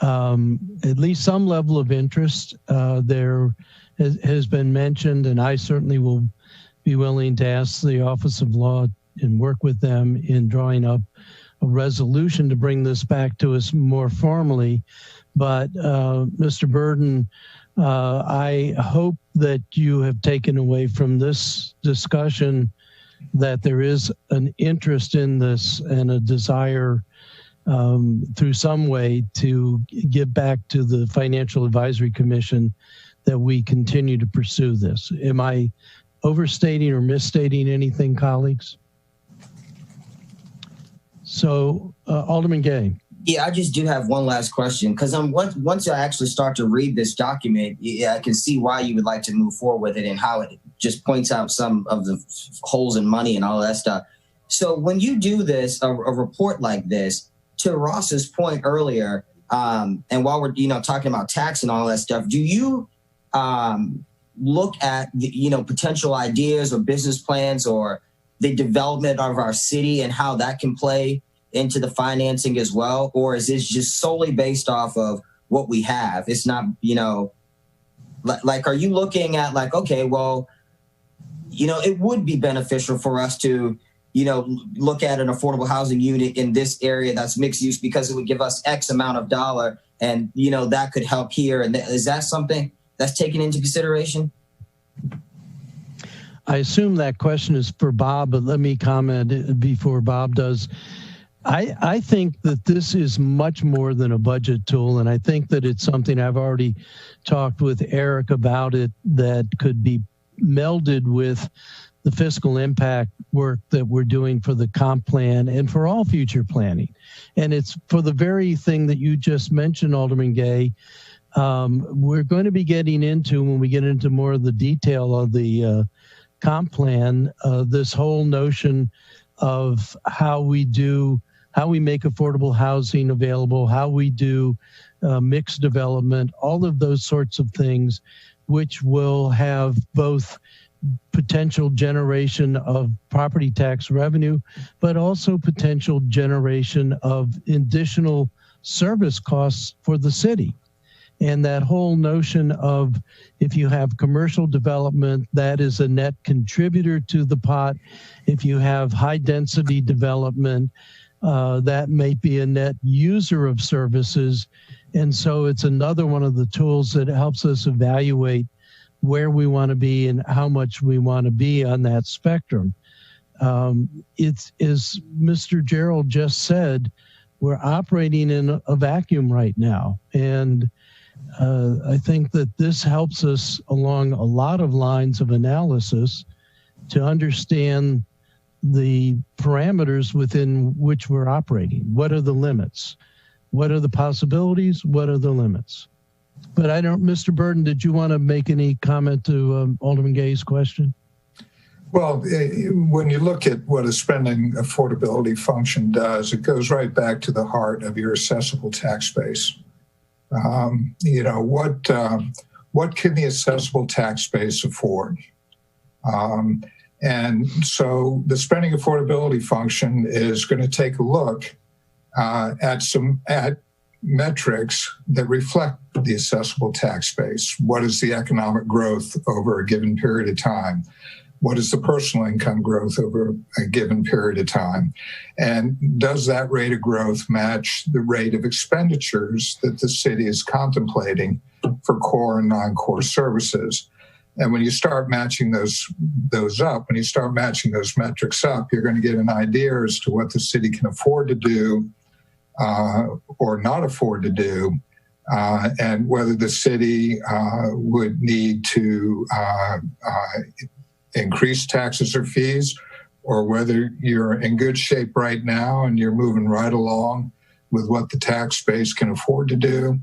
at least some level of interest. There has been mentioned, and I certainly will be willing to ask the Office of Law and work with them in drawing up a resolution to bring this back to us more formally. But Mr. Burden, I hope that you have taken away from this discussion that there is an interest in this and a desire through some way to give back to the Financial Advisory Commission that we continue to pursue this. Am I overstating or misstating anything, colleagues? So, Alderman Gay. Yeah, I just do have one last question, because once I actually start to read this document, I can see why you would like to move forward with it and how it just points out some of the holes in money and all that stuff. So when you do this, a report like this, to Ross's point earlier, and while we're talking about tax and all that stuff, do you look at potential ideas or business plans or the development of our city and how that can play into the financing as well? Or is this just solely based off of what we have? It's not, like, are you looking at like, okay, well, it would be beneficial for us to, look at an affordable housing unit in this area that's mixed use because it would give us X amount of dollar and, that could help here. And is that something that's taken into consideration? I assume that question is for Bob, but let me comment before Bob does. I think that this is much more than a budget tool, and I think that it's something I've already talked with Eric about it that could be melded with the fiscal impact work that we're doing for the comp plan and for all future planning. And it's for the very thing that you just mentioned, Alderman Gay. We're going to be getting into, when we get into more of the detail of the comp plan, this whole notion of how we make affordable housing available, how we do mixed development, all of those sorts of things, which will have both potential generation of property tax revenue, but also potential generation of additional service costs for the city. And that whole notion of if you have commercial development, that is a net contributor to the pot. If you have high density development, that may be a net user of services. And so it's another one of the tools that helps us evaluate where we want to be and how much we want to be on that spectrum. It's, as Mr. Gerald just said, we're operating in a vacuum right now. And I think that this helps us along a lot of lines of analysis to understand the parameters within which we're operating. What are the limits? What are the possibilities? What are the limits? But I don't, Mr. Burden, did you want to make any comment to Alderman Gay's question? Well, when you look at what a spending affordability function does, it goes right back to the heart of your assessable tax base. What can the assessable tax base afford? And so the spending affordability function is going to take a look at metrics that reflect the assessable tax base. What is the economic growth over a given period of time? What is the personal income growth over a given period of time? And does that rate of growth match the rate of expenditures that the city is contemplating for core and non-core services? And when you start matching those up, when you start matching those metrics up, you're going to get an idea as to what the city can afford to do or not afford to do, and whether the city would need to increase taxes or fees, or whether you're in good shape right now and you're moving right along with what the tax base can afford to do.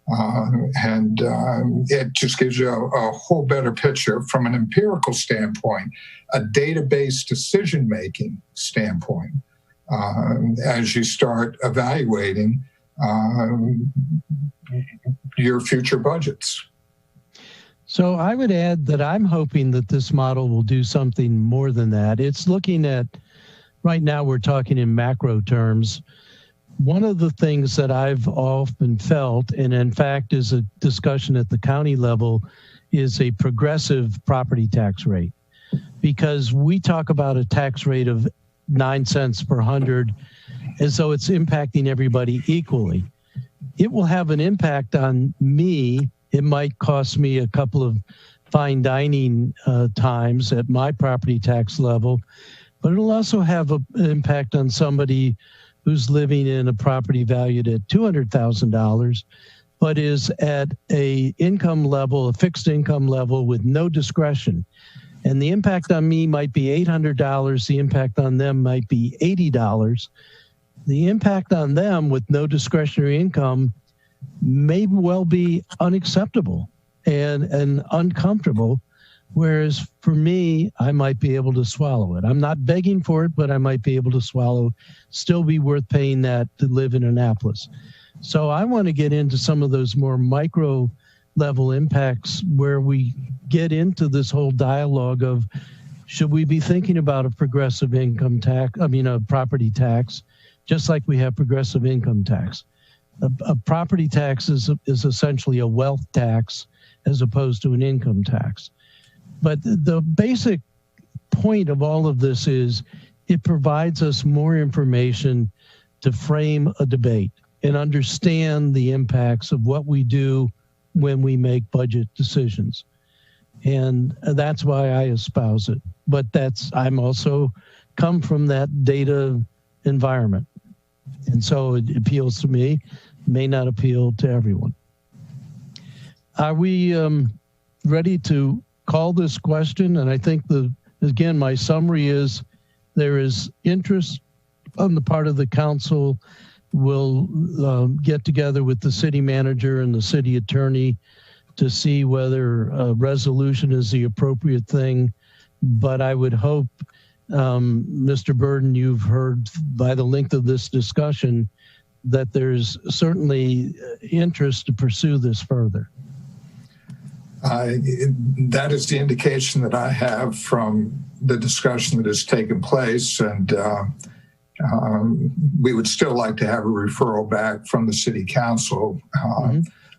And it just gives you a whole better picture from an empirical standpoint, a database decision-making standpoint, as you start evaluating your future budgets. So I would add that I'm hoping that this model will do something more than that. It's looking at, right now we're talking in macro terms. One of the things that I've often felt, and in fact is a discussion at the county level, is a progressive property tax rate. Because we talk about a tax rate of 9 cents per hundred as though it's impacting everybody equally. It will have an impact on me. It might cost me a couple of fine dining times at my property tax level, but it'll also have an impact on somebody who's living in a property valued at $200,000, but is at a income level, a fixed income level with no discretion. And the impact on me might be $800. The impact on them might be $80. The impact on them with no discretionary income may well be unacceptable and uncomfortable, whereas for me, I might be able to swallow it. I'm not begging for it, but I might be able to swallow, still be worth paying that to live in Annapolis. So I want to get into some of those more micro level impacts where we get into this whole dialogue of, should we be thinking about a progressive income tax, a property tax, just like we have progressive income tax. A property tax is essentially a wealth tax as opposed to an income tax. But the basic point of all of this is it provides us more information to frame a debate and understand the impacts of what we do when we make budget decisions. And that's why I espouse it. But I'm also come from that data environment. And so it appeals to me, may not appeal to everyone. Are we ready to call this question? And I think again, my summary is there is interest on the part of the council. We'll get together with the city manager and the city attorney to see whether a resolution is the appropriate thing. But I would hope, Mr. Burden, you've heard by the length of this discussion that there's certainly interest to pursue this further. That is the indication that I have from the discussion that has taken place, and we would still like to have a referral back from the city council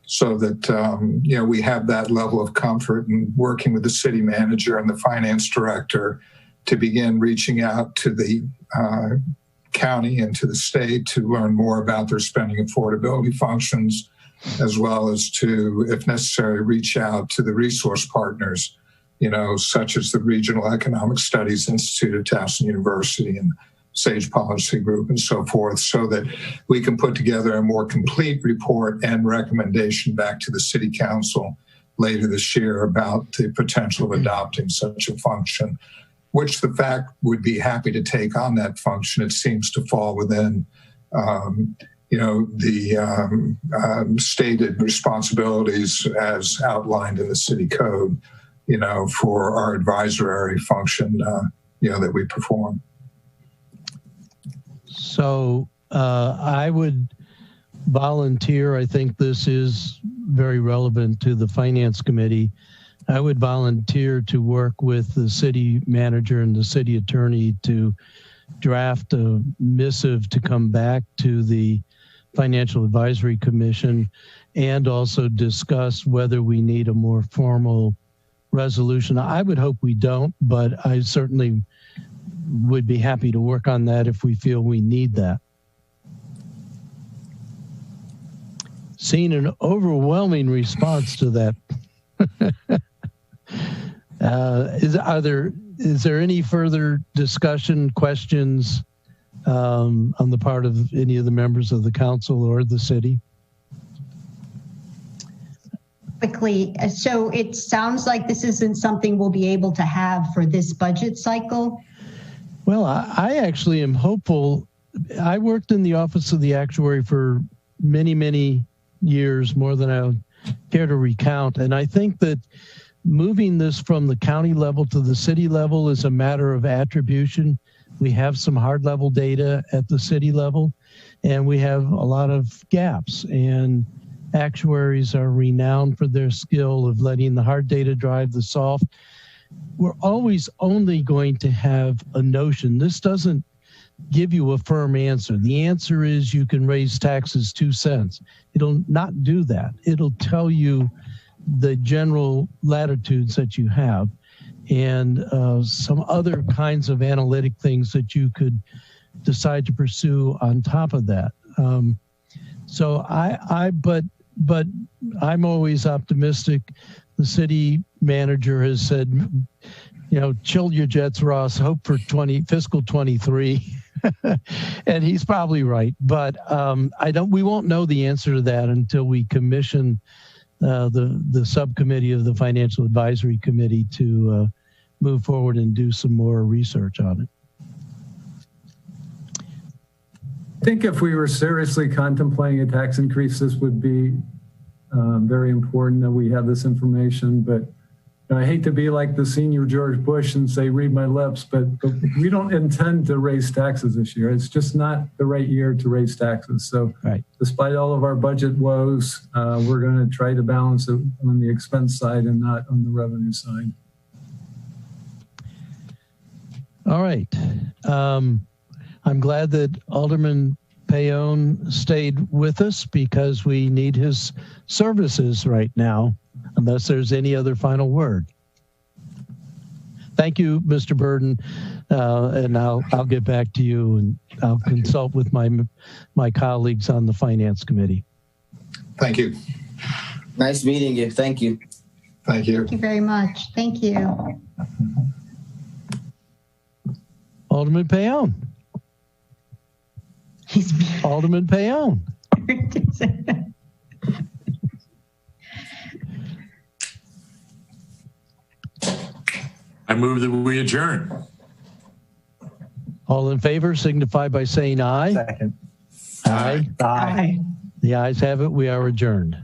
so that we have that level of comfort in working with the city manager and the finance director to begin reaching out to the county and to the state to learn more about their spending affordability functions, as well as to, if necessary, reach out to the resource partners, such as the Regional Economic Studies Institute of Towson University and SAGE Policy Group and so forth, so that we can put together a more complete report and recommendation back to the City Council later this year about the potential of adopting such a function, which the fact would be happy to take on that function. It seems to fall within the stated responsibilities as outlined in the city code, for our advisory function, that we perform. So I would volunteer. I think this is very relevant to the Finance Committee. I would volunteer to work with the city manager and the city attorney to draft a missive to come back to the Financial Advisory Commission and also discuss whether we need a more formal resolution. I would hope we don't, but I certainly would be happy to work on that if we feel we need that. Seeing an overwhelming response to that. Is there any further discussion, questions on the part of any of the members of the council or the city? Quickly, so it sounds like this isn't something we'll be able to have for this budget cycle. Well, I actually am hopeful. I worked in the Office of the Actuary for many, many years, more than I care to recount. And I think that moving this from the county level to the city level is a matter of attribution. We have some hard level data at the city level, and we have a lot of gaps. And actuaries are renowned for their skill of letting the hard data drive the soft. We're always only going to have a notion. This doesn't give you a firm answer. The answer is you can raise taxes 2 cents. It'll not do that. It'll tell you the general latitudes that you have and some other kinds of analytic things that you could decide to pursue on top of that. But I'm always optimistic. The city manager has said, chill your jets, Ross, hope for fiscal 23. And he's probably right. But we won't know the answer to that until we commission the subcommittee of the Financial Advisory Committee to move forward and do some more research on it. I think if we were seriously contemplating a tax increase, this would be very important that we have this information. But I hate to be like the senior George Bush and say, read my lips, but we don't intend to raise taxes this year. It's just not the right year to raise taxes. So despite all of our budget woes, we're going to try to balance it on the expense side and not on the revenue side. All right. I'm glad that Alderman Payon stayed with us because we need his services right now, unless there's any other final word. Thank you, Mr. Burden, and I'll get back to you and I'll consult with my colleagues on the Finance Committee. Thank you. Nice meeting you. Thank you. Thank you. Thank you very much. Thank you. Alderman Payon. Alderman Payon. I move that we adjourn. All in favor signify by saying aye. Second. Aye. Aye. The ayes have it. We are adjourned.